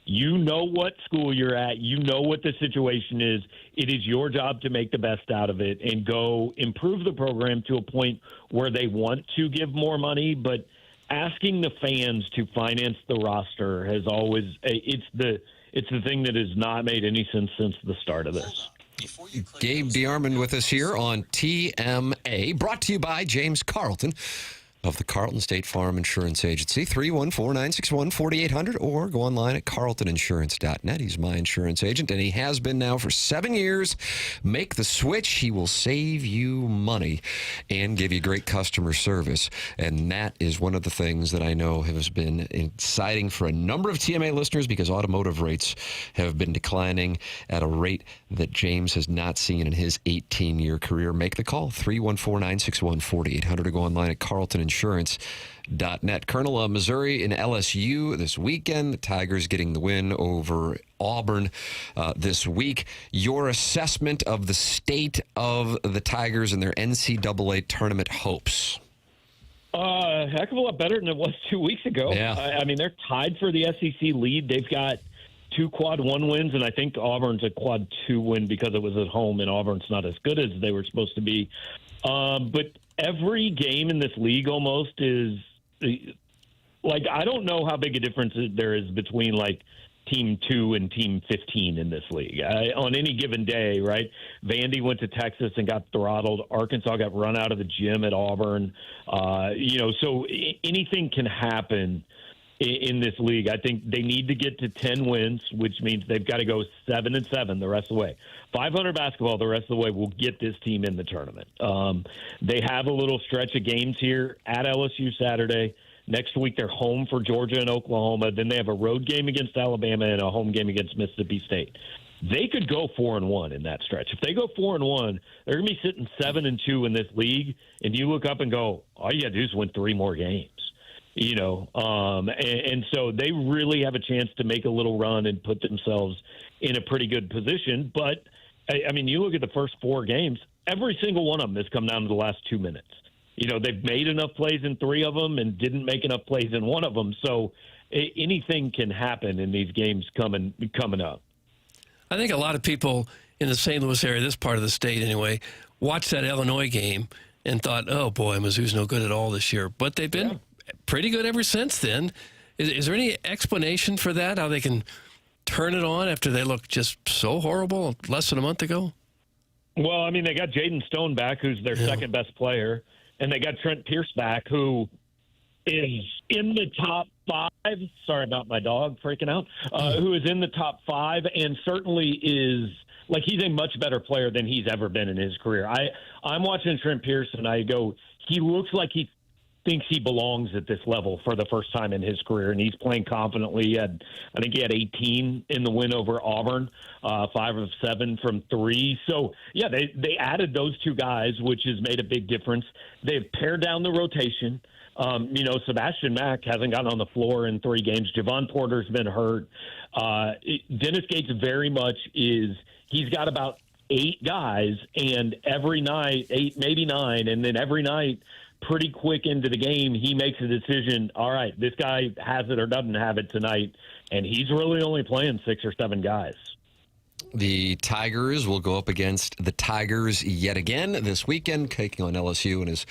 You know what school you're at. You know what the situation is. It is your job to make the best out of it and go improve the program to a point where they want to give more money. But asking the fans to finance the roster has always it's the thing that has not made any sense since the start of this. Gabe DeArmond with us here on TMA, brought to you by James Carlton of the Carlton State Farm Insurance Agency, 314-961-4800, or go online at carltoninsurance.net. He's my insurance agent, and he has been now for 7 years. Make the switch. He will save you money and give you great customer service, and that is one of the things that I know has been exciting for a number of TMA listeners because automotive rates have been declining at a rate that James has not seen in his 18-year career. Make the call, 314-961-4800, or go online at carltoninsurance.net. Colonel, Missouri and LSU this weekend. The Tigers getting the win over Auburn this week. Your assessment of the state of the Tigers and their NCAA tournament hopes? A heck of a lot better than it was 2 weeks ago. Yeah. I mean, they're tied for the SEC lead. They've got 2 quad 1 wins, and I think Auburn's a quad 2 win because it was at home, and Auburn's not as good as they were supposed to be. But every game in this league almost is I don't know how big a difference there is between team 2 and team 15 in this league. On any given day, right? Vandy went to Texas and got throttled. Arkansas got run out of the gym at Auburn. So anything can happen in this league. I think they need to get to 10 wins, which means they've got to go 7-7 the rest of the way. 500 basketball the rest of the way will get this team in the tournament. They have a little stretch of games here at LSU Saturday. Next week, they're home for Georgia and Oklahoma. Then they have a road game against Alabama and a home game against Mississippi State. They could go 4-1 in that stretch. If they go 4-1, they're going to be sitting 7-2 in this league. And you look up and go, all you got to do is win 3 more games. And so they really have a chance to make a little run and put themselves in a pretty good position. But, I mean, you look at the first 4 games, every single one of them has come down to the last 2 minutes. They've made enough plays in 3 of them and didn't make enough plays in 1 of them. So anything can happen in these games coming up. I think a lot of people in the St. Louis area, this part of the state anyway, watched that Illinois game and thought, oh, boy, Mizzou's no good at all this year. But they've been pretty good ever since then. Is there any explanation for that, how they can turn it on after they look just so horrible less than a month ago? Well, I mean, they got Jaden Stone back, who's their second best player, and they got Trent Pierce back, who is in the top 5. Sorry about my dog freaking out. Who is in the top 5 and certainly is he's a much better player than he's ever been in his career. I'm watching Trent Pierce and I go, he looks like he thinks he belongs at this level for the first time in his career, and he's playing confidently. I think he had 18 in the win over Auburn, 5 of 7 from 3. So, yeah, they added those 2 guys, which has made a big difference. They've pared down the rotation. Sebastian Mack hasn't gotten on the floor in 3 games. Javon Porter's been hurt. Dennis Gates very much he's got about 8 guys, and every night, 8, maybe 9, and then every night, pretty quick into the game, he makes a decision, all right, this guy has it or doesn't have it tonight, and he's really only playing 6 or 7 guys. The Tigers will go up against the Tigers yet again this weekend, taking on LSU, and as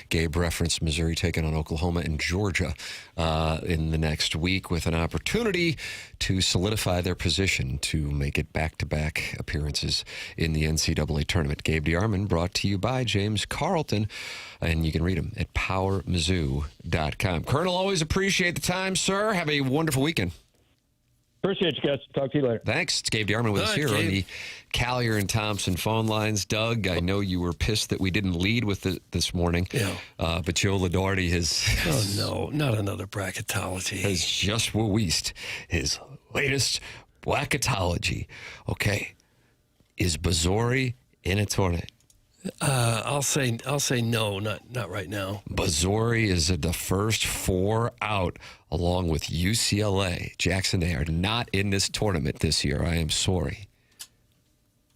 Gabe referenced, Missouri taking on Oklahoma and Georgia in the next week with an opportunity to solidify their position to make it back-to-back appearances in the NCAA tournament. Gabe DeArmond brought to you by James Carlton, and you can read him at powermizzou.com. Colonel, always appreciate the time, sir. Have a wonderful weekend. Appreciate you guys. Talk to you later. Thanks. It's Gabe DeArmond with us here on the Callier and Thompson phone lines. Doug, I know you were pissed that we didn't lead with it this morning, but Joe Ladarty has... Oh, no, not another bracketology. ...has just released his latest bracketology. Okay. Is Missouri in a tournament? I'll say no, not right now. Missouri is at the first 4 out, along with UCLA. Jackson, they are not in this tournament this year. I am sorry.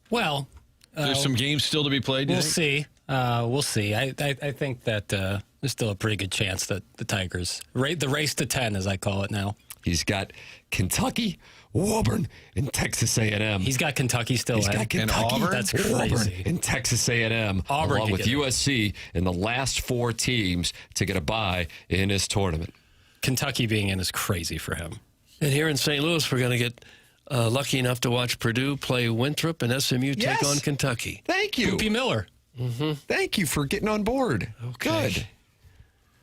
Well, there's some games still to be played. We'll see. We'll see. I think that there's still a pretty good chance that the Tigers the race to 10, as I call it now. He's got Kentucky, Auburn, and Texas A&M. He's got Kentucky still. He's got Kentucky, Auburn. That's crazy. Auburn, and Texas A&M, Auburn along with get it. USC in the last 4 teams to get a bye in this tournament. Kentucky being in is crazy for him. And here in St. Louis, we're going to get lucky enough to watch Purdue play Winthrop and SMU take on Kentucky. Thank you. Poopy Miller. Mm-hmm. Thank you for getting on board. Okay. Good.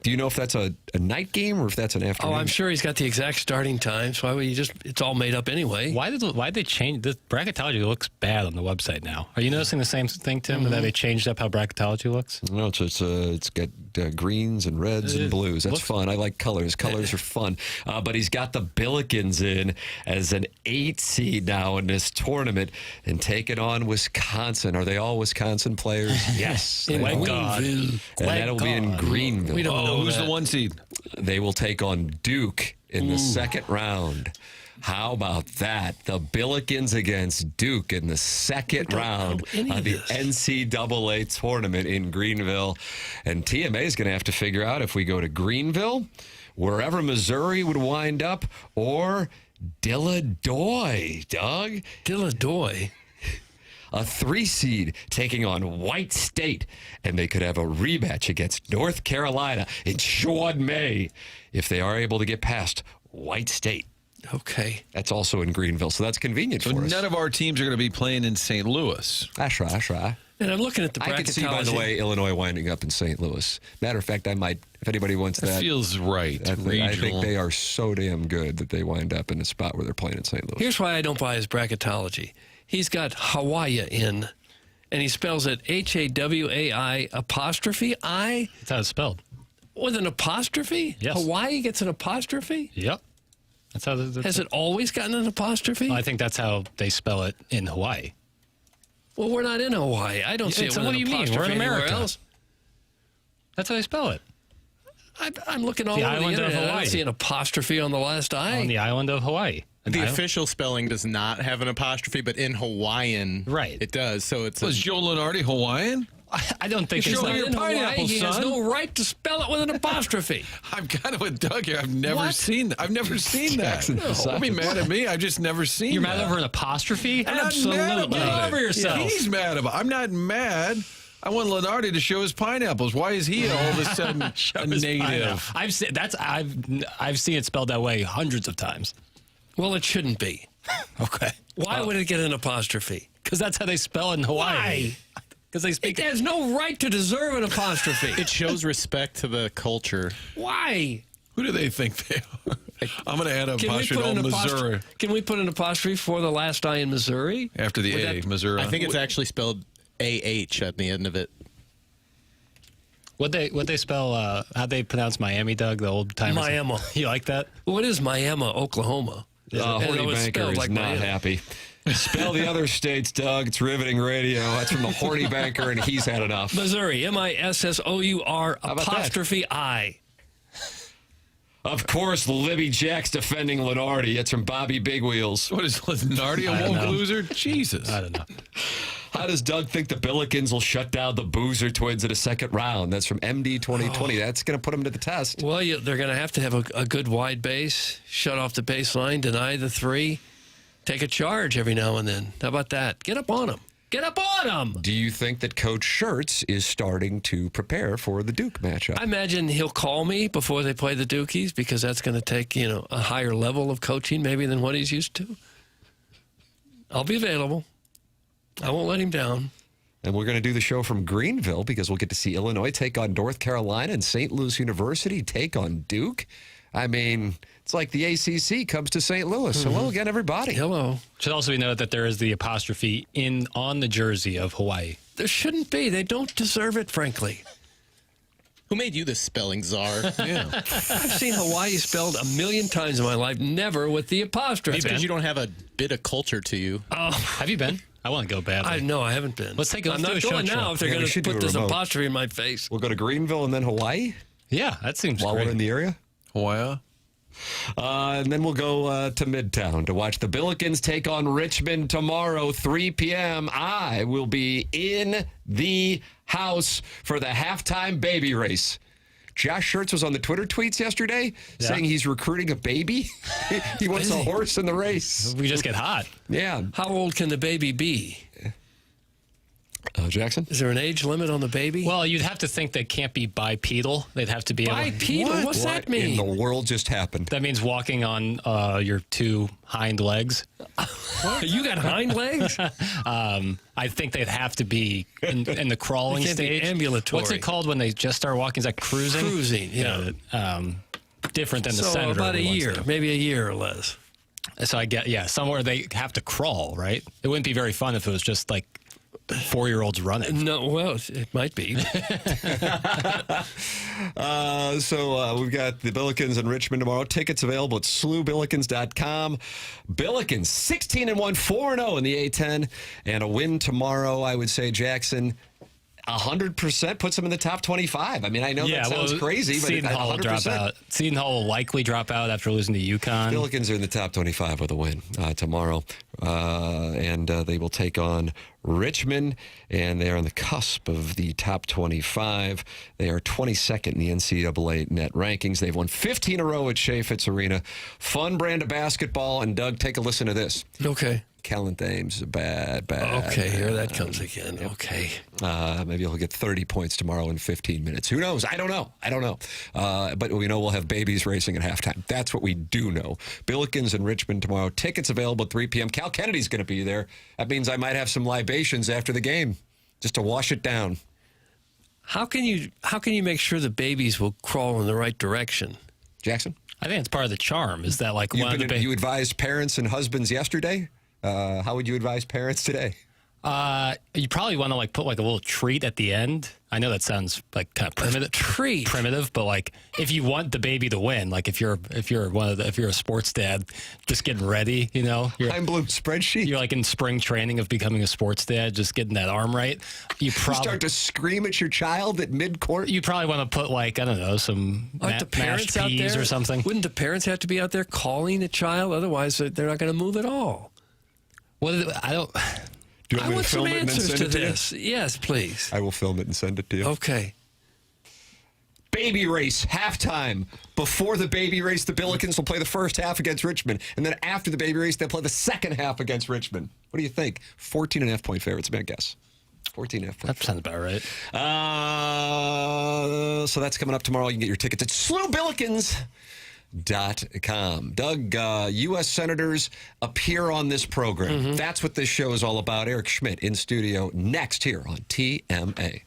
Do you know if that's a night game or if that's an afternoon? Oh, I'm sure he's got the exact starting time. So why would it's all made up anyway? Why did they change? The bracketology looks bad on the website now. Are you noticing the same thing, Tim? That they changed up how bracketology looks? No, it's got greens and reds and blues. That's fun. I like colors. Colors are fun. But he's got the Billikens in as an 8 seed now in this tournament and taking on Wisconsin. Are they all Wisconsin players? Yes. In Greenville. And that'll be in Greenville. We don't know who's that. the 1 seed? They will take on Duke in the second round. How about that? The Billikens against Duke in the second round of the NCAA tournament in Greenville. And TMA is going to have to figure out if we go to Greenville, wherever Missouri would wind up, or Dilladoy, Doug. Dilladoy. A 3 seed taking on White State, and they could have a rematch against North Carolina in short May if they are able to get past White State. Okay. That's also in Greenville, so that's convenient So for us. none of our teams are going to be playing in St. Louis. That's right. And I'm looking at the bracketology. I could see, by the way, Illinois winding up in St. Louis. Matter of fact, I might, if anybody wants that. Feels right. I think they are so damn good that they wind up in a spot where they're playing in St. Louis. Here's why I don't buy his bracketology. He's got Hawaii in, and he spells it Hawai apostrophe I. That's how it's spelled. With an apostrophe? Yes. Hawaii gets an apostrophe? Yep. That's how. Has it always gotten an apostrophe? Well, I think that's how they spell it in Hawaii. Well, we're not in Hawaii. I don't see it with what an do you mean? apostrophe We're in anywhere America. else. That's how they spell it. I'm looking all The over the island of internet. I Hawaii. don't see an apostrophe on the last I. On the island of Hawaii. The official spelling does not have an apostrophe, but in Hawaiian, it does. So it's Was Joe Lenardi Hawaiian? I don't think He's it's not not. in Hawaii. He has son. no right to spell it with an apostrophe. I'm kind of with Doug here. I've never seen that. Jackson, Don't be mad at me. I've just never seen You're that. mad over an apostrophe? I'm not Absolutely. mad about Get it. over yourself. He's mad about it. I'm not mad. I want Lenardi to show his pineapples. Why is he all of a sudden a native? I've seen it spelled that way hundreds of times. Well, it shouldn't be. Okay. Why would it get an apostrophe? Because that's how they spell it in Hawaii. Why? Because they speak. It has no right to deserve an apostrophe. It shows respect to the culture. Why? Who do they think they are? I'm going to add an apostrophe on Missouri. Can we put an apostrophe for the last I in Missouri? After the A, Missouri. I think it's actually spelled AH at the end of it. What they spell? How'd they pronounce Miami, Doug? The old timers. Miami. You like that? Well, it is Miami, Oklahoma. Horny Banker is not happy. Spell the other states, Doug. It's riveting radio. That's from the Horny Banker, and he's had enough. Missouri, MISSOUR apostrophe I. Of course, Libby Jack's defending Lenardi. That's from Bobby Big Wheels. What is Lenardi, a woke loser? Jesus. I don't know. How does Doug think the Billikens will shut down the Boozer twins in a second round? That's from MD 2020. That's going to put them to the test. Well, they're going to have a good wide base, shut off the baseline, deny the three, take a charge every now and then. How about that? Get up on them. Get up on them. Do you think that Coach Schertz is starting to prepare for the Duke matchup? I imagine he'll call me before they play the Dukies because that's going to take, a higher level of coaching maybe than what he's used to. I'll be available. I won't let him down. And we're going to do the show from Greenville because we'll get to see Illinois take on North Carolina and St. Louis University take on Duke. I mean, it's like the ACC comes to St. Louis. Hello again, everybody. Hello. Should also be noted that there is the apostrophe on the jersey of Hawaii. There shouldn't be. They don't deserve it, frankly. Who made you the spelling czar? Yeah. I've seen Hawaii spelled a million times in my life, never with the apostrophe. That's because you don't have a bit of culture to you. Oh, have you been? I want to go badly. No, I haven't been. I'm not going now if they're going to put this apostrophe in my face. We'll go to Greenville and then Hawaii? Yeah, that seems While great. we're in the area? Hawaii? And then we'll go to Midtown to watch the Billikens take on Richmond tomorrow, 3 p.m. I will be in the house for the halftime baby race. Josh Schertz was on the Twitter tweets yesterday saying he's recruiting a baby. He wants a horse in the race. We just get hot. Yeah. How old can the baby be? Jackson? Is there an age limit on the baby? Well, you'd have to think they can't be bipedal. They'd have to be bipedal? What's that mean? What in the world just happened? That means walking on your two hind legs. You got hind legs? I think they'd have to be in the crawling They can't be stage. ambulatory. What's it called when they just start walking? Is that cruising? Cruising, yeah. Different than the So senator. about a year, maybe a year or less. So I get, somewhere they have to crawl, right? It wouldn't be very fun if it was just like 4-year-olds running. No, well, it might be. So we've got the Billikens in Richmond tomorrow. Tickets available at slewbillikens.com. Billikens 16-1, 4-0 in the A10, and a win tomorrow. I would say Jackson 100% puts them in the top 25. I mean, I know that sounds crazy, but Seton Hall will drop out. Seton Hall will likely drop out after losing to UConn. Billikens are in the top 25 with a win tomorrow, and they will take on Richmond, and they are on the cusp of the top 25. They are 22nd in the NCAA net rankings. They've won 15 in a row at Shea Fitz Arena. Fun brand of basketball, and Doug, take a listen to this. Okay. Kellen Thames, bad. Okay, here that comes again. Okay. Maybe he'll get 30 points tomorrow in 15 minutes. Who knows? I don't know. But we know we'll have babies racing at halftime. That's what we do know. Billikens in Richmond tomorrow. Tickets available at 3 p.m. Cal Kennedy's going to be there. That means I might have some libations after the game just to wash it down. How can you make sure the babies will crawl in the right direction? Jackson? I think it's part of the charm. Is that like you advised parents and husbands yesterday? How would you advise parents today? You probably want to like put like a little treat at the end. I know that sounds like kind of primitive, but like if you want the baby to win, like if you're a sports dad, just getting ready, Chaim Bloom spreadsheet. You're like in spring training of becoming a sports dad, just getting that arm right. You start to scream at your child at mid-court. You probably want to put like I don't know some the parents mashed out peas there or something. Wouldn't the parents have to be out there calling the child? Otherwise, they're not going to move at all. Well, I don't. Do you want me to film some it and then answers send to it to this. Yes, please. I will film it and send it to you. Okay. Baby race, halftime. Before the baby race, the Billikens will play the first half against Richmond. And then after the baby race, they'll play the second half against Richmond. What do you think? 14.5 point favorites, my guess. 14.5 That sounds about right. So that's coming up tomorrow. You can get your tickets at slewbillikens.com. Doug, U.S. Senators appear on this program. That's what this show is all about. Eric Schmitt in studio next here on TMA.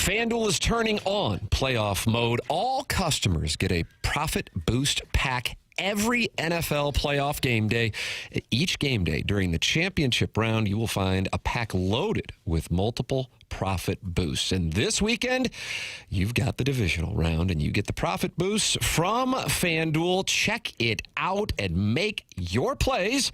FanDuel is turning on playoff mode. All customers get a profit boost pack every NFL playoff game day. Each game day during the championship round, you will find a pack loaded with multiple profit boosts. And this weekend, you've got the divisional round, and you get the profit boosts from FanDuel. Check it out and make your plays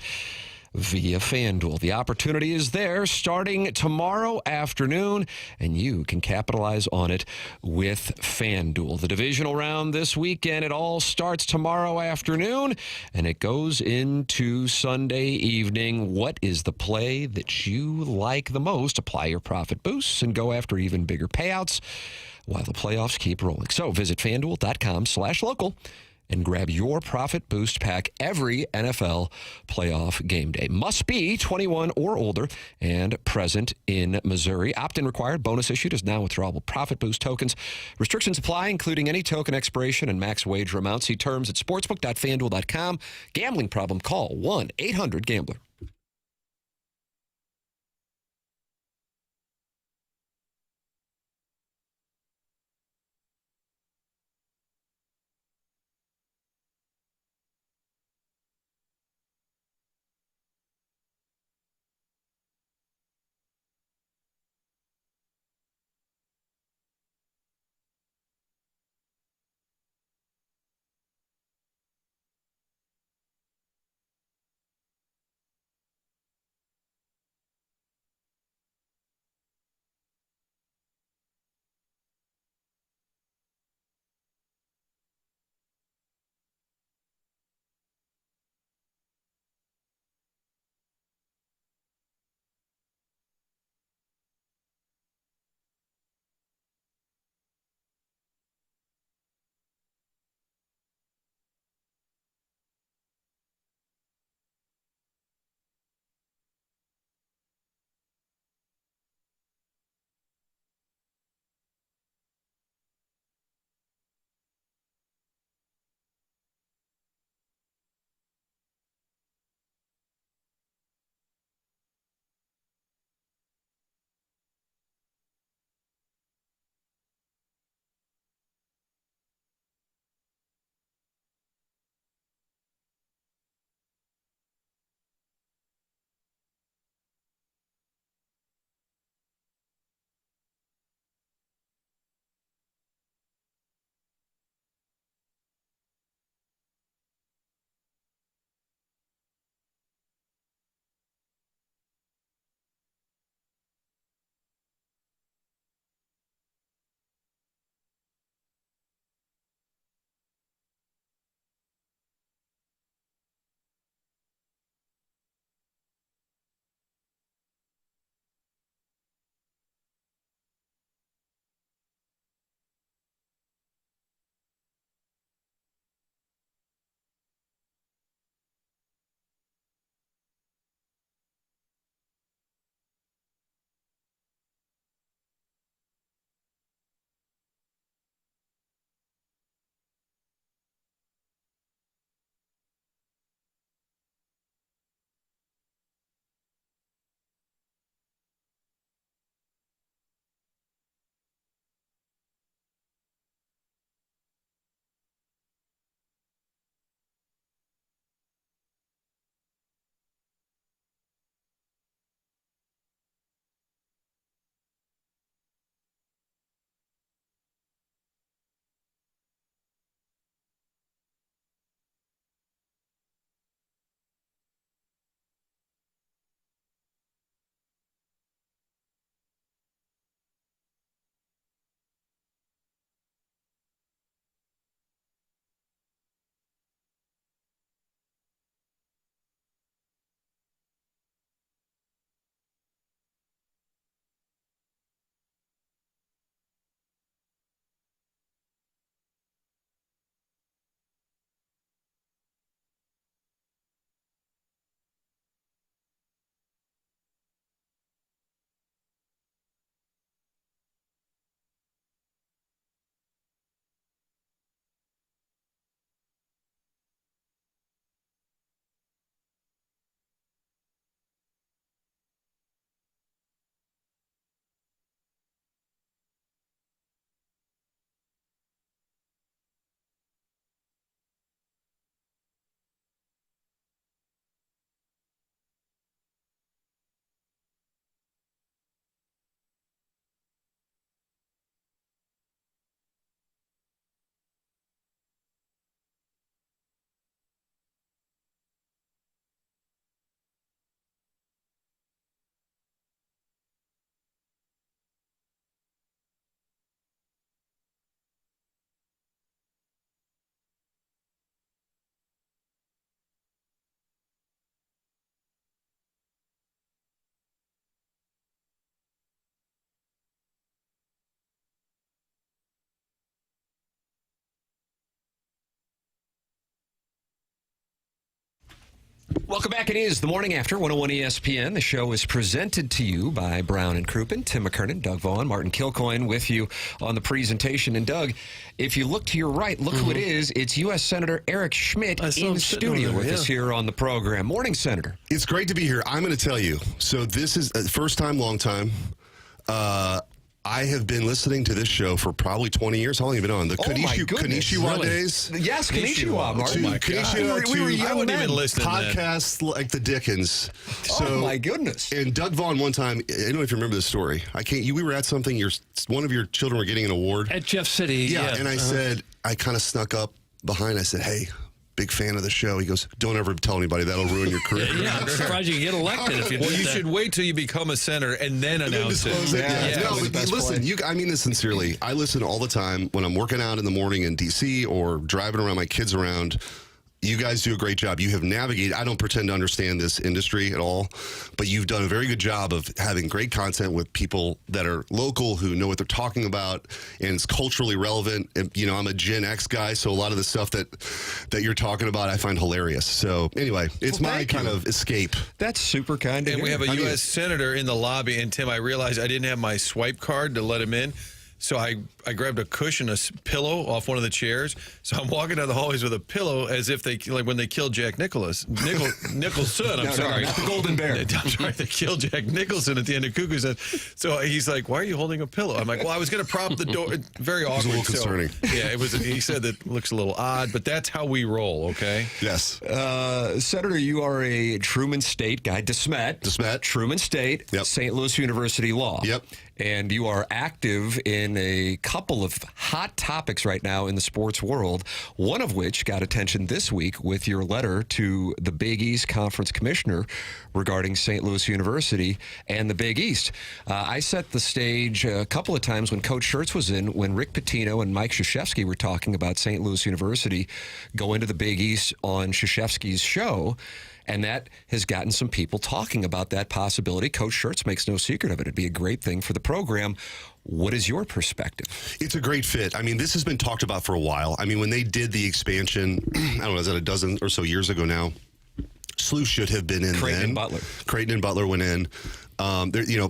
via FanDuel. The opportunity is there starting tomorrow afternoon, and you can capitalize on it with FanDuel. The divisional round this weekend, it all starts tomorrow afternoon, and it goes into Sunday evening. What is the play that you like the most? Apply your profit boosts and go after even bigger payouts while the playoffs keep rolling. So visit FanDuel.com/local and grab your profit boost pack every NFL playoff game day. Must be 21 or older and present in Missouri. Opt-in required. Bonus issued is now withdrawable profit boost tokens. Restrictions apply, including any token expiration and max wager amount. See terms at sportsbook.fanduel.com. Gambling problem? Call 1-800-GAMBLER. Welcome back. It is the Morning After 101 ESPN. The show is presented to you by Brown and Crouppen, Tim McKernan, Doug Vaughn, Martin Kilcoyne with you on the presentation. And Doug, if you look to your right, look who it is. It's U.S. Senator Eric Schmitt in studio with us here on the program. Morning, Senator. It's great to be here. I'm going to tell you. So this is first time, long time. I have been listening to this show for probably 20 years. How long have you been on? The Konnichiwa days? Yes, Konnichiwa, Martin. We were young I wouldn't even listen to podcasts like the Dickens. Oh, my goodness. And Doug Vaughn one time, I don't know if you remember this story. We were at something, one of your children were getting an award. At Jeff City. Yeah, and I said, I kind of snuck up behind. I said, hey, big fan of the show. He goes, don't ever tell anybody. That'll ruin your career. Yeah, I'm surprised you get elected if you do Well, you that. should wait till you become a senator and then announce it. No, listen, I mean this sincerely. I listen all the time when I'm working out in the morning in D.C. or driving around my kids around. You guys do a great job. You have navigated. I don't pretend to understand this industry at all, but you've done a very good job of having great content with people that are local who know what they're talking about, and it's culturally relevant. And, I'm a Gen X guy, so a lot of the stuff that you're talking about, I find hilarious. So anyway, it's my kind of escape. That's super kind. And we have a U.S. Senator in the lobby, and Tim, I realized I didn't have my swipe card to let him in. So I grabbed a cushion, a pillow off one of the chairs. So I'm walking down the hallways with a pillow as if when they killed Jack Nicholson. I'm sorry. Not the Golden Bear. I'm sorry, they killed Jack Nicholson at the end of Cuckoo's Nest. So he's like, why are you holding a pillow? I'm like, well, I was going to prop the door. Very awkward. It was a little concerning. Yeah, it was. He said that looks a little odd, but that's how we roll, okay? Yes. Senator, you are a Truman State guy. DeSmet. Truman State. Yep. St. Louis University Law. Yep. And you are active in a couple of hot topics right now in the sports world, one of which got attention this week with your letter to the Big East Conference Commissioner regarding St. Louis University and the Big East. I set the stage a couple of times when Coach Schertz was in, when Rick Pitino and Mike Krzyzewski were talking about St. Louis University going to the Big East on Krzyzewski's show. And that has gotten some people talking about that possibility. Coach Schertz makes no secret of it. It'd be a great thing for the program. What is your perspective? It's a great fit. I mean, this has been talked about for a while. I mean, when they did the expansion, I don't know, is that a dozen or so years ago now? SLU should have been in Creighton then. and Butler. Creighton and Butler went in.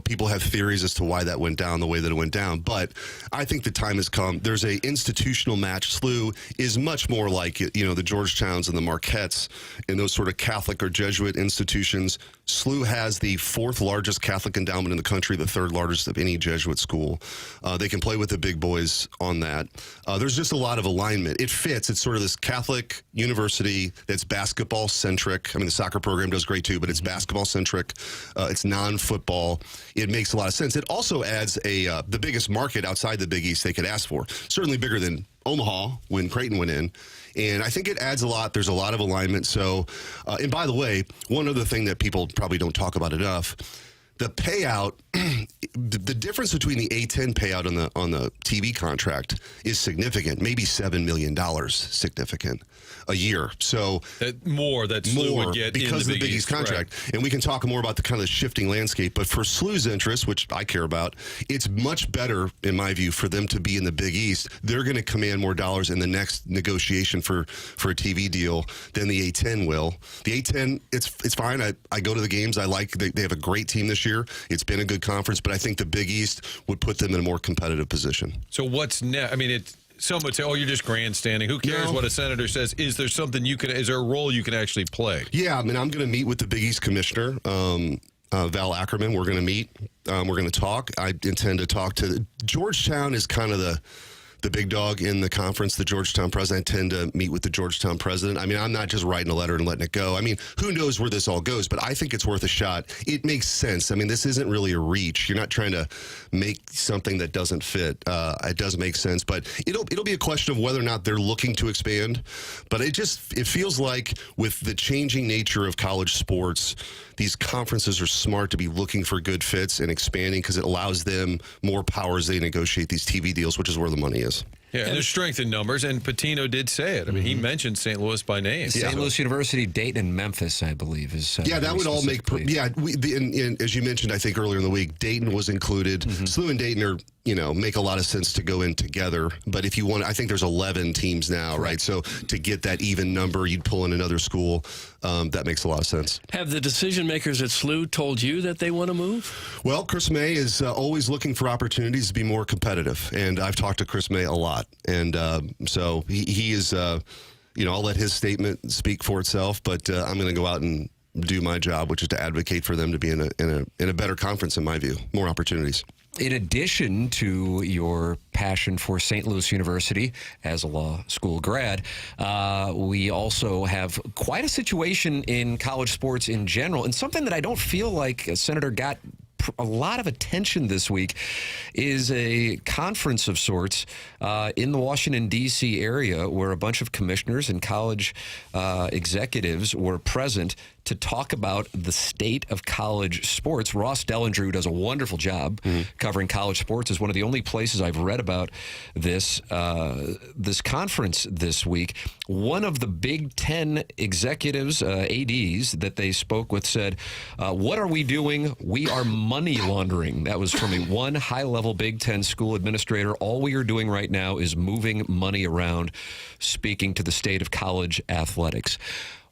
People have theories as to why that went down the way that it went down, but I think the time has come. There's a institutional match. SLU is much more like, the Georgetowns and the Marquettes and those sort of Catholic or Jesuit institutions. SLU has the fourth largest Catholic endowment in the country, the third largest of any Jesuit school. They can play with the big boys on that. There's just a lot of alignment. It fits. It's sort of this Catholic university that's basketball centric. I mean, the soccer program does great too, but it's basketball centric. It's non-football. It makes a lot of sense. It also adds the biggest market outside the Big East they could ask for. Certainly bigger than Omaha when Creighton went in. And I think it adds a lot. There's a lot of alignment. So, and by the way, one other thing that people probably don't talk about enough, the payout, the difference between the A-10 payout on the TV contract is significant, maybe $7 million significant a year. So more SLU would get because in of the Big East contract. Right. And we can talk more about the kind of shifting landscape. But for SLU's interest, which I care about, it's much better, in my view, for them to be in the Big East. They're going to command more dollars in the next negotiation for a TV deal than the A-10 will. The A-10, it's fine. I go to the games. I like they have a great team this year. It's been a good conference, but I think the Big East would put them in a more competitive position. So what's next? I mean, some would say, "Oh, you're just grandstanding." Who cares what a senator says? Is there something is there a role you can actually play? Yeah, I mean, I'm going to meet with the Big East commissioner, Val Ackerman. We're going to meet. We're going to talk. I intend to talk to Georgetown is kind of the big dog in the conference, the Georgetown president. I tend to meet with the Georgetown president. I mean, I'm not just writing a letter and letting it go. I mean, who knows where this all goes, but I think it's worth a shot. It makes sense. I mean, this isn't really a reach. You're not trying to make something that doesn't fit. It does make sense, but it'll be a question of whether or not they're looking to expand. But it feels like with the changing nature of college sports, these conferences are smart to be looking for good fits and expanding because it allows them more power as they negotiate these TV deals, which is where the money is. Yeah, and there's strength in numbers, and Pitino did say it. I mean, he mentioned St. Louis by name. St. Louis University, Dayton, and Memphis, I believe, is. That would all make. As you mentioned, I think earlier in the week, Dayton was included. SLU and Dayton are make a lot of sense to go in together. But if you want, I think there's 11 teams now, right? So to get that even number, you'd pull in another school. That makes a lot of sense. Have the decision makers at SLU told you that they want to move? Well, Chris May is always looking for opportunities to be more competitive. And I've talked to Chris May a lot. And so he is, I'll let his statement speak for itself. But I'm going to go out and do my job, which is to advocate for them to be in a better conference, in my view, more opportunities. In addition to your passion for St. Louis University as a law school grad, we also have quite a situation in college sports in general, and something that I don't feel like Senator got a lot of attention this week is a conference of sorts in the Washington, D.C. area where a bunch of commissioners and college executives were present to talk about the state of college sports. Ross Dellinger, who does a wonderful job covering college sports, is one of the only places I've read about this conference this week. One of the Big Ten executives, ADs, that they spoke with said, what are we doing? We are money laundering. That was from one high-level Big Ten school administrator. All we are doing right now is moving money around, speaking to the state of college athletics.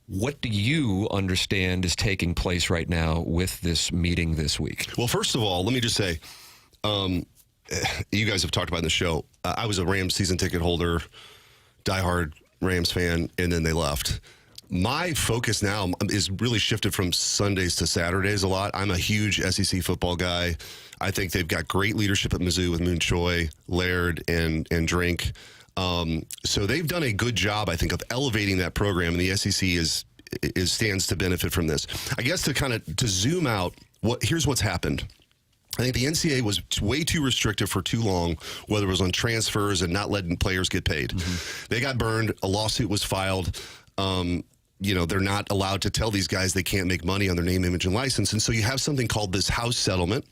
What do you understand is taking place right now with this meeting this week? Well, first of all, let me just say, you guys have talked about in the show, I was a Rams season ticket holder, diehard Rams fan, and then they left. My focus now is really shifted from Sundays to Saturdays a lot. I'm a huge SEC football guy. I think they've got great leadership at Mizzou with Moon Choi, Laird, and Drink. So they've done a good job, I think, of elevating that program, and the SEC stands to benefit from this. I guess to zoom out, here's what's happened. I think the NCAA was way too restrictive for too long, whether it was on transfers and not letting players get paid. They got burned. A lawsuit was filed. They're not allowed to tell these guys they can't make money on their name, image, and license. And so you have something called this house settlement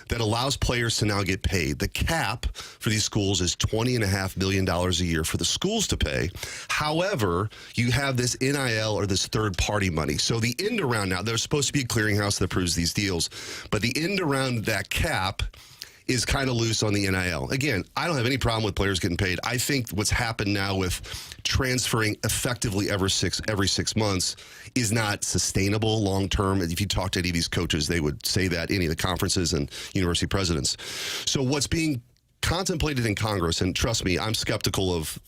that allows players to now get paid. The cap for these schools is $20.5 million a year for the schools to pay. However, you have this NIL or this third-party money. So the end around now, there's supposed to be a clearinghouse that approves these deals. But the end around that cap is kind of loose on the NIL. Again, I don't have any problem with players getting paid. I think what's happened now with transferring effectively every 6 months is not sustainable long term. If you talk to any of these coaches, they would say that, any of the conferences and university presidents. So what's being contemplated in Congress, and trust me, I'm skeptical of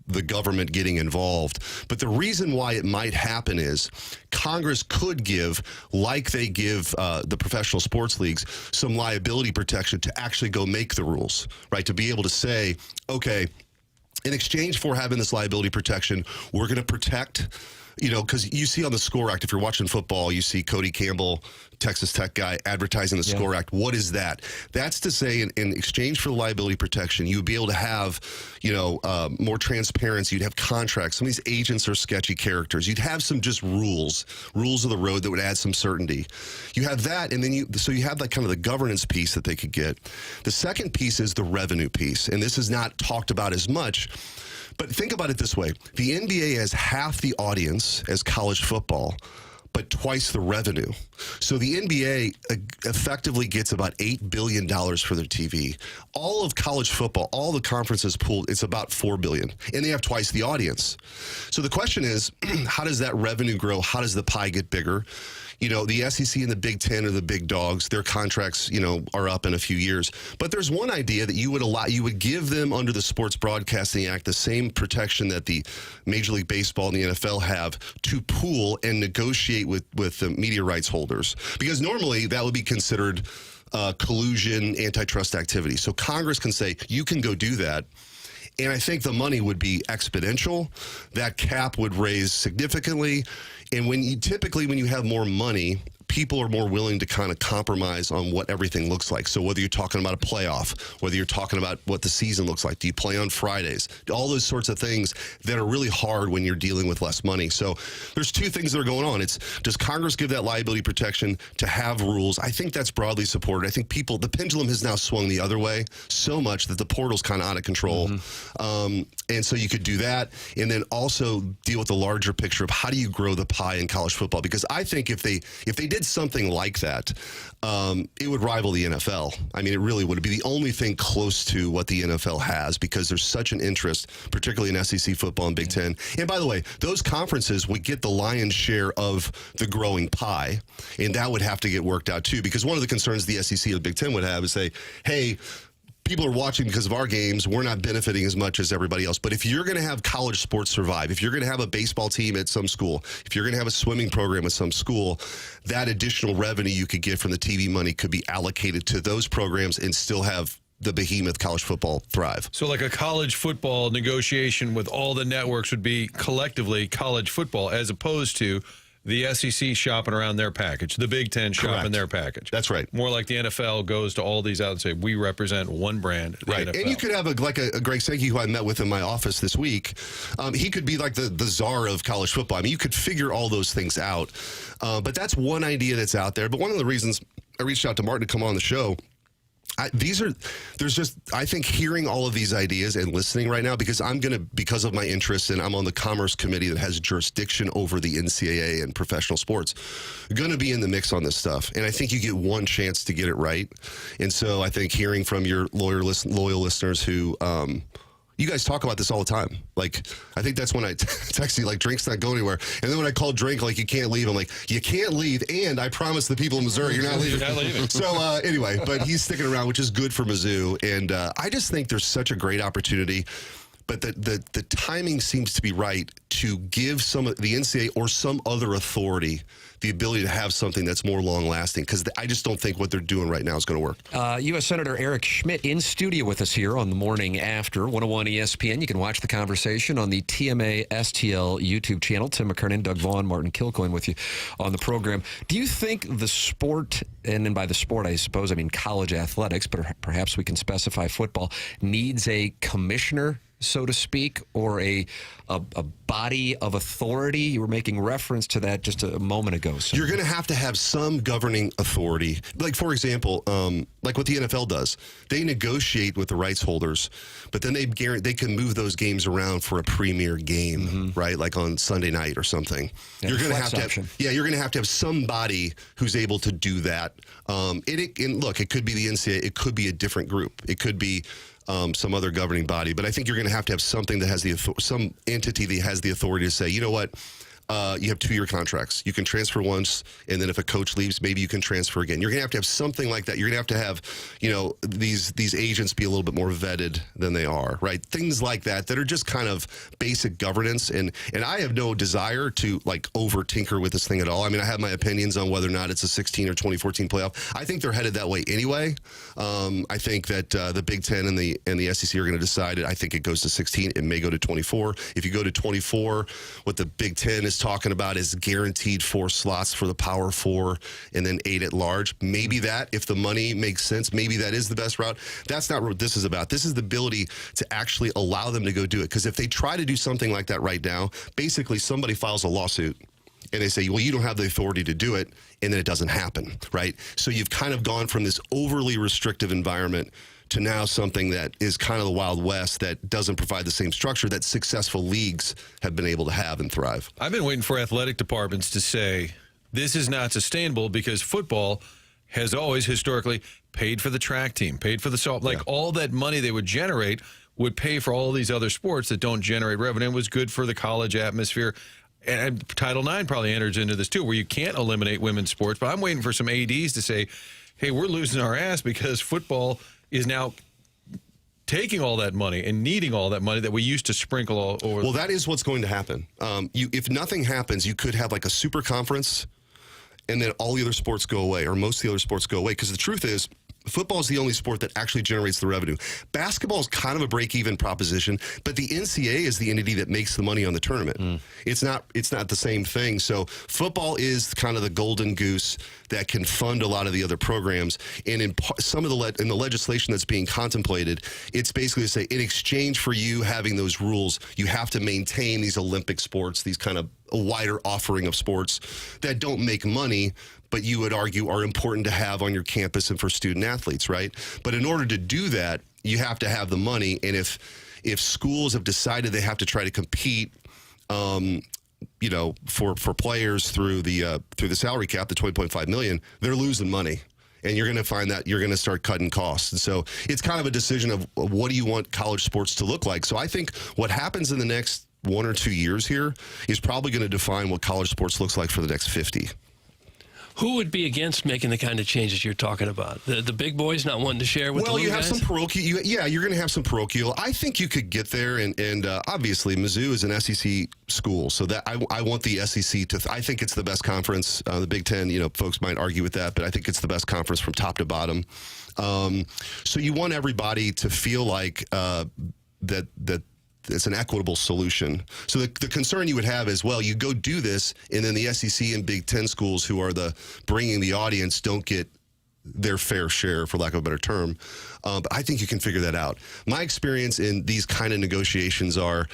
the government getting involved. But the reason why it might happen is Congress could give, like they give the professional sports leagues, some liability protection to actually go make the rules, right? To be able to say, okay, in exchange for having this liability protection, we're going to protect, because you see on the SCORE Act, if you're watching football, you see Cody Campbell, Texas Tech guy, advertising the SCORE Act. What is that? That's to say, in exchange for the liability protection, you would be able to have, more transparency. You'd have contracts. Some of these agents are sketchy characters. You'd have some just rules of the road that would add some certainty. You have that, and then you have that kind of the governance piece that they could get. The second piece is the revenue piece, and this is not talked about as much. But think about it this way. The NBA has half the audience as college football, but twice the revenue. So the NBA effectively gets about $8 billion for their TV. All of college football, all the conferences pooled, it's about $4 billion. And they have twice the audience. So the question is, how does that revenue grow? How does the pie get bigger? The SEC and the Big Ten are the big dogs. Their contracts, are up in a few years. But there's one idea that you would give them under the Sports Broadcasting Act the same protection that the Major League Baseball and the NFL have to pool and negotiate with the media rights holders. Because normally that would be considered collusion, antitrust activity. So Congress can say, you can go do that. And I think the money would be exponential. That cap would raise significantly. And when you have more money, people are more willing to kind of compromise on what everything looks like. So whether you're talking about a playoff, whether you're talking about what the season looks like, do you play on Fridays? All those sorts of things that are really hard when you're dealing with less money. So there's two things that are going on. It's, does Congress give that liability protection to have rules? I think that's broadly supported. I think the pendulum has now swung the other way so much that the portal's kind of out of control. And so you could do that, and then also deal with the larger picture of how do you grow the pie in college football? Because I think if they did something like that, it would rival the NFL. I mean, it really would be the only thing close to what the NFL has, because there's such an interest, particularly in SEC football and Big Ten. And by the way, those conferences would get the lion's share of the growing pie, and that would have to get worked out too, because one of the concerns the SEC or the Big Ten would have is say, hey, people are watching because of our games. We're not benefiting as much as everybody else. But if you're going to have college sports survive, if you're going to have a baseball team at some school, if you're going to have a swimming program at some school, that additional revenue you could get from the TV money could be allocated to those programs and still have the behemoth college football thrive. So like a college football negotiation with all the networks would be collectively college football, as opposed to the SEC shopping around their package, the Big Ten shopping their package. That's right. More like the NFL goes to all these out and say, we represent one brand, the right. NFL. And you could have a Greg Sankey, who I met with in my office this week. He could be like the czar of college football. I mean, you could figure all those things out. But that's one idea that's out there. But one of the reasons I reached out to Martin to come on the show, I think hearing all of these ideas and listening right now, because because of my interest, and I'm on the Commerce Committee that has jurisdiction over the NCAA and professional sports, going to be in the mix on this stuff. And I think you get one chance to get it right. And so I think hearing from your loyal listeners who, you guys talk about this all the time. Like, I think that's when I text you, like, drink's not going anywhere. And then when I call drink, like, you can't leave, I'm like, you can't leave, and I promise the people in Missouri you're not leaving. You're not leaving. So, anyway, but he's sticking around, which is good for Mizzou. And I just think there's such a great opportunity. But the timing seems to be right to give some of the NCAA or some other authority the ability to have something that's more long-lasting, because I just don't think what they're doing right now is going to work. U.S. Senator Eric Schmitt in studio with us here on the Morning After 101 ESPN. You can watch the conversation on the TMA STL YouTube channel. Tim McKernan, Doug Vaughn, Martin Kilcoyne with you on the program. Do you think the sport, and then by the sport I suppose I mean college athletics, but perhaps we can specify football, needs a commissioner, so to speak, or a body of authority? You were making reference to that just a moment ago. So. You're going to have some governing authority. Like, for example, like what the NFL does. They negotiate with the rights holders, but then they can move those games around for a premier game, right? Like on Sunday night or something. Yeah, you're going to have to have somebody who's able to do that. And look, it could be the NCAA. It could be a different group. It could be some other governing body, but I think you're going to have something that has some entity that has the authority to say, you know what, you have 2-year contracts. You can transfer once, and then if a coach leaves, maybe you can transfer again. You're going to have something like that. You're going to have, these agents be a little bit more vetted than they are, right? Things like that are just kind of basic governance. And I have no desire to over tinker with this thing at all. I mean, I have my opinions on whether or not it's a 16 or 2014 playoff. I think they're headed that way anyway. I think that the Big Ten and the SEC are going to decide it. I think it goes to 16. It may go to 24. If you go to 24, what the Big Ten is talking about is guaranteed 4 slots for the Power 4 and then 8 at large. Maybe that, if the money makes sense, maybe that is the best route. That's not what this is about. This is the ability to actually allow them to go do it. Because if they try to do something like that right now, basically somebody files a lawsuit and they say, well, you don't have the authority to do it, and then it doesn't happen, right? So you've kind of gone from this overly restrictive environment to now something that is kind of the Wild West that doesn't provide the same structure that successful leagues have been able to have and thrive. I've been waiting for athletic departments to say this is not sustainable, because football has always historically paid for the track team, paid for the salt. All that money they would generate would pay for all these other sports that don't generate revenue, and was good for the college atmosphere. And Title IX probably enters into this too, where you can't eliminate women's sports. But I'm waiting for some ADs to say, hey, we're losing our ass because football is now taking all that money and needing all that money that we used to sprinkle all over. Well, that is what's going to happen. If nothing happens, you could have a super conference, and then all the other sports go away, or most of the other sports go away. Because the truth is, football is the only sport that actually generates the revenue. Basketball is kind of a break-even proposition, but the NCAA is the entity that makes the money on the tournament. It's not the same thing. So football is kind of the golden goose that can fund a lot of the other programs. And in some of in the legislation that's being contemplated, it's basically to say, in exchange for you having those rules, you have to maintain these Olympic sports, these kind of a wider offering of sports that don't make money, but you would argue are important to have on your campus and for student athletes, right? But in order to do that, you have to have the money. And if schools have decided they have to try to compete for players through the salary cap, the $20.5 million, they're losing money. And you're going to find that you're going to start cutting costs. And so it's kind of a decision of what do you want college sports to look like. So I think what happens in the next 1 or 2 years here is probably going to define what college sports looks like for the next 50. Who would be against making the kind of changes you're talking about? The big boys not wanting to share with the little guys? Some parochial. You're going to have some parochial. I think you could get there, and obviously Mizzou is an SEC school, so that I want the SEC to. I think it's the best conference. The Big Ten, folks might argue with that, but I think it's the best conference from top to bottom. So you want everybody to feel like that it's an equitable solution. So the concern you would have is, well, you go do this, and then the SEC and Big Ten schools who are bringing the audience don't get their fair share, for lack of a better term. But I think you can figure that out. My experience in these kind of negotiations are,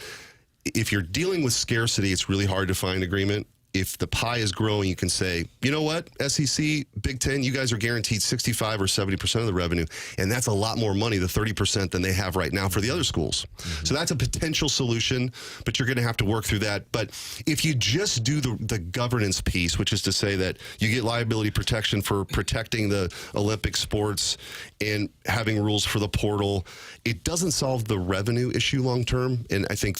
if you're dealing with scarcity, it's really hard to find agreement. If the pie is growing, you can say, you know what, SEC, Big Ten, you guys are guaranteed 65 or 70% of the revenue, and that's a lot more money, the 30%, than they have right now for the other schools. Mm-hmm. So that's a potential solution, but you're going to have to work through that. But if you just do the governance piece, which is to say that you get liability protection for protecting the Olympic sports and having rules for the portal, it doesn't solve the revenue issue long term, and I think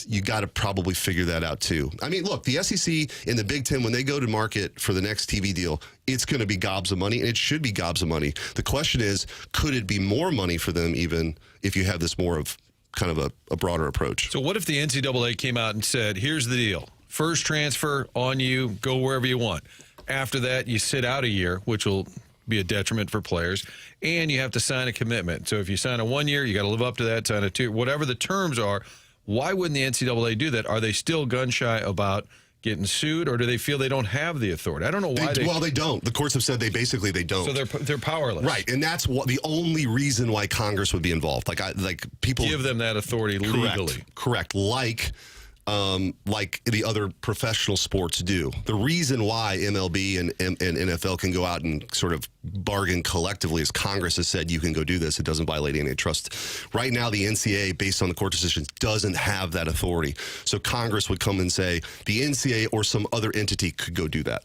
you got to probably figure that out too. I mean, look, the SEC in the Big Ten, when they go to market for the next TV deal, it's going to be gobs of money, and it should be gobs of money. The question is, could it be more money for them even if you have this more of kind of a broader approach? So what if the NCAA came out and said, here's the deal. First transfer on you, go wherever you want. After that, you sit out a year, which will be a detriment for players, and you have to sign a commitment. So if you sign a 1 year, you got to live up to that, sign a 2, whatever the terms are. Why wouldn't the NCAA do that? Are they still gun shy about getting sued, or do they feel they don't have the authority? I don't know why Well, they don't. The courts have said they don't. So they're powerless, right? And that's the only reason why Congress would be involved. Like people give them that authority legally. Correct. Like the other professional sports do. The reason why MLB and NFL can go out and sort of bargain collectively is Congress has said you can go do this. It doesn't violate antitrust. Right now, the NCAA, based on the court decisions, doesn't have that authority. So Congress would come and say the NCAA or some other entity could go do that.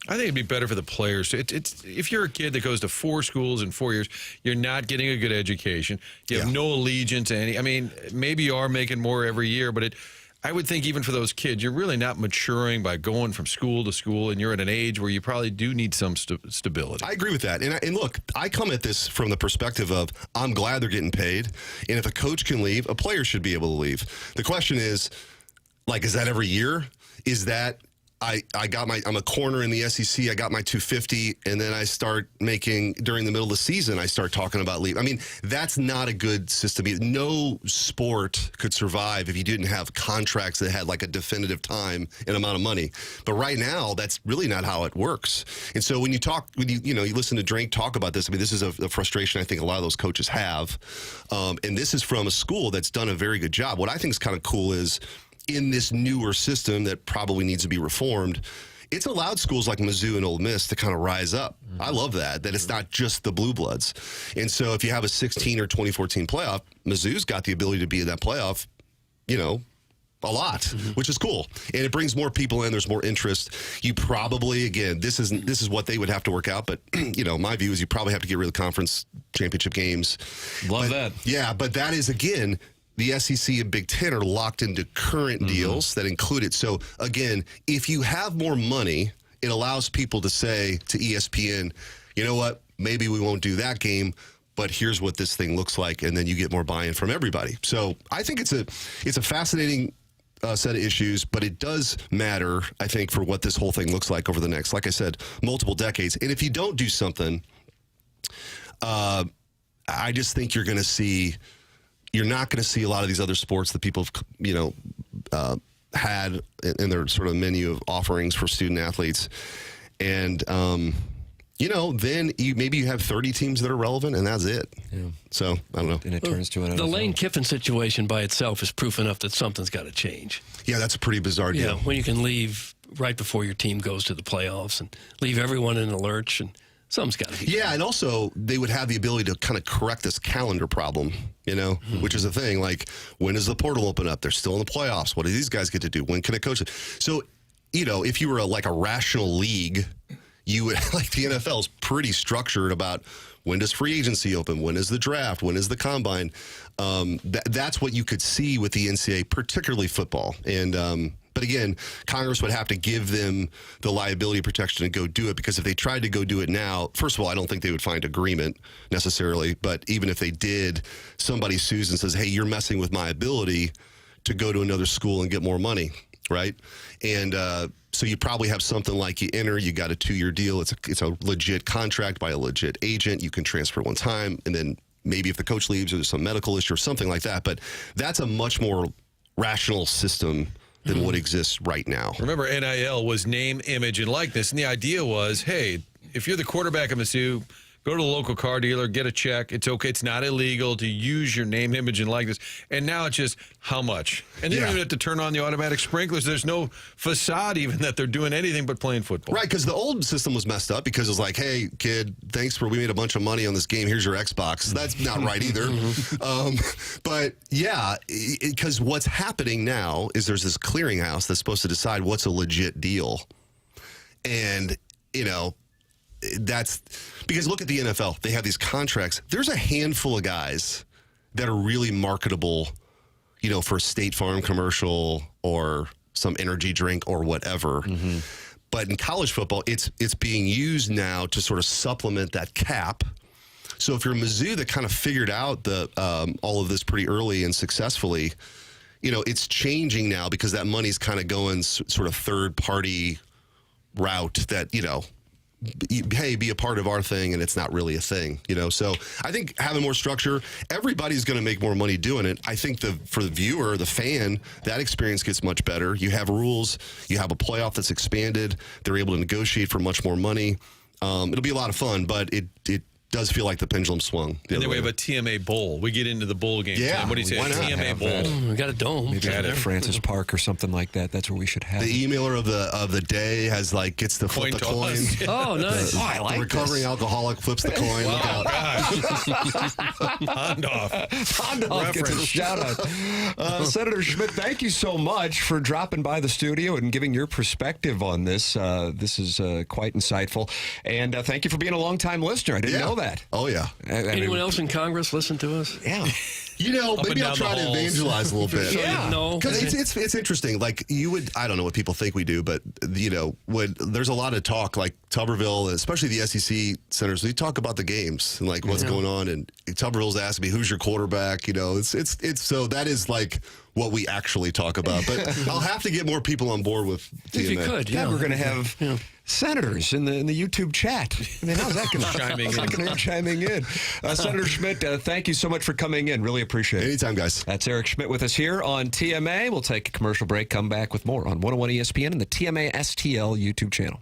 I think it'd be better for the players. It's if you're a kid that goes to 4 schools in 4 years, you're not getting a good education. You have no allegiance to any. I mean, maybe you are making more every year, but I would think even for those kids, you're really not maturing by going from school to school, and you're at an age where you probably do need some stability. I agree with that. And look, I come at this from the perspective of I'm glad they're getting paid, and if a coach can leave, a player should be able to leave. The question is, is that every year? Is that I'm a corner in the SEC. I got my 250, and then I start making during the middle of the season. I start talking about leave. I mean, that's not a good system. No sport could survive if you didn't have contracts that had like a definitive time and amount of money. But right now, that's really not how it works. And so when you listen to Drake talk about this, I mean, this is a frustration I think a lot of those coaches have. And this is from a school that's done a very good job. What I think is kind of cool is, in this newer system that probably needs to be reformed, it's allowed schools like Mizzou and Ole Miss to kind of rise up. Mm-hmm. I love that it's not just the Blue Bloods. And so if you have a 16 or 2014 playoff, Mizzou's got the ability to be in that playoff, a lot, which is cool. And it brings more people in. There's more interest. You probably, again, this is what they would have to work out. But, my view is you probably have to get rid of the conference championship games. Love that. Yeah, but that is, again, the SEC and Big Ten are locked into current deals that include it. So, again, if you have more money, it allows people to say to ESPN, you know what, maybe we won't do that game, but here's what this thing looks like, and then you get more buy-in from everybody. So I think it's a fascinating set of issues, but it does matter, I think, for what this whole thing looks like over the next, like I said, multiple decades. And if you don't do something, I just think you're not going to see a lot of these other sports that people have, had in their sort of menu of offerings for student athletes. And, then maybe you have 30 teams that are relevant, and that's it. Yeah. So, I don't know. And it turns to an The NFL. Lane Kiffin situation by itself is proof enough that something's got to change. Yeah, that's a pretty bizarre deal. When you can leave right before your team goes to the playoffs and leave everyone in a lurch. And Something's got to be. Yeah, and also they would have the ability to kind of correct this calendar problem, which is a thing. Like, when does the portal open up? They're still in the playoffs. What do these guys get to do? When can a coach? So, if you were like a rational league, you would, like, the NFL is pretty structured about when does free agency open? When is the draft? When is the combine? That's what you could see with the NCAA, particularly football. And but again, Congress would have to give them the liability protection to go do it, because if they tried to go do it now, first of all, I don't think they would find agreement necessarily. But even if they did, somebody sues and says, hey, you're messing with my ability to go to another school and get more money, right? And so you probably have something like you got a 2-year deal. It's a legit contract by a legit agent. You can transfer one time, and then maybe if the coach leaves or there's some medical issue or something like that. But that's a much more rational system than what exists right now. Remember, NIL was name, image, and likeness. And the idea was, hey, if you're the quarterback of Mizzou, go to the local car dealer, get a check. It's okay. It's not illegal to use your name, image, and likeness. And now it's just how much. And they don't even have to turn on the automatic sprinklers. There's no facade even that they're doing anything but playing football. Right, because the old system was messed up because it's like, hey, kid, we made a bunch of money on this game. Here's your Xbox. That's not right either. But yeah, because what's happening now is there's this clearinghouse that's supposed to decide what's a legit deal. And, that's because look at the NFL. They have these contracts. There's a handful of guys that are really marketable, for a State Farm commercial or some energy drink or whatever. Mm-hmm. But in college football, it's being used now to sort of supplement that cap. So if you're Mizzou that kind of figured out the all of this pretty early and successfully, it's changing now because that money's kind of going sort of third-party route that, hey, be a part of our thing, and it's not really a thing, So I think having more structure, everybody's going to make more money doing it. I think for the viewer, the fan, that experience gets much better. You have rules. You have a playoff that's expanded. They're able to negotiate for much more money. It'll be a lot of fun, but it does feel like the pendulum swung. And then we have a TMA Bowl. We get into the bowl game. Yeah. Tim. What do you say? Why not? TMA Bowl. We got a dome. Maybe at Francis Park or something like that. That's where we should have the emailer of the day gets to flip the coin. Oh, nice. I like the recovering alcoholic flips the coin. Look out. Hondoff gets a shout out. Senator Schmitt, thank you so much for dropping by the studio and giving your perspective on this. This is quite insightful. And thank you for being a long-time listener. I didn't know that. Oh, yeah. Anyone else in Congress listen to us? Yeah. Maybe I'll try to evangelize a little bit. Yeah. No. Because it's interesting. Like, I don't know what people think we do, but, when there's a lot of talk, like Tuberville, especially the SEC senators, we talk about the games and, like, what's going on. And Tuberville's asking me, who's your quarterback? It's so that is, like, what we actually talk about. But I'll have to get more people on board with TMA. If you could, yeah. We're going to have senators in the YouTube chat. I mean, how's that going to chiming in? Senator Schmitt, thank you so much for coming in. Really appreciate it. Anytime, guys. That's Eric Schmitt with us here on TMA. We'll take a commercial break, come back with more on 101 ESPN and the TMA STL YouTube channel.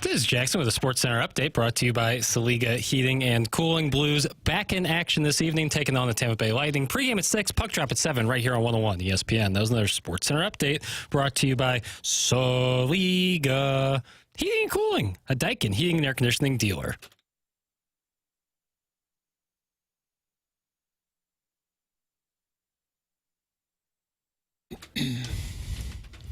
This is Jackson with a Sports Center update brought to you by Saliga Heating and Cooling. Blues back in action this evening, taking on the Tampa Bay Lightning. Pre-game at 6, puck drop at 7, right here on 101 ESPN. That was another Sports Center update brought to you by Saliga Heating and Cooling, a Daikin heating and air conditioning dealer.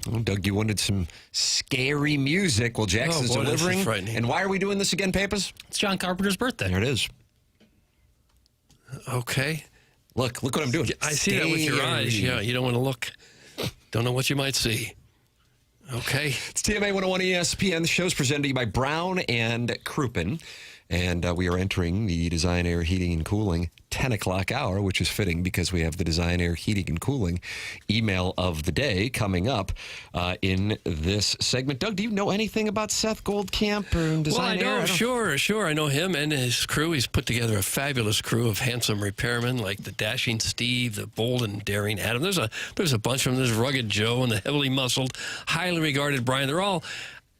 Oh, Doug, you wanted some scary music. Well, Jackson's delivering. And why are we doing this again, Pappas? It's John Carpenter's birthday. There it is. Okay. Look what I'm doing. I see that with your eyes. Yeah, you don't want to look. Don't know what you might see. Okay. It's TMA 101 ESPN. The show's presented to you by Brown and Crouppen. And we are entering the Design Air Heating and Cooling 10 o'clock hour, which is fitting because we have the Design Air Heating and Cooling email of the day coming up in this segment. Doug, do you know anything about Seth Goldcamp or Design Air? Well, I know, sure. I know him and his crew. He's put together a fabulous crew of handsome repairmen like the Dashing Steve, the Bold and Daring Adam. There's a bunch of them. There's Rugged Joe and the heavily muscled, highly regarded Brian. They're all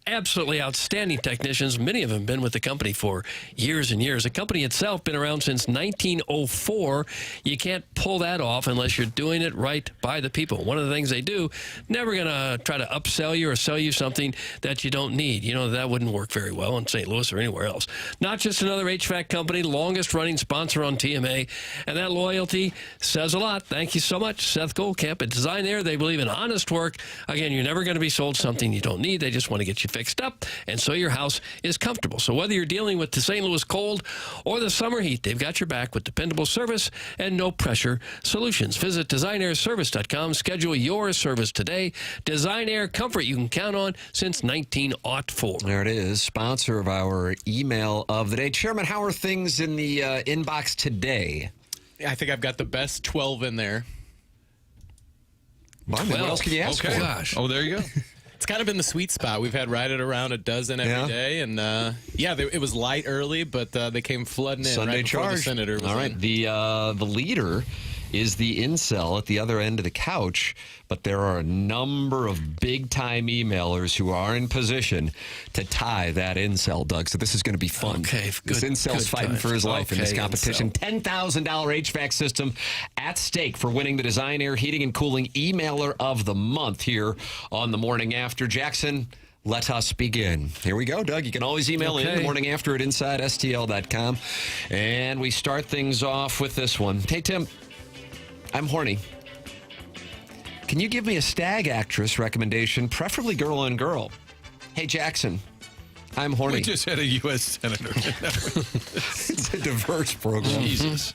absolutely outstanding technicians. Many of them have been with the company for years and years. The company itself been around since 1904. You can't pull that off unless you're doing it right by the people. One of the things they do, never going to try to upsell you or sell you something that you don't need. You know, that wouldn't work very well in St. Louis or anywhere else. Not just another HVAC company, longest running sponsor on TMA, and that loyalty says a lot. Thank you so much, Seth Goldcamp. At Design Air, they believe in honest work. Again, you're never going to be sold something you don't need. They just want to get you fixed up, and so your house is comfortable. So whether you're dealing with the St. Louis cold or the summer heat, they've got your back with dependable service and no-pressure solutions. Visit DesignAirService.com. Schedule your service today. Design Air, comfort you can count on since 1904. There it is, sponsor of our email of the day. Chairman, how are things in the inbox today? I think I've got the best 12 in there. What else can you ask for? Gosh. Oh, there you go. It's kind of been the sweet spot. We've had right at around a dozen every day, and it was light early, but they came flooding in Sunday right before charge. the Senator was All right, in. the leader is the incel at the other end of the couch, but there are a number of big-time emailers who are in position to tie that incel, Doug. So this is going to be fun. Okay, this incel's fighting times. for his life in this Okay, competition. $10,000 HVAC system at stake for winning the Design Air Heating and Cooling Emailer of the Month here on the Morning After. Jackson, let us begin. Here we go, Doug. You can always email in the morning after at InsideSTL.com. And we start things off with this one. Hey, Tim, I'm horny. Can you give me a stag actress recommendation, preferably girl on girl? Hey, Jackson, I'm horny. We just had a U.S. Senator. It's a diverse program. Jesus.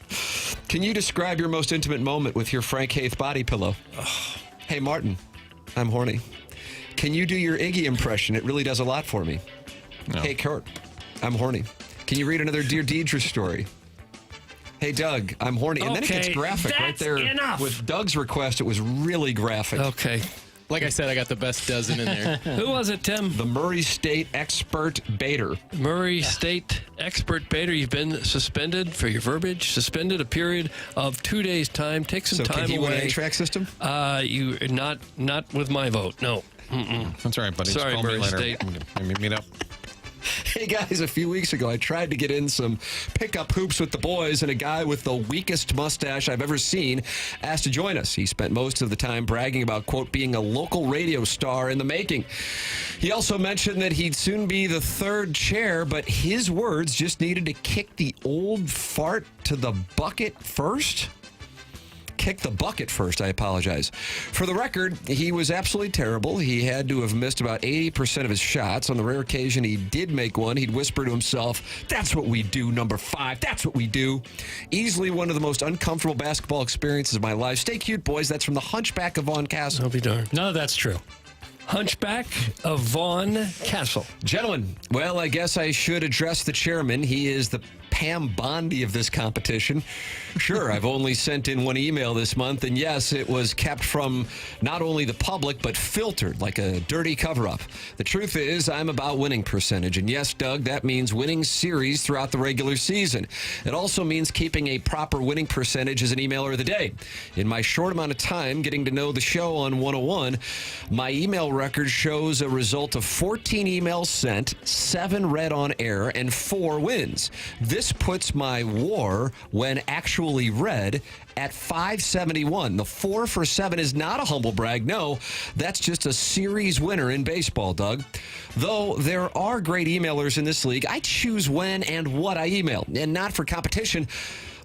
Can you describe your most intimate moment with your Frank Haith body pillow? Oh. Hey, Martin, I'm horny. Can you do your Iggy impression? It really does a lot for me. No. Hey, Kurt, I'm horny. Can you read another Dear Deidre story? Hey, Doug, I'm horny. And then it gets graphic right there. Enough. With Doug's request, it was really graphic. Okay. Like I said, I got the best dozen in there. Who was it, Tim? The Murray State Expert Baiter. Murray State Expert Baiter. You've been suspended for your verbiage. Suspended a period of 2 days' time. Take some time away. So can he win an HVAC system? You not with my vote. No. That's all right, buddy. Sorry, Just call Murray me later. State. Meet up. Hey, guys, a few weeks ago, I tried to get in some pickup hoops with the boys, and a guy with the weakest mustache I've ever seen asked to join us. He spent most of the time bragging about, quote, being a local radio star in the making. He also mentioned that he'd soon be the third chair, but his words just needed to kick the old fart to the bucket first. Kick the bucket first, I apologize. For the record, he was absolutely terrible. He had to have missed about 80% of his shots. On the rare occasion he did make one, he'd whisper to himself, "That's what we do, number 5. That's what we do." Easily one of the most uncomfortable basketball experiences of my life. Stay cute, boys. That's from the Hunchback of Vaughn Castle. I'll be darned. No, that's true. Hunchback of Vaughn Castle. Gentlemen, well, I guess I should address the chairman. He is the Pam Bondi of this competition. Sure, I've only sent in one email this month, and yes, it was kept from not only the public, but filtered like a dirty cover-up. The truth is, I'm about winning percentage, and yes, Doug, that means winning series throughout the regular season. It also means keeping a proper winning percentage as an emailer of the day. In my short amount of time getting to know the show on 101, my email record shows a result of 14 emails sent, 7 read on air, and 4 wins. This puts my WAR, when actually read, at 571. The 4 for 7 is not a humble brag. No, that's just a series winner in baseball, Doug. Though there are great emailers in this league, I choose when and what I email, and not for competition,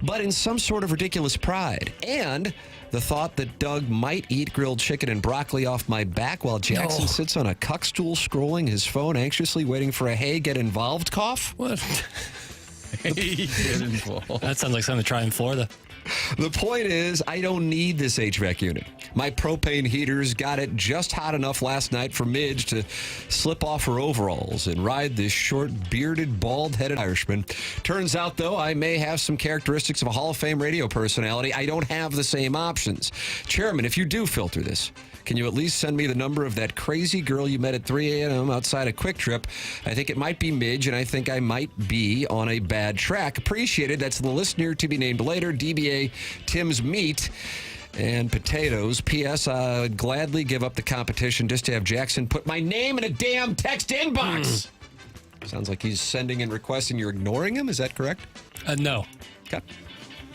but in some sort of ridiculous pride. And the thought that Doug might eat grilled chicken and broccoli off my back while Jackson sits on a cuck stool scrolling his phone, anxiously waiting for a hey, get involved cough? What? Get involved. That sounds like something to try in Florida. The point is, I don't need this HVAC unit. My propane heaters got it just hot enough last night for Midge to slip off her overalls and ride this short, bearded, bald-headed Irishman. Turns out, though, I may have some characteristics of a Hall of Fame radio personality. I don't have the same options. Chairman, if you do filter this, can you at least send me the number of that crazy girl you met at 3 a.m. outside a Quick Trip? I think it might be Midge, and I think I might be on a bad track. Appreciated. That's the listener to be named later, DBA Tim's Meat and Potatoes. P.S. I'd gladly give up the competition just to have Jackson put my name in a damn text inbox. Sounds like he's sending and requesting. You're ignoring him. Is that correct? No. Okay.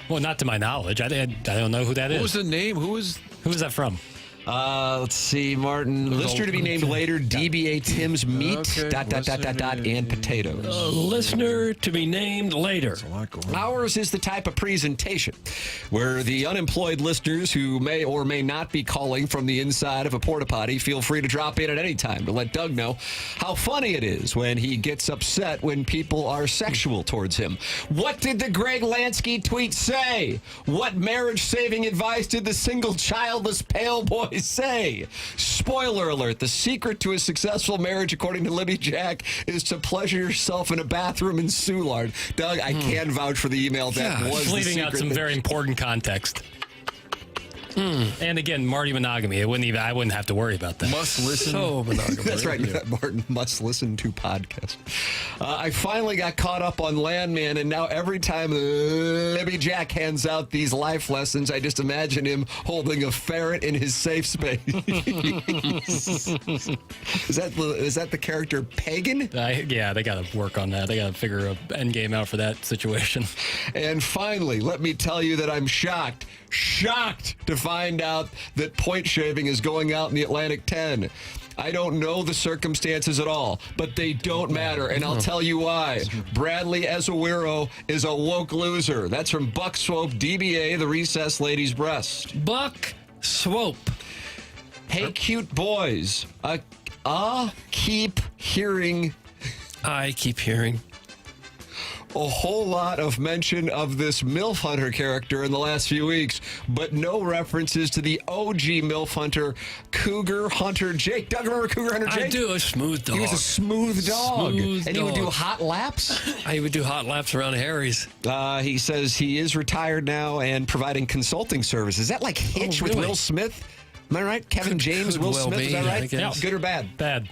Well, not to my knowledge. I don't know who that is. What was the name? Who was that from? Let's see, Martin. Listener to be named later, DBA Tim's Meat, and Potatoes. Listener to be named later. Ours is the type of presentation where the unemployed listeners who may or may not be calling from the inside of a porta potty feel free to drop in at any time to let Doug know how funny it is when he gets upset when people are sexual towards him. What did the Greg Lansky tweet say? What marriage-saving advice did the single childless pale boy say? Spoiler alert, the secret to a successful marriage, according to Libby Jack, is to pleasure yourself in a bathroom in Soulard. Doug, I can vouch for the email. That was leaving out some very important context. And again, Marty monogamy. I wouldn't have to worry about that. Must listen. So monogamy. That's right. Martin must listen to podcast. I finally got caught up on Landman, and now every time Libby Jack hands out these life lessons, I just imagine him holding a ferret in his safe space. Is that the character Pagan? Yeah, they got to work on that. They got to figure an end game out for that situation. And finally, let me tell you that I'm shocked to find out that point shaving is going out in the Atlantic 10. I don't know the circumstances at all, but they don't matter, and I'll tell you why. Bradley Ezewiro is a woke loser. That's from Buck Swope, DBA, the recessed lady's breast. Buck Swope. Hey, cute boys. Keep hearing. I keep hearing. A whole lot of mention of this MILF Hunter character in the last few weeks, but no references to the OG MILF Hunter, Cougar Hunter Jake. Doug, remember Cougar Hunter Jake? I do. A smooth dog. He was a smooth dog. He would do hot laps? He would do hot laps around Harry's. He says he is retired now and providing consulting services. Is that like Hitch with Will Smith? Am I right? Kevin James, Will Smith, is that right? Yeah. Good or bad? Bad.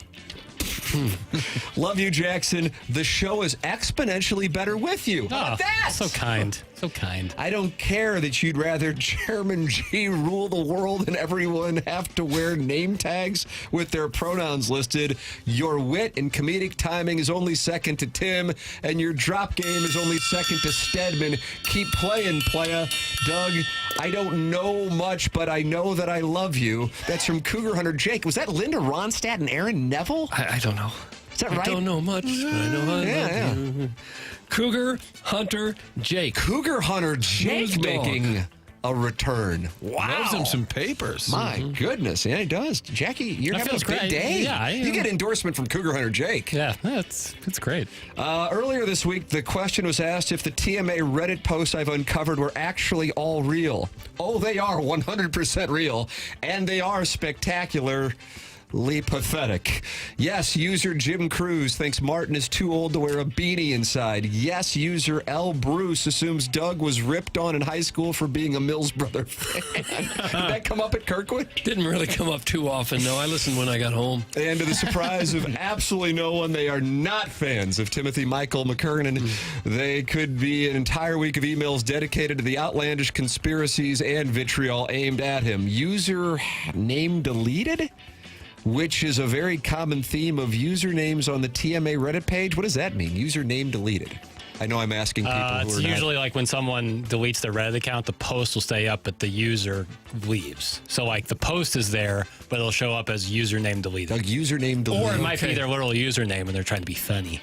Love you, Jackson. The show is exponentially better with you. How about that? So kind. So kind. I don't care that you'd rather Chairman G rule the world and everyone have to wear name tags with their pronouns listed. Your wit and comedic timing is only second to Tim, and your drop game is only second to Stedman. Keep playing, playa. Doug, I don't know much, but I know that I love you. That's from Cougar Hunter Jake. Was that Linda Ronstadt and Aaron Neville? I don't know. Is that right? I don't know much, but I know I love you. Cougar Hunter Jake. Cougar Hunter Jake making a return. Wow. Loves him some papers. My goodness. Yeah, he does. Jackie, you're having a big day. Yeah, you get endorsement from Cougar Hunter Jake. Yeah, it's great. Earlier this week, the question was asked if the TMA Reddit posts I've uncovered were actually all real. Oh, they are 100% real, and they are spectacular. Pathetic. Yes, user Jim Cruz thinks Martin is too old to wear a beanie inside. Yes, user L. Bruce assumes Doug was ripped on in high school for being a Mills Brother fan. Did that come up at Kirkwood? Didn't really come up too often, no. I listened when I got home. And to the surprise of absolutely no one, they are not fans of Timothy Michael McKernan. They could be an entire week of emails dedicated to the outlandish conspiracies and vitriol aimed at him. User name deleted? which is a very common theme of usernames on the TMA Reddit page. What does that mean? Username deleted. I know I'm asking people who it's are usually like when someone deletes their Reddit account, the post will stay up, but the user leaves. So like the post is there, but it'll show up as username deleted. Username deleted. Or it might be their literal username and they're trying to be funny.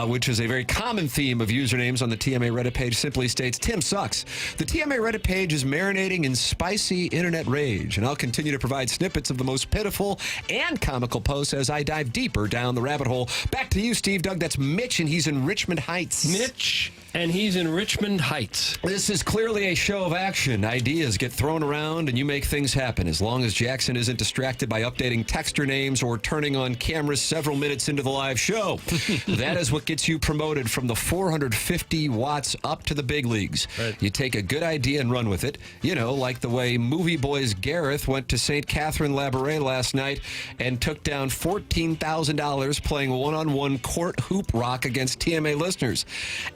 Which is a very common theme of usernames on the TMA Reddit page. Simply states, Tim sucks. The TMA Reddit page is marinating in spicy internet rage, and I'll continue to provide snippets of the most pitiful and comical posts as I dive deeper down the rabbit hole. Back to you, Steve. Doug, that's Mitch, and he's in Richmond Heights. Mitch, and he's in Richmond Heights. This is clearly a show of action. Ideas get thrown around, and you make things happen. As long as Jackson isn't distracted by updating texter names or turning on cameras several minutes into the live show. That is what gets you promoted from the 450 watts up to the big leagues. Right. You take a good idea and run with it. You know, like the way Movie Boys Gareth went to St. Catherine Labouré last night and took down $14,000 playing one-on-one court hoop rock against TMA listeners.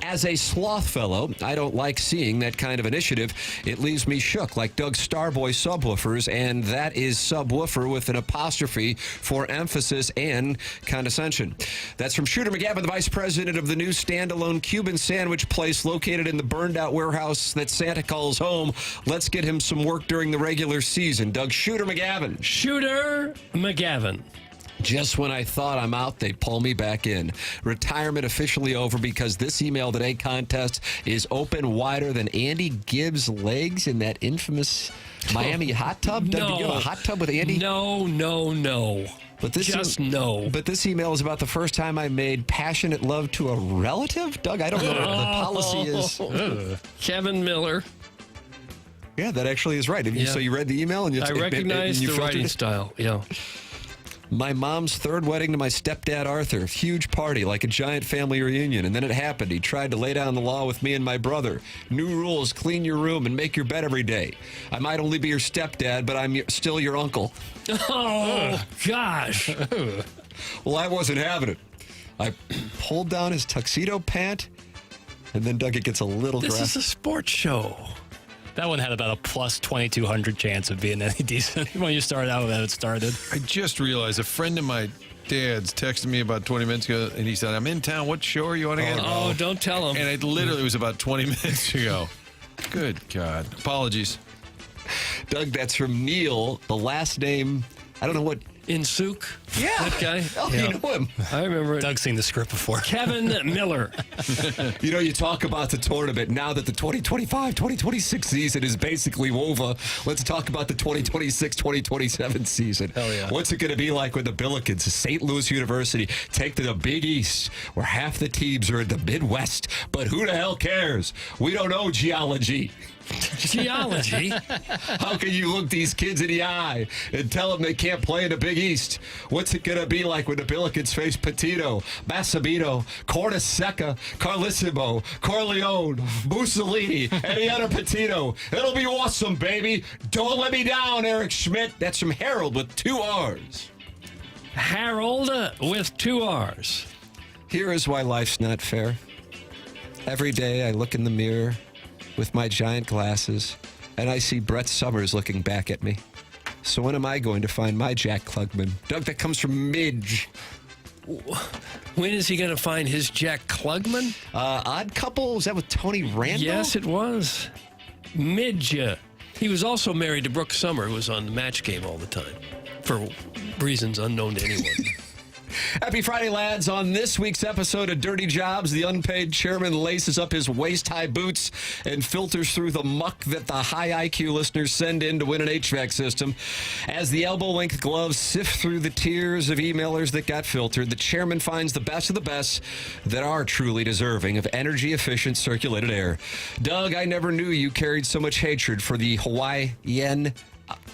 As a sloth fellow, I don't like seeing that kind of initiative. It leaves me shook like Doug's Starboy subwoofers, and that is subwoofer with an apostrophe for emphasis and condescension. That's from Shooter McGavin, the vice president of the new standalone Cuban sandwich place located in the burned-out warehouse that Santa calls home. Let's get him some work during the regular season. Doug, Shooter McGavin. Shooter McGavin. Just when I thought I'm out, they pull me back in. Retirement officially over because this email today contest is open wider than Andy Gibbs' legs in that infamous Miami hot tub. Doug, did you have a hot tub with Andy? No. But this no. But this email is about the first time I made passionate love to a relative. Doug, I don't know what the policy is. Kevin Miller. Yeah, that actually is right. So you read the email and I recognize the writing style. Yeah. My mom's third wedding to my stepdad, Arthur. Huge party, like a giant family reunion. And then it happened. He tried to lay down the law with me and my brother. New rules, clean your room and make your bed every day. I might only be your stepdad, but I'm still your uncle. Oh, gosh. Well, I wasn't having it. I pulled down his tuxedo pant, and then Doug, it gets a little This graphic. is a sports show. That one had about a plus 2,200 chance of being any decent when you started out when it started. I just realized a friend of my dad's texted me about 20 minutes ago, and he said, I'm in town. What show are you on again? Oh, don't tell him. And it literally was about 20 minutes ago. Good God. Apologies. Doug, that's from Neil. The last name, I don't know what. Insuk? Yeah. That guy? Oh, Yeah. you know him. I remember it. Doug's seen the script before. Kevin Miller. You know, you talk about the tournament. Now that the 2025-2026 season is basically over, let's talk about the 2026-2027 season. Hell yeah. What's it going to be like when the Billikens, St. Louis University, take to the Big East, where half the teams are in the Midwest? But who the hell cares? We don't know geology. Geology? How can you look these kids in the eye and tell them they can't play in the Big East? What's it going to be like when the Billikens face Petito, Massabito, Corteseca, Carlissimo, Corleone, Mussolini, and the other Petito? It'll be awesome, baby. Don't let me down, Eric Schmitt. That's from Harold with 2 R's. Harold with 2 R's. Here is why life's not fair. Every day I look in the mirror with my giant glasses, and I see Brett Summers looking back at me. So when am I going to find my Jack Klugman? Doug, that comes from Midge. When is he going to find his Jack Klugman? Odd Couple? Was that with Tony Randall? Yes, it was. Midge. He was also married to Brooke Summer, who was on the Match Game all the time, for reasons unknown to anyone. Happy Friday, lads. On this week's episode of Dirty Jobs, the unpaid chairman laces up his waist-high boots and filters through the muck that the high IQ listeners send in to win an HVAC system. As the elbow-length gloves sift through the tiers of emailers that got filtered, the chairman finds the best of the best that are truly deserving of energy-efficient circulated air. Doug, I never knew you carried so much hatred for the Hawaiian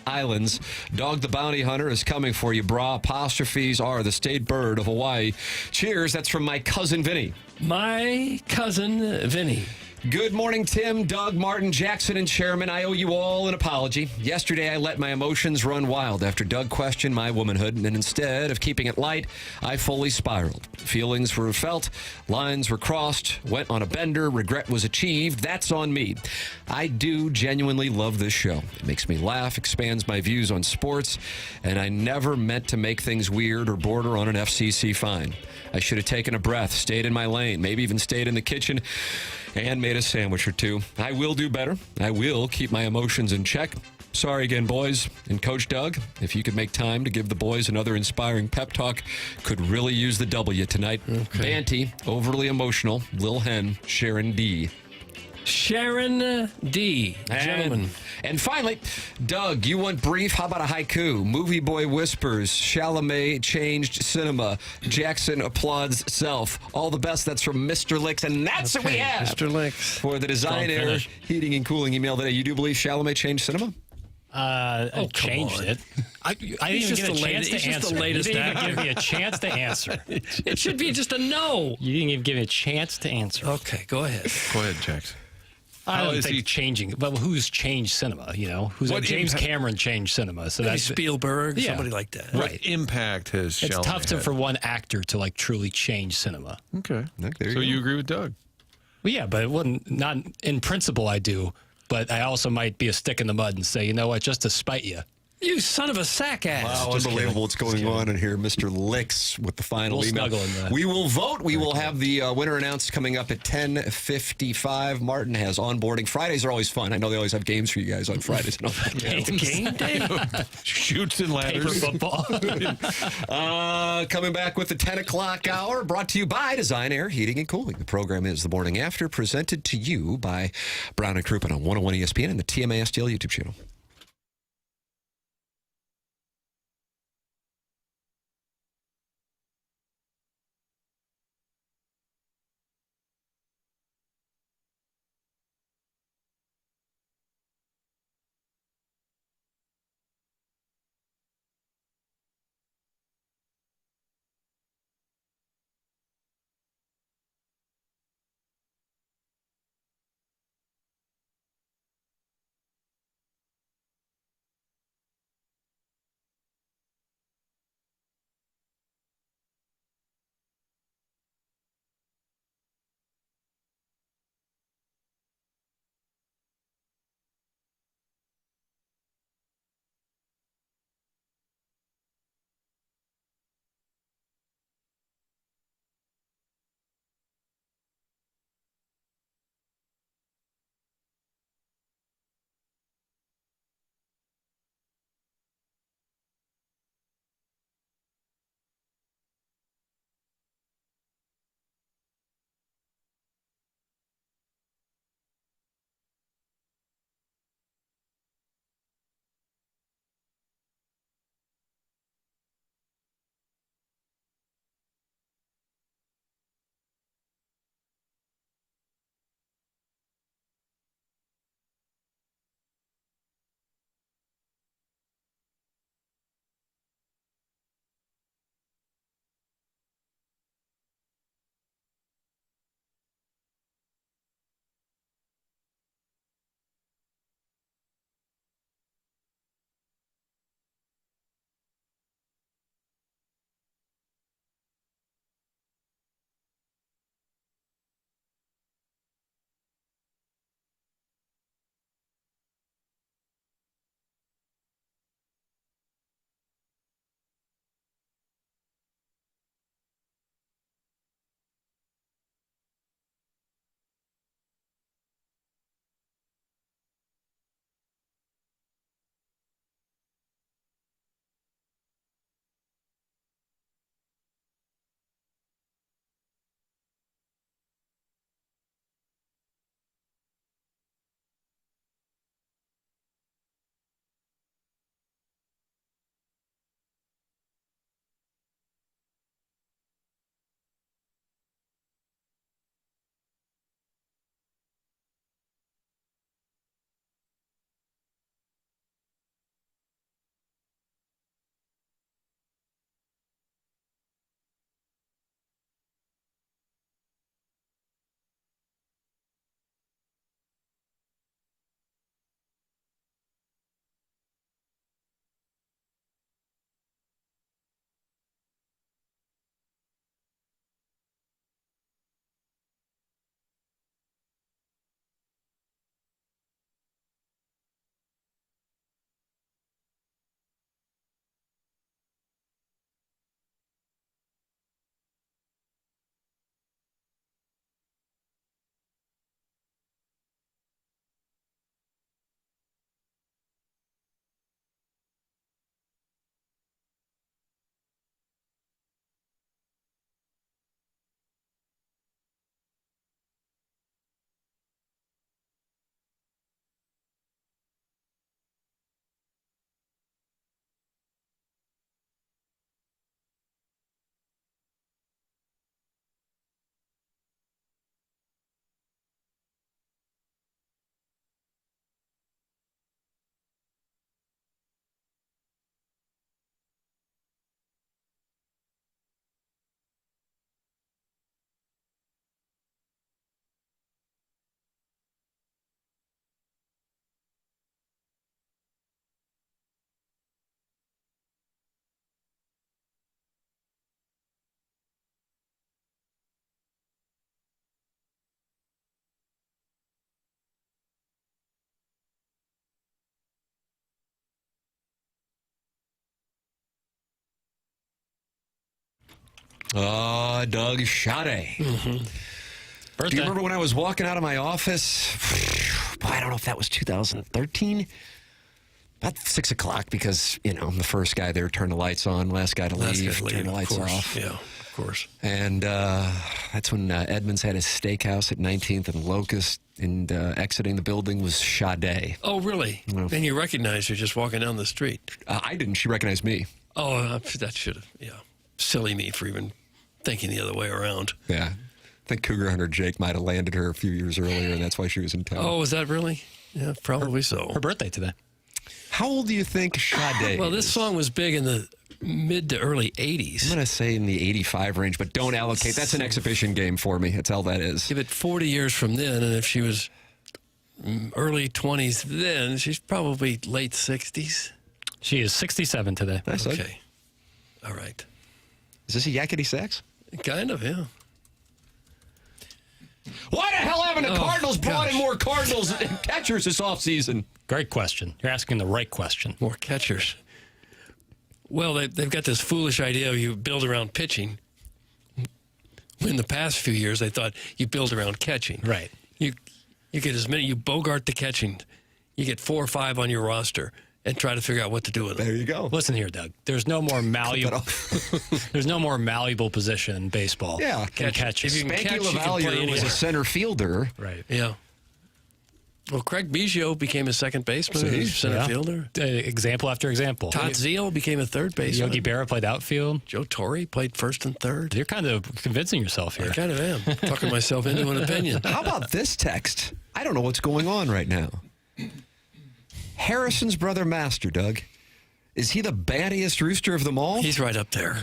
Islands. Dog the Bounty Hunter is coming for you, brah. Apostrophes are the state bird of Hawaii. Cheers. That's from my cousin Vinny. My cousin Vinny. Good morning, Tim, Doug, Martin, Jackson, and Chairman. I owe you all an apology. Yesterday, I let my emotions run wild after Doug questioned my womanhood, and instead of keeping it light, I fully spiraled. Feelings were felt, lines were crossed, went on a bender, regret was achieved. That's on me. I do genuinely love this show. It makes me laugh, expands my views on sports, and I never meant to make things weird or border on an FCC fine. I should have taken a breath, stayed in my lane, maybe even stayed in the kitchen and made a sandwich or two. I will do better. I will keep my emotions in check. Sorry again, boys. And Coach Doug, if you could make time to give the boys another inspiring pep talk, could really use the W tonight. Okay. Banty, overly emotional, Lil Hen, Sharon D. Sharon D. Gentlemen. And finally, Doug, you want brief? How about a haiku? Movie Boy whispers, Chalamet changed cinema. Jackson applauds self. All the best. That's from Mr. Licks. And that's what we have. Mr. Licks. For the Design Air Heating and Cooling email today. You do believe Chalamet changed cinema? I changed it. I didn't even get a chance to answer. You didn't even give me a chance to answer. It should be just a no. You didn't even give me a chance to answer. Okay, go ahead. Go ahead, Jackson. I don't think changing. But who's changed cinema? You know, James Cameron changed cinema. So that's Spielberg, somebody like that. What impact has It's Chalamet tough had? for one actor to truly change cinema. Okay. So you agree with Doug? Well, yeah, but it wouldn't. Not in principle, I do. But I also might be a stick in the mud and say, you know what, just to spite you. You son of a sack ass. Wow, unbelievable what's going on in here. Mr. Licks with the final email. We will vote. We will have the winner announced coming up at 10:55. Martin has onboarding. Fridays are always fun. I know they always have games for you guys on Fridays. And all that. Game day? Shoots and ladders. Paper football. Coming back with the 10 o'clock hour, brought to you by Design Air Heating and Cooling. The program is The Morning After, presented to you by Brown and Crouppen on 101 ESPN and the TMA STL YouTube channel. Doug Schade. Do you remember when I was walking out of my office? I don't know if that was 2013. About 6 o'clock because, I'm the first guy there, turn the lights on, last guy to leave, turn the lights off. Yeah, of course. And that's when Edmonds had his steakhouse at 19th and Locust, and exiting the building was Schade. Oh, really? And you recognized her just walking down the street. I didn't. She recognized me. Oh, that should have, silly me for even thinking the other way around. Yeah. I think Cougar Hunter Jake might have landed her a few years earlier, and that's why she was in town. Oh, is that really? Yeah, probably so. Her birthday today. How old do you think Schade Well, this is? song was big in the mid to early 80s. I'm going to say in the 85 range, but don't allocate. That's an exhibition game for me. That's all that is. Give it 40 years from then, and if she was early 20s then, she's probably late 60s. She is 67 today. Nice. Okay. All right. Is this a yakety sax? Kind of, yeah. Why the hell haven't the Cardinals brought in more Cardinals and catchers this offseason? Great question. You're asking the right question. More catchers. Well, they've got this foolish idea you build around pitching. In the past few years, they thought you build around catching. Right. You get as many, you bogart the catching. You get 4 or 5 on your roster and try to figure out what to do with them. There you go. Listen here, Doug. There's no more malleable. There's no more malleable position in baseball. Yeah, than catching. If you can Spanky catch, you can LaValliere play was anywhere. a center fielder. Right. Yeah. Well, Craig Biggio became a second baseman, a center fielder. Example after example. Todd Zeal became a third baseman. Yogi Berra played outfield. Joe Torre played first and third. You're kind of convincing yourself here. I kind of am. Talking myself into an opinion. How about this text? I don't know what's going on right now. Harrison's brother Master, Doug. Is he the battiest rooster of them all? He's right up there.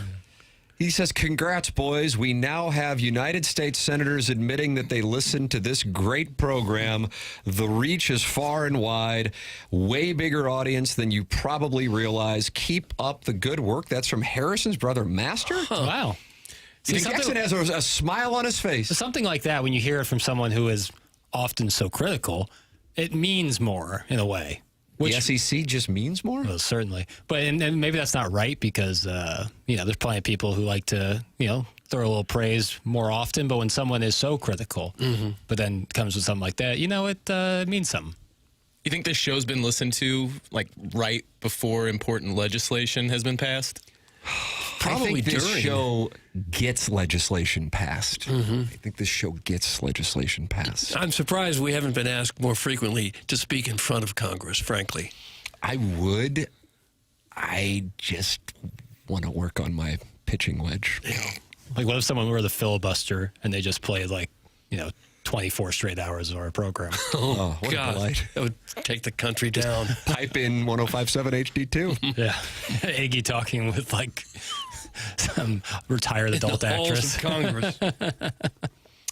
He says, congrats, boys. We now have United States senators admitting that they listen to this great program. The reach is far and wide. Way bigger audience than you probably realize. Keep up the good work. That's from Harrison's brother, Master? Huh. Wow. See, Jackson has a smile on his face. Something like that, when you hear it from someone who is often so critical, it means more in a way. The SEC just means more? Well, certainly. But and maybe that's not right because, there's plenty of people who like to, throw a little praise more often. But when someone is so critical, but then comes with something like that, it means something. You think this show's been listened to, right before important legislation has been passed? Probably I think this during. show gets legislation passed. I think this show gets legislation passed. I'm surprised we haven't been asked more frequently to speak in front of Congress, frankly. I would. I just want to work on my pitching wedge. Like, what if someone were the filibuster and they just played, 24 straight hours of our program? Oh, what God, a delight. that would take the country down. Pipe in 105.7 HD2. Yeah. Iggy talking with, some retired adult the halls actress. of Congress.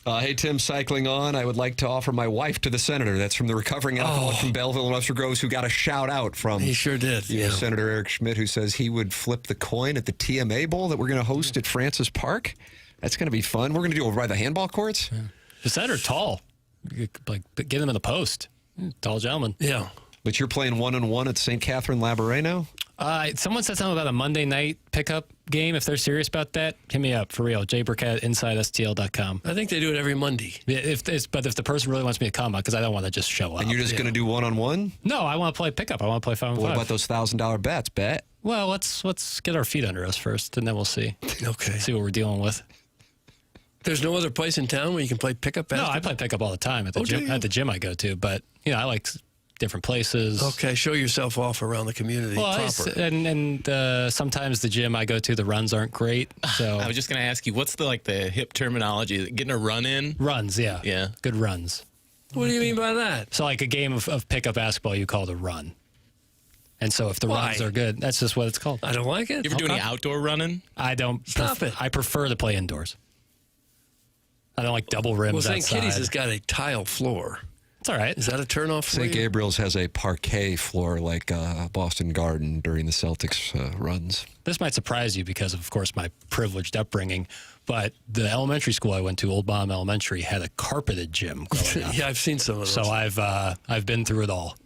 Hey, Tim, cycling on. I would like to offer my wife to the senator. That's from the recovering alcoholic from Belleville and Webster Groves, who got a shout out from He sure did. Senator Eric Schmitt, who says he would flip the coin at the TMA Bowl that we're going to host at Francis Park. That's going to be fun. We're going to do it by the handball courts. Yeah. The senator tall. You could, get him in the post. Tall gentleman. Yeah. But you're playing 1-on-1 at St. Catherine Labouré now? Someone said something about a Monday night pickup game. If they're serious about that, hit me up for real. Jay Burkett, InsideSTL.com. I think they do it every Monday. But if the person really wants me to come, because I don't want to just show up. And you're just going to do 1-on-1? No, I want to play pickup. I want to play 5-on-5. What about those $1,000 bets? Bet. Well, let's get our feet under us first, and then we'll see. Okay. See what we're dealing with. There's no other place in town where you can play pickup basketball? No, I play pickup all the time at the gym. At the gym I go to, but I like different places. Okay, show yourself off around the community proper. And sometimes the gym I go to, the runs aren't great. So I was just going to ask you, what's the hip terminology? Getting a run in? Runs, yeah. Yeah. Good runs. What do you mean by that? So like a game of pickup basketball, you call it a run. And so if the runs are good, that's just what it's called. I don't like it. You ever do any outdoor running? I don't. Stop it. I prefer to play indoors. I don't like double rims Well, St. outside. Kitty's has got a tile floor. It's all right. Is that a turnoff for St. you? Gabriel's has a parquet floor like Boston Garden during the Celtics runs. This might surprise you because, of course, my privileged upbringing, but the elementary school I went to, Old Baum Elementary, had a carpeted gym growing up. Yeah, I've seen some of those. So I've been through it all.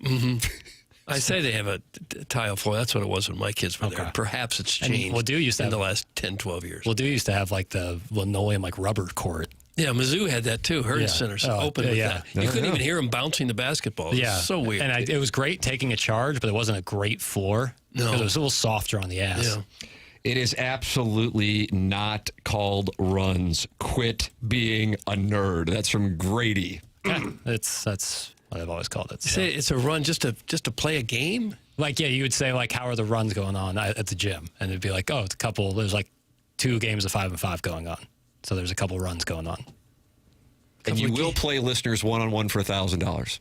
I say they have a tile floor. That's what it was when my kids were there. Perhaps it's changed in the last 10, 12 years. Well, used to have like the linoleum, like rubber court. Yeah, Mizzou had that too. Heritage Center's open with that. You couldn't even hear them bouncing the basketball. It was so weird. And it was great taking a charge, but it wasn't a great floor. No. Because it was a little softer on the ass. Yeah. It is absolutely not called runs. Quit being a nerd. That's from Grady. That's what I've always called it. You say it's a run just to play a game? Like, yeah, you would say, like, how are the runs going on at the gym? And it'd be like, oh, it's there's like 2 games of 5-and-5 going on. So there's a couple runs going on. And you will play listeners one-on-one for $1,000.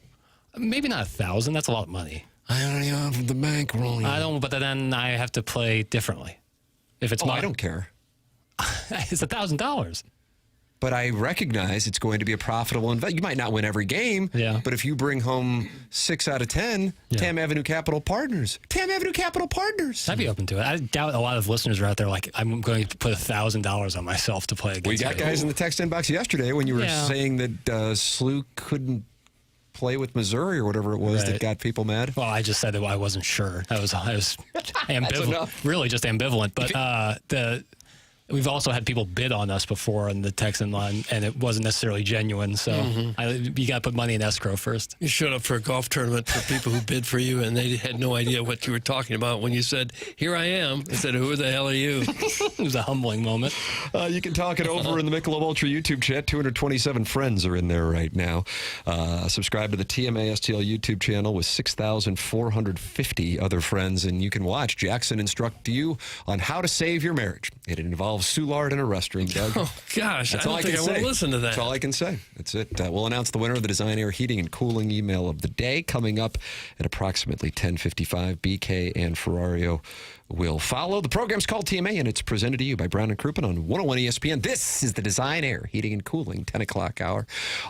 Maybe not 1,000. That's a lot of money. I don't even have the bank rolling. I don't, but then I have to play differently. If it's I don't care. It's $1,000. But I recognize it's going to be a profitable investment. You might not win every game, but if you bring home 6 out of 10, Tam Avenue Capital Partners. Tam Avenue Capital Partners. I'd be open to it. I doubt a lot of listeners are out there like, I'm going to put $1,000 on myself to play against. We got guys in the text inbox yesterday when you were saying that SLU couldn't play with Missouri or whatever it was that got people mad. Well, I just said that I wasn't sure. I was ambivalent. Really just ambivalent. But we've also had people bid on us before on the Texan line, and it wasn't necessarily genuine. So you got to put money in escrow first. You showed up for a golf tournament for people who bid for you, and they had no idea what you were talking about when you said, "Here I am." I said, "Who the hell are you?" It was a humbling moment. You can talk it over in the Michelob Ultra YouTube chat. 227 friends are in there right now. Subscribe to the TMA STL YouTube channel with 6,450 other friends, and you can watch Jackson instruct you on how to save your marriage. It involves Soulard in a restaurant, Doug. Oh, gosh. That's I don't think I want to listen to that. That's all I can say. That's it. We'll announce the winner of the Design Air Heating and Cooling email of the day coming up at approximately 10:55. BK and Ferrario will follow. The program's called TMA, and it's presented to you by Brown & Crouppen on 101 ESPN. This is the Design Air Heating and Cooling 10 o'clock hour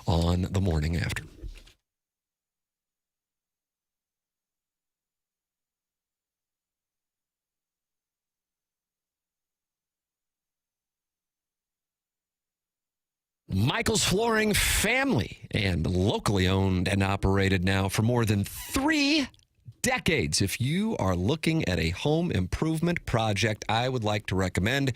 on the morning after. Michael's Flooring family and locally owned and operated now for more than 3 decades. If you are looking at a home improvement project, I would like to recommend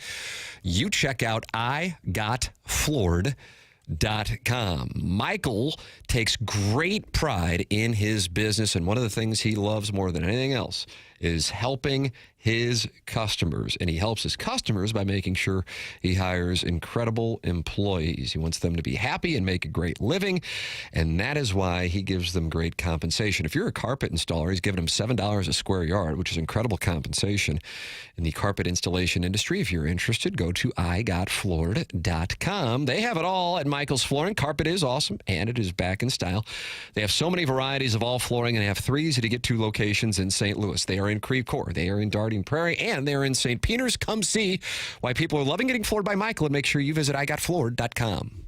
you check out IGotFloored.com. Michael takes great pride in his business, and one of the things he loves more than anything else is helping his customers, and he helps his customers by making sure he hires incredible employees. He wants them to be happy and make a great living, and that is why he gives them great compensation. If you're a carpet installer, he's giving them $7 a square yard, which is incredible compensation in the carpet installation industry. If you're interested, go to IGotFloored.com. They have it all at Michael's Flooring. Carpet is awesome, and it is back in style. They have so many varieties of all flooring, and they have 3 easy-to-get to locations in St. Louis. They are in Creve Coeur. They are in Darting Prairie, and they're in St. Peter's. Come see why people are loving getting floored by Michael, and make sure you visit IGotFloored.com.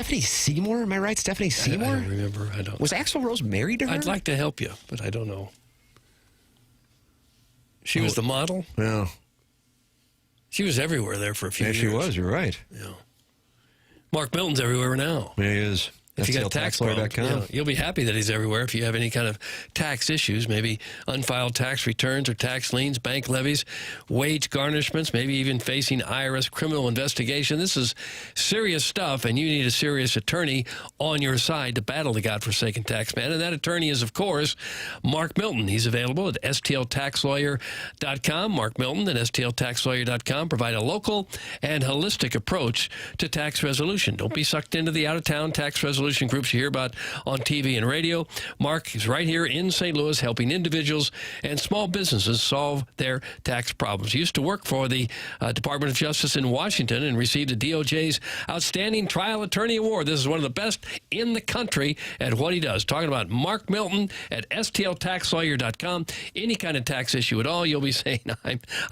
Stephanie Seymour? Am I right? Stephanie Seymour? I don't remember. I don't. Was Axl Rose married to her? I'd like to help you, but I don't know. She was the model? Yeah. She was everywhere there for a few years. Yeah, she was. You're right. Yeah. Mark Milton's everywhere now. Yeah, he is. If you got tax problems, STLTaxLawyer.com. you'll be happy that he's everywhere. If you have any kind of tax issues, maybe unfiled tax returns or tax liens, bank levies, wage garnishments, maybe even facing IRS criminal investigation. This is serious stuff, and you need a serious attorney on your side to battle the godforsaken tax man. And that attorney is, of course, Mark Milton. He's available at STLTaxLawyer.com. Mark Milton at STLTaxLawyer.com provide a local and holistic approach to tax resolution. Don't be sucked into the out-of-town tax resolution groups you hear about on TV and radio. Mark is right here in St. Louis helping individuals and small businesses solve their tax problems. He used to work for the Department of Justice in Washington and received the DOJ's Outstanding Trial Attorney Award. This is one of the best in the country at what he does. Talking about Mark Milton at STLTaxLawyer.com. Any kind of tax issue at all, you'll be saying,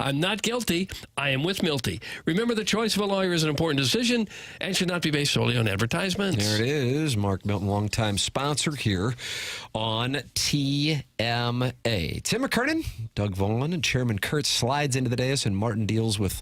I'm not guilty. I am with Milty. Remember, the choice of a lawyer is an important decision and should not be based solely on advertisements. There it is. Mark Milton, longtime sponsor here on TMA. Tim McKernan, Doug Vaughn, and Chairman Kurt slides into the dais, and Martin deals with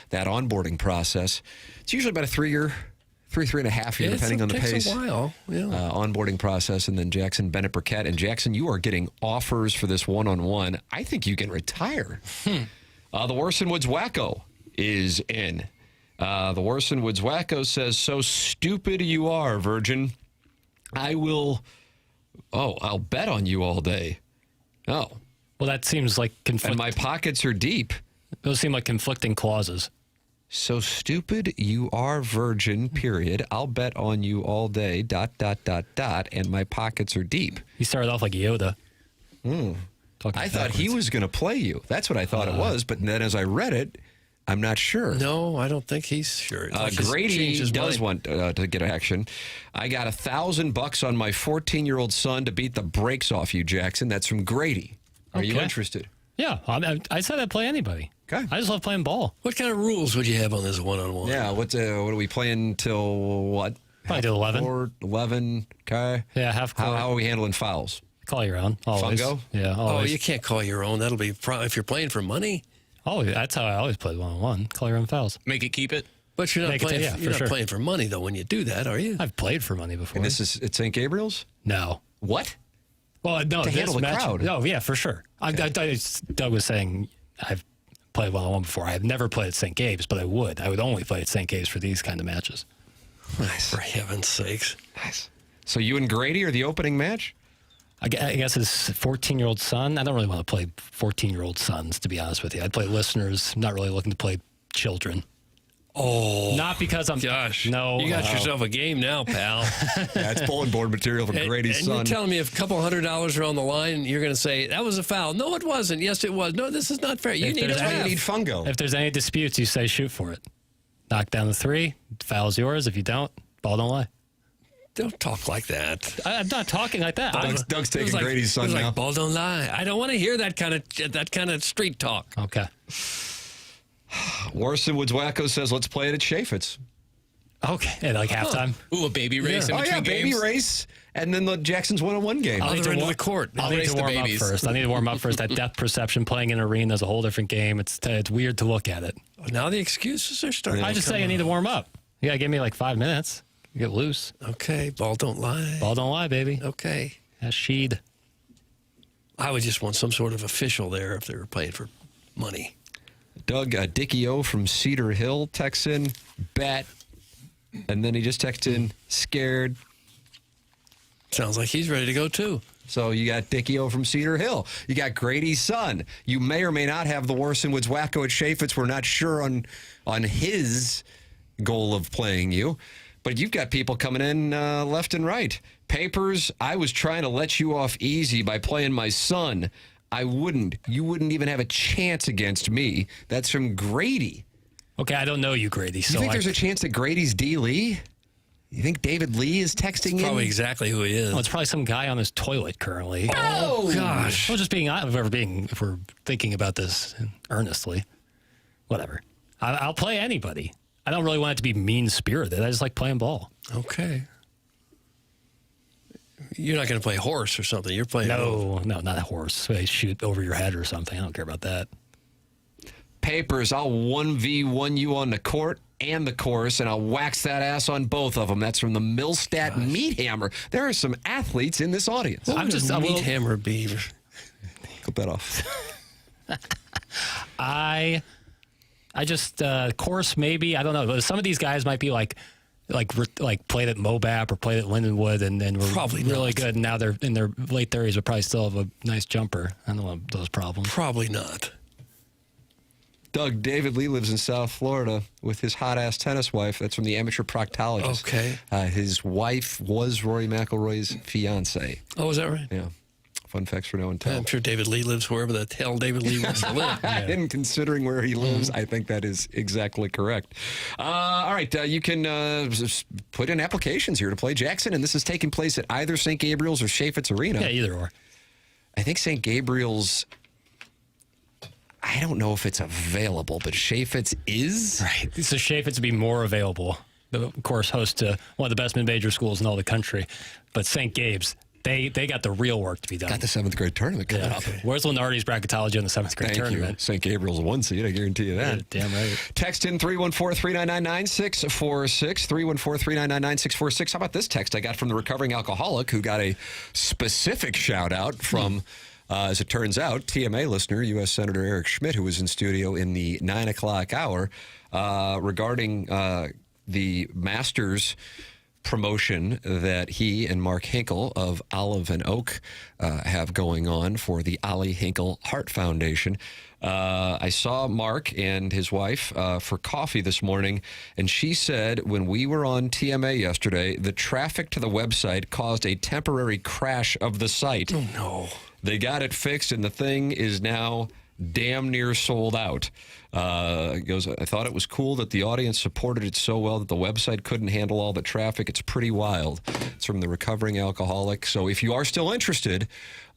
that onboarding process. It's usually about a 3.5 year, depending on the pace. It takes a while. Yeah. Onboarding process, and then Jackson Burkett. And Jackson, you are getting offers for this one-on-one. I think you can retire. The Worson Woods Wacko is in. The Worson Woods Wacko says, "So stupid you are, Virgin. I'll bet on you all day." Oh. Well, that seems like And my pockets are deep. Those seem like conflicting clauses. So stupid you are, Virgin, period. I'll bet on you all day, ... and my pockets are deep. He started off like Yoda. I thought he was going to play you. That's what I thought it was. But then as I read it, I'm not sure. No, I don't think he's sure. Grady does want to get action. I got $1,000 on my 14-year-old son to beat the brakes off you, Jackson. That's from Grady. Are you interested? Yeah, I said I'd play anybody. Okay. I just love playing ball. What kind of rules would you have on this one-on-one? Yeah, what are we playing till what? Probably till 11. Or 11, okay. Yeah, half court. How are we handling fouls? Call your own, always. Fungo? Yeah, always. Oh, you can't call your own. That'll be if you're playing for money. Oh, that's how I always play one-on-one. Call your own fouls. Make it keep it. But you're not playing. You're not sure. playing for money though when you do that, are you? I've played for money before. And this is at St. Gabriel's? No. What? Well, no. To handle the crowd. No, yeah, for sure. Okay. Doug was saying I've played one-on-one before. I've never played at St. Gabe's, but I would. I would only play at St. Gabe's for these kind of matches. Nice. For heaven's sakes. Nice. So you and Grady are the opening match? I guess his 14-year-old son. I don't really want to play 14-year-old sons, to be honest with you. I'd play listeners, not really looking to play children. Oh. Not because I'm... Gosh. No. You got yourself a game now, pal. That's bulletin board material for Grady's son. And you're telling me if a couple $100 are on the line, you're going to say, that was a foul. No, it wasn't. Yes, it was. No, this is not fair. You need fungo. If there's any disputes, you say shoot for it. Knock down the three. Foul's yours. If you don't, ball don't lie. Don't talk like that. I'm not talking like that. Doug's taking Grady's son now. Like, ball don't lie. I don't want to hear that kind of street talk. Okay. Warson Woods Wacko says, let's play it at Chaffetz. Okay. Like halftime. Ooh, a baby race in between games. Baby race. And then the Jackson's one-on-one game. Other end of the court. I need to warm up first. I need to warm up first. That depth perception, playing in an arena is a whole different game. It's weird to look at it. Now the excuses are starting. I just say I need to warm up. You got to give me like 5 minutes. You get loose. Okay. Ball don't lie. Ball don't lie, baby. Okay. That's Sheed. I would just want some sort of official there if they were playing for money. Doug Dickie O from Cedar Hill texts in, bet. And then he just texted in, scared. Sounds like he's ready to go too. So you got Dickie O from Cedar Hill. You got Grady's son. You may or may not have the Warson Woods Wacko at Chaffetz. We're not sure on his goal of playing you. But you've got people coming in left and right. Papers, I was trying to let you off easy by playing my son. I wouldn't. You wouldn't even have a chance against me. That's from Grady. Okay, I don't know you, Grady. So you think there's a chance that Grady's D. Lee? You think David Lee is texting in? Probably exactly who he is. Well, it's probably some guy on his toilet currently. Oh, gosh. Well, just if we're thinking about this earnestly, whatever. I'll play anybody. I don't really want it to be mean-spirited. I just like playing ball. Okay. You're not going to play horse or something. You're playing. No, not a horse. They shoot over your head or something. I don't care about that. Papers, I'll 1v1 you on the court and the course, and I'll wax that ass on both of them. That's from the Millstat Meat Hammer. There are some athletes in this audience. I'm just a meat hammer beaver. Clip that off. I just course maybe, I don't know. But some of these guys might be like played at Mobap or played at Lindenwood and were Probably really not. good, and now they're in their late 30s but probably still have a nice jumper. I don't know those problems. Probably not. Doug, David Lee lives in South Florida with his hot-ass tennis wife. That's from the Amateur Proctologist. Okay. His wife was Rory McIlroy's fiance. Oh, is that right? Yeah. Fun facts for no and tell. I'm sure David Lee lives wherever the hell David Lee wants to live. And considering where he lives, I think that is exactly correct. All right, you can put in applications here to play Jackson, and this is taking place at either St. Gabriel's or Chaffetz Arena. Yeah, either or. I think St. Gabriel's, I don't know if it's available, but Chaffetz is. Right. So Chaffetz would be more available. Of course, host to one of the best mid-major schools in all the country. But St. Gabe's, they got the real work to be done. Got the 7th grade tournament coming up. Where's Lenardi's bracketology on the 7th grade Thank tournament? you. St. Gabriel's a 1 seed, I guarantee you that. Yeah, damn right. Text in 314-399-9646, 314-399-9646. How about this text I got from the recovering alcoholic who got a specific shout-out from, as it turns out, TMA listener, U.S. Senator Eric Schmitt, who was in studio in the 9 o'clock hour regarding the Masters promotion that he and Mark Hinkle of Olive and Oak have going on for the Ollie Hinkle Heart Foundation. I saw Mark and his wife for coffee this morning, and she said when we were on TMA yesterday, the traffic to the website caused a temporary crash of the site. Oh, no. They got it fixed, and the thing is now damn near sold out. He goes, I thought it was cool that the audience supported it so well that the website couldn't handle all the traffic. It's pretty wild. It's from the recovering alcoholic. So if you are still interested,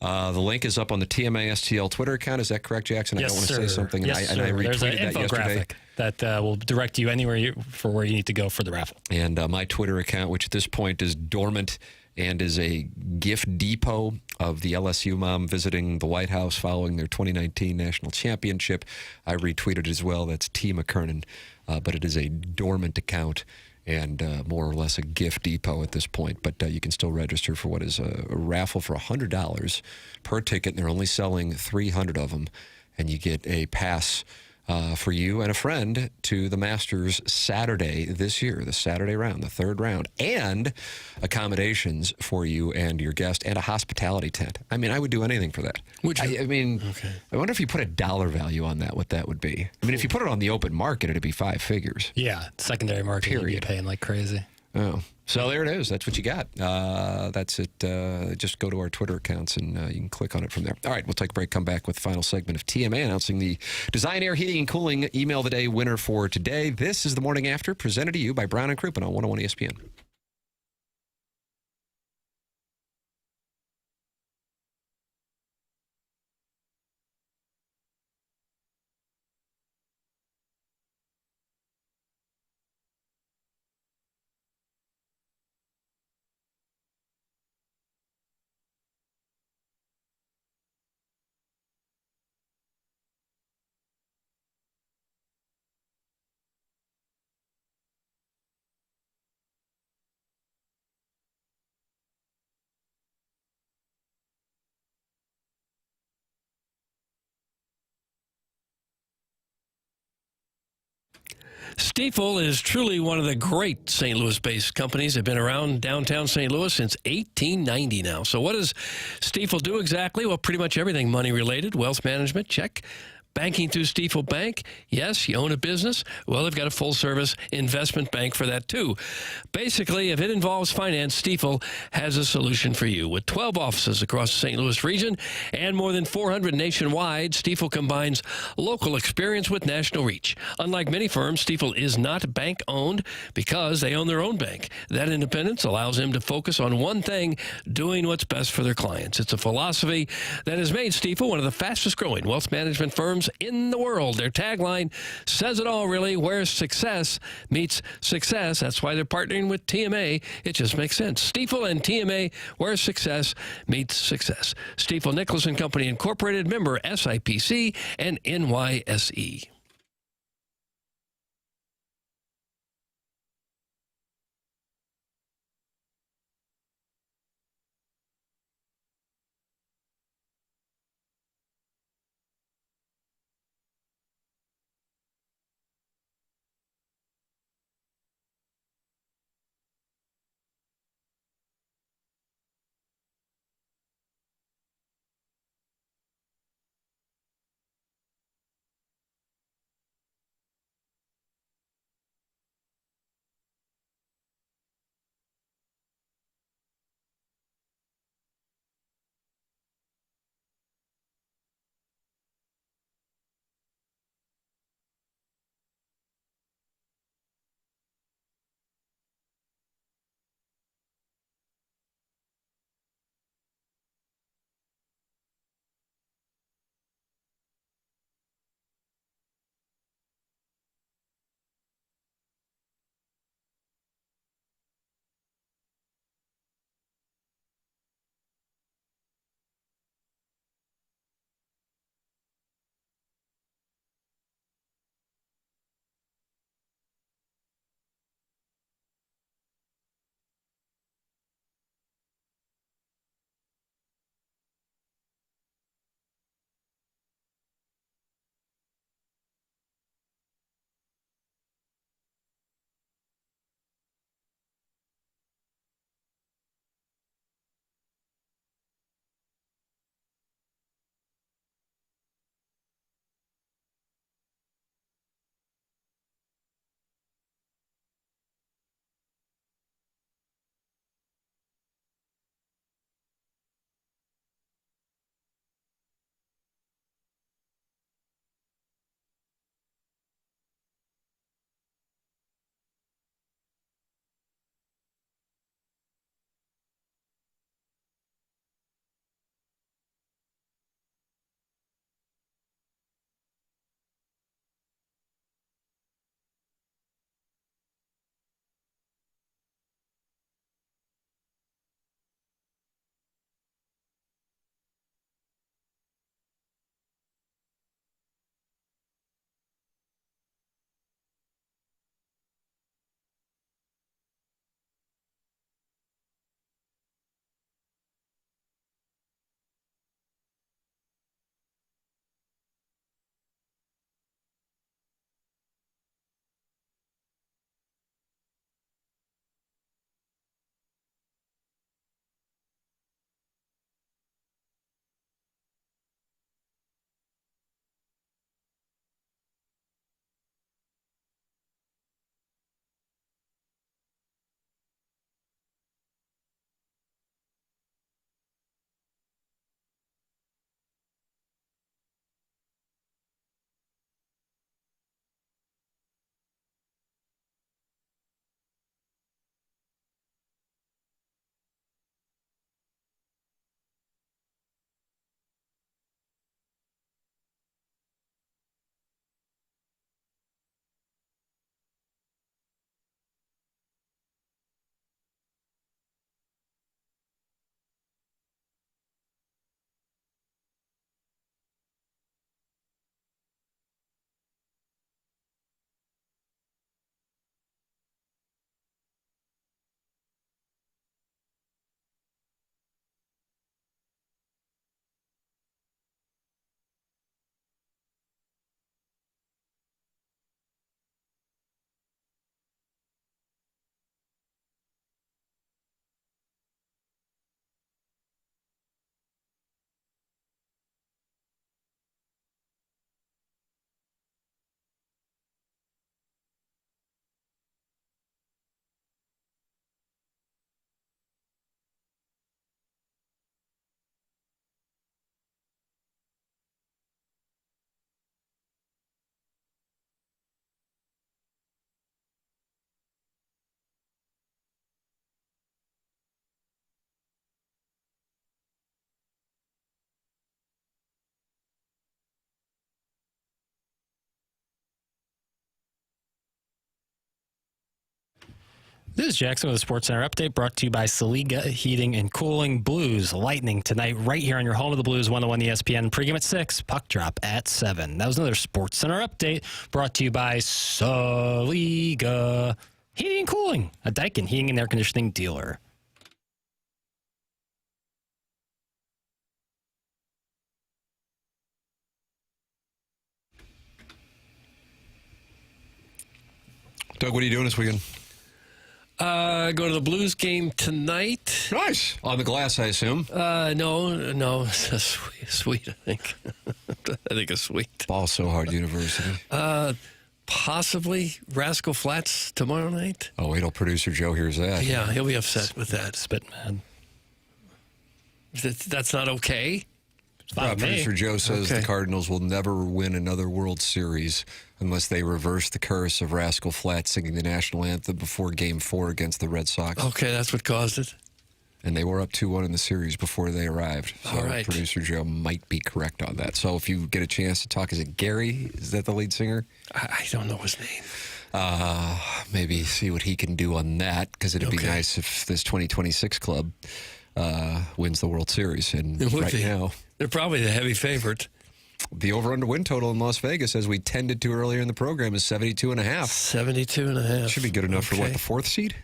the link is up on the TMA STL Twitter account. Is that correct, Jackson? Yes, I don't want to sir. say something. Yes, and I sir. There's an retweeted that yesterday. infographic that will direct you anywhere for where you need to go for the raffle. And my Twitter account, which at this point is dormant and is a gift depot of the LSU mom visiting the White House following their 2019 National Championship. I retweeted as well. That's T. McKernan, but it is a dormant account and more or less a gift depot at this point. But you can still register for what is a raffle for $100 per ticket, and they're only selling 300 of them, and you get a pass for you and a friend to the Masters Saturday this year, the Saturday round, the 3rd round, and accommodations for you and your guest and a hospitality tent. I mean, I would do anything for that. Would you? I mean, I wonder if you put a dollar value on that, what that would be. I mean, if you put it on the open market, it'd be 5 figures. Yeah, secondary market, you'd be paying like crazy. Oh, so there it is. That's what you got. That's it. Just go to our Twitter accounts and you can click on it from there. All right, we'll take a break, come back with the final segment of TMA announcing the Design Air Heating and Cooling Email of the Day winner for today. This is the Morning After, presented to you by Brown & Crouppen on 101 ESPN. Stiefel is truly one of the great St. Louis-based companies. They've been around downtown St. Louis since 1890 now. So what does Stiefel do exactly? Well, pretty much everything money-related. Wealth management, check. Banking through Stiefel Bank, yes. You own a business? Well, they've got a full-service investment bank for that, too. Basically, if it involves finance, Stiefel has a solution for you. With 12 offices across the St. Louis region and more than 400 nationwide, Stiefel combines local experience with national reach. Unlike many firms, Stiefel is not bank-owned because they own their own bank. That independence allows them to focus on one thing, doing what's best for their clients. It's a philosophy that has made Stiefel one of the fastest-growing wealth management firms firms in the world. Their tagline says it all, really, where success meets success. That's why they're partnering with TMA. It just makes sense. Stifel and TMA, where success meets success. Stifel Nicholas and Company Incorporated, member SIPC and NYSE. This is Jackson with a Sports Center update brought to you by Saliga Heating and Cooling. Blues Lightning tonight right here on your home of the Blues, 101 ESPN. Pregame at 6, puck drop at 7. That was another Sports Center update brought to you by Saliga Heating and Cooling, a Daikin heating and air conditioning dealer. Doug, what are you doing this weekend? Go to the Blues game tonight. Nice. On the glass, I assume. No. It's sweet, I think. I think it's sweet. Ball so hard, University. Possibly Rascal Flats tomorrow night. Oh, wait till producer Joe hears that. Yeah, he'll be upset with that. Spit man. That's not okay. Producer Joe says the Cardinals will never win another World Series unless they reverse the curse of Rascal Flatts singing the national anthem before Game 4 against the Red Sox. Okay, that's what caused it. And they were up 2-1 in the series before they arrived. So all right. Producer Joe might be correct on that. So if you get a chance to talk, is it Gary? Is that the lead singer? I don't know his name. Maybe see what he can do on that, because it'd be nice if this 2026 club wins the World Series. And right now, they're probably the heavy favorite. The over-under win total in Las Vegas, as we tended to earlier in the program, is 72.5. 72.5. Should be good enough for what, the 4th seed?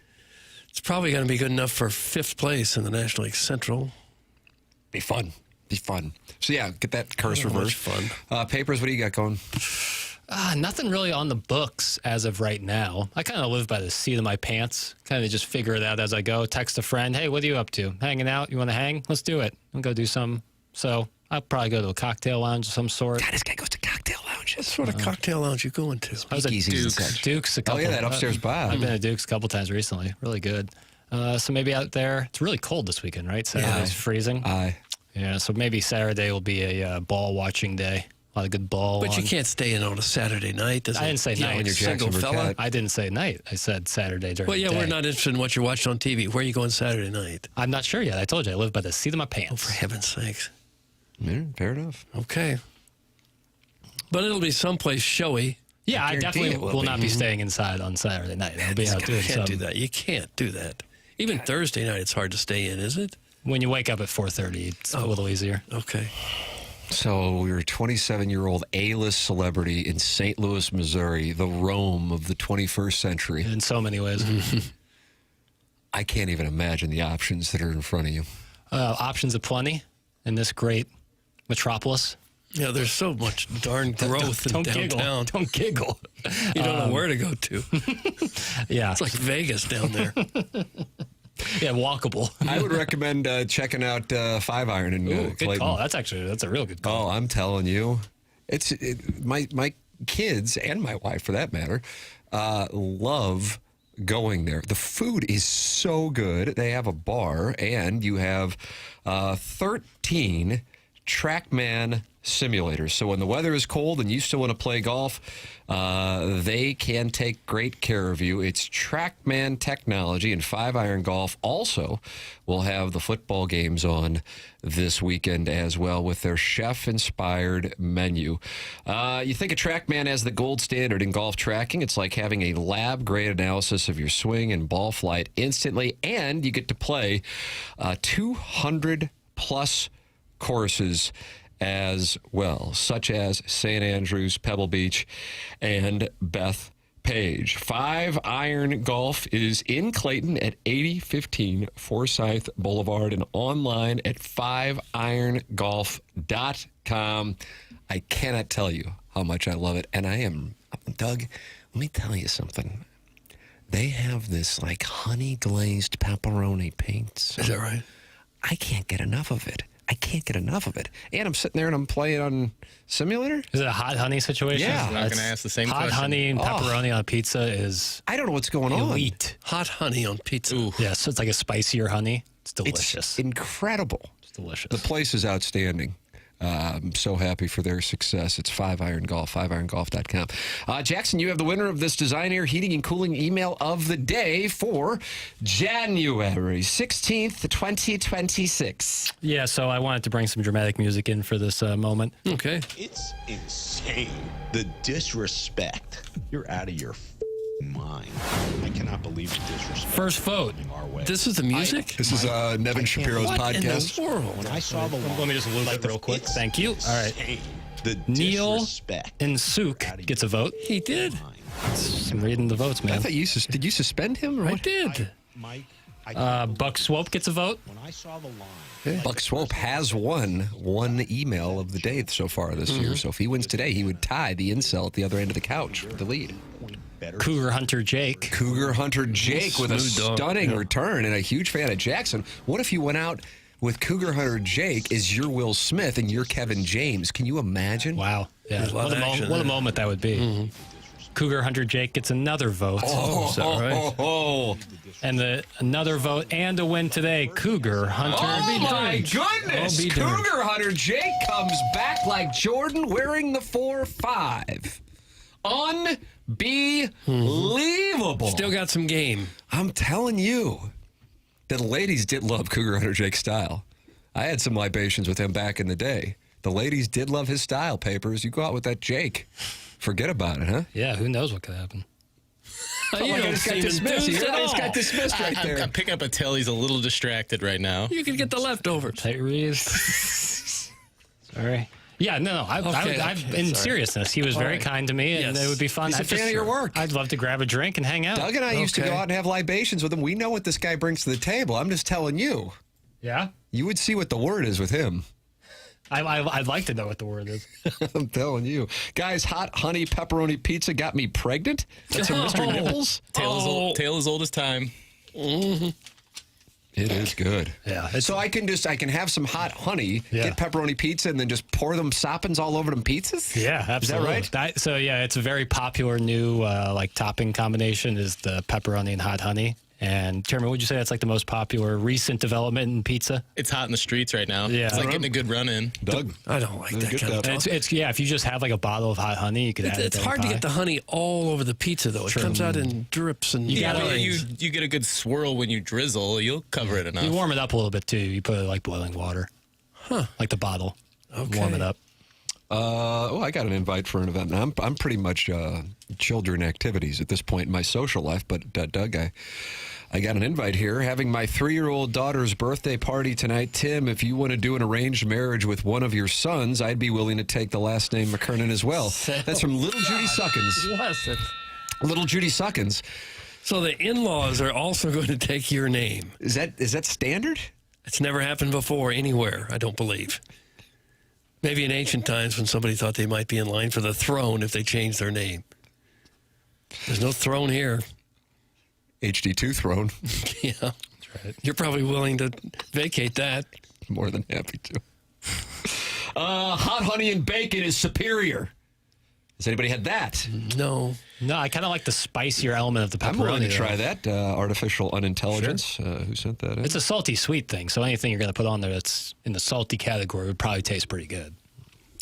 It's probably going to be good enough for 5th place in the National League Central. Be fun. So yeah, get that curse reversed. Fun. Papers, what do you got going? Nothing really on the books as of right now. I kind of live by the seat of my pants. Kind of just figure it out as I go. Text a friend, hey, what are you up to? Hanging out? You want to hang? Let's do it. I'll go do some. So I'll probably go to a cocktail lounge of some sort. God, this guy goes to cocktail lounges. What sort of cocktail lounge you going to? I was at Duke's a couple. Oh, yeah, that upstairs bar. I've been at Duke's a couple times recently. Really good. So maybe out there. It's really cold this weekend, right? Saturday's freezing. Yeah, so maybe Saturday will be a ball watching day. A lot of good ball. But you can't stay in on a Saturday night. I didn't say night. When you're Jackson Burkett. I didn't say night. I said Saturday during the day. We're not interested in what you're watching on TV. Where are you going Saturday night? I'm not sure yet. I told you I live by the seat of my pants. Oh, for heaven's sakes. Yeah, fair enough. Okay. But it'll be someplace showy. Yeah, I definitely will not be staying inside on Saturday night. I'll be out doing something. You can't do that. You can't do that. Even Thursday night, it's hard to stay in, is it? When you wake up at 4:30, it's a little easier. Okay. So you're a 27-year-old A-list celebrity in St. Louis, Missouri, the Rome of the 21st century. In so many ways. I can't even imagine the options that are in front of you. Options aplenty in this great metropolis. Yeah, there's so much darn growth in downtown. Don't giggle. You don't know where to go to. Yeah. It's like Vegas down there. Yeah, walkable. I would recommend checking out 5 Iron in good Clayton. call. That's a real good call. Oh, I'm telling you. My kids, and my wife for that matter, love going there. The food is so good. They have a bar, and you have 13 TrackMan simulators. So when the weather is cold and you still want to play golf, they can take great care of you. It's TrackMan technology, and 5 Iron Golf also will have the football games on this weekend as well with their chef-inspired menu. You think of TrackMan as the gold standard in golf tracking. It's like having a lab-grade analysis of your swing and ball flight instantly, and you get to play 200-plus courses as well, such as St. Andrews, Pebble Beach, and Beth Page. 5 Iron Golf is in Clayton at 8015 Forsyth Boulevard and online at 5irongolf.com. I cannot tell you how much I love it. And Doug, let me tell you something. They have this like honey glazed pepperoni paints. Is that right? I can't get enough of it. And I'm sitting there and I'm playing on simulator. Is it a hot honey situation? Yeah. I'm not going to ask the same hot question. Hot honey and pepperoni on pizza is I don't know what's going on. Elite. Hot honey on pizza. Ooh. Yeah, so it's like a spicier honey. It's delicious. It's incredible. It's delicious. The place is outstanding. I'm so happy for their success. It's 5 Iron Golf, 5irongolf.com. Jackson, you have the winner of this Design Air Heating and Cooling email of the day for January 16th, 2026. Yeah, so I wanted to bring some dramatic music in for this moment. Okay. It's insane. The disrespect. You're out of your Mine. I cannot believe the disrespect. First vote. This is the music? This is Nevin Shapiro's What podcast. in the world? When I saw the line, Let me just loop it real quick. Thank you. All right. the Neil disrespect. and Souk gets a vote. He did. I'm reading the votes, man. I thought did you suspend him? Or I what? did. Mike, Buck Swope gets a vote. when I saw the line, Buck Swope has won one email of the day so far this year. So if he wins today, he would tie the incel at the other end of the couch for the lead. Cougar Hunter Jake. Cougar Hunter Jake with a stunning return, and a huge fan of Jackson. What if you went out with Cougar Hunter Jake as your Will Smith and your Kevin James? Can you imagine? Wow. Yeah. There's a lot What of a, action what a there. moment that would be. Cougar Hunter Jake gets another vote. And another vote and a win today. Cougar Hunter Oh, my Jake. goodness. I'll be darned. Cougar Hunter Jake comes back like Jordan wearing the 4-5. Unbelievable. Still got some game. I'm telling you, the ladies did love Cougar Hunter Jake's style. I had some libations with him back in the day. The ladies did love his style, Papers. You go out with that Jake. Forget about it, huh? Yeah, who knows what could happen. Oh, I just got dismissed. You just got dismissed right there. I'm picking up a tell he's a little distracted right now. You could get the leftovers. Tyrese. Sorry. Yeah, no. In seriousness, he was very kind to me, and Yes. it would be fun. He's a fan of your work. I'd love to grab a drink and hang out. Doug and I used to go out and have libations with him. We know what this guy brings to the table. I'm just telling you. Yeah? You would see what the word is with him. I'd like to know what the word is. I'm telling you. Guys, hot honey pepperoni pizza got me pregnant. That's from Mr. Nipples. Tale as old as time. It is good. Yeah. So I can have some hot honey, get pepperoni pizza, and then just pour them soppings all over them pizzas? Yeah, absolutely. Is that right? It's a very popular new topping combination is the pepperoni and hot honey. And Chairman, would you say that's like the most popular recent development in pizza? It's hot in the streets right now. Yeah. It's like getting a good run in. Doug? I don't like that kind of And talk. it's if you just have like a bottle of hot honey, you could add it. It's hard to get the honey all over the pizza, though. It comes out in drips and You get a good swirl when you drizzle. You'll cover it enough. You warm it up a little bit too. You put it like boiling water. Like the bottle. Okay. Warm it up. I got an invite for an event. Now, I'm pretty much children activities at this point in my social life, but Doug, I got an invite here. Having my 3-year-old daughter's birthday party tonight. Tim, if you want to do an arranged marriage with one of your sons, I'd be willing to take the last name McKernan as well. That's from Little Judy Suckins. Little Judy Suckins. So the in-laws are also going to take your name. Is that standard? It's never happened before anywhere, I don't believe. Maybe in ancient times when somebody thought they might be in line for the throne if they changed their name. There's no throne here. HD2 throne. Yeah. That's right. You're probably willing to vacate that. More than happy to. Hot honey and bacon is superior. Has anybody had that? No. No, I kind of like the spicier element of the pepperoni. I'm willing to though. try that. Artificial unintelligence. Who sent that in? It's a salty sweet thing, so anything you're going to put on there that's in the salty category would probably taste pretty good.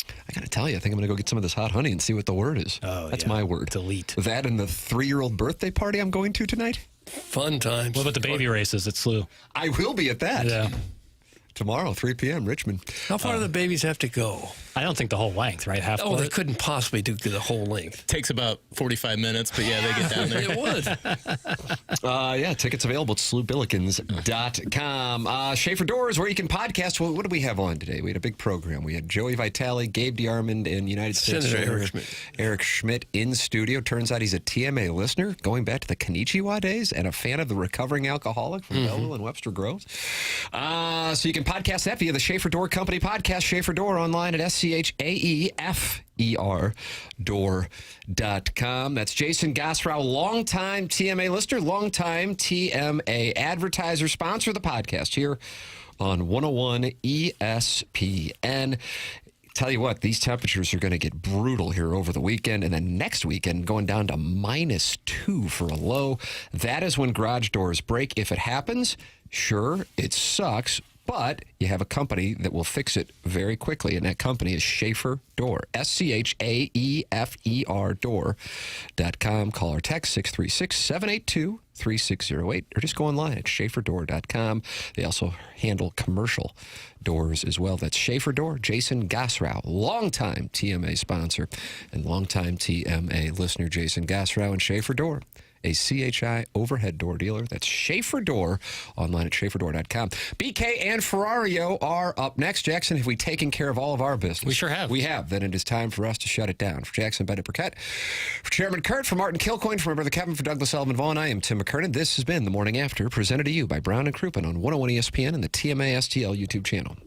I got to tell you, I think I'm going to go get some of this hot honey and see what the word is. Oh, That's my word. Delete. That and the 3-year-old birthday party I'm going to tonight. Fun times. What about the baby races at SLU? I will be at that. Yeah. Tomorrow, 3 p.m., Richmond. How far do the babies have to go? I don't think the whole length, right? Half Oh, they court? couldn't possibly do the whole length. Takes about 45 minutes, but yeah, they get down there. It would. Yeah, tickets available at slewbillikens.com. Schaefer Doors, where you can podcast. What do we have on today? We had a big program. We had Joey Vitale, Gabe DeArmond, and United States Senator Eric Schmitt in studio. Turns out he's a TMA listener, going back to the Konnichiwa days, and a fan of the recovering alcoholic from Belleville and Webster Groves. So you can podcast that via the Schaefer Door Company podcast, Schaefer Door, online at SCHAEFER door.com. That's Jason Gosrow, longtime TMA listener, longtime TMA advertiser, sponsor of the podcast here on 101 ESPN. Tell you what, these temperatures are going to get brutal here over the weekend, and then next weekend going down to -2 for a low. That is when garage doors break. If it happens, sure, it sucks, but you have a company that will fix it very quickly, and that company is Schaefer Door, SCHAEFER door.com. Call or text 636-782-3608, or just go online at schaeferdoor.com. They also handle commercial doors as well. That's Schaefer Door. Jason Gosrow, longtime TMA sponsor and longtime TMA listener. Jason Gosrow and Schaefer Door a CHI overhead door dealer. That's Schaefer Door, online at schaeferdoor.com. BK and Ferrario are up next. Jackson, have we taken care of all of our business? We sure have. We have. Then it is time for us to shut it down. For Jackson Burkett, for Chairman Kurt, for Martin Kilcoyne, for my brother Kevin, for Douglas Elvin Vaughn, I am Tim McKernan. This has been The Morning After, presented to you by Brown and Crouppen on 101 ESPN and the TMA STL YouTube channel.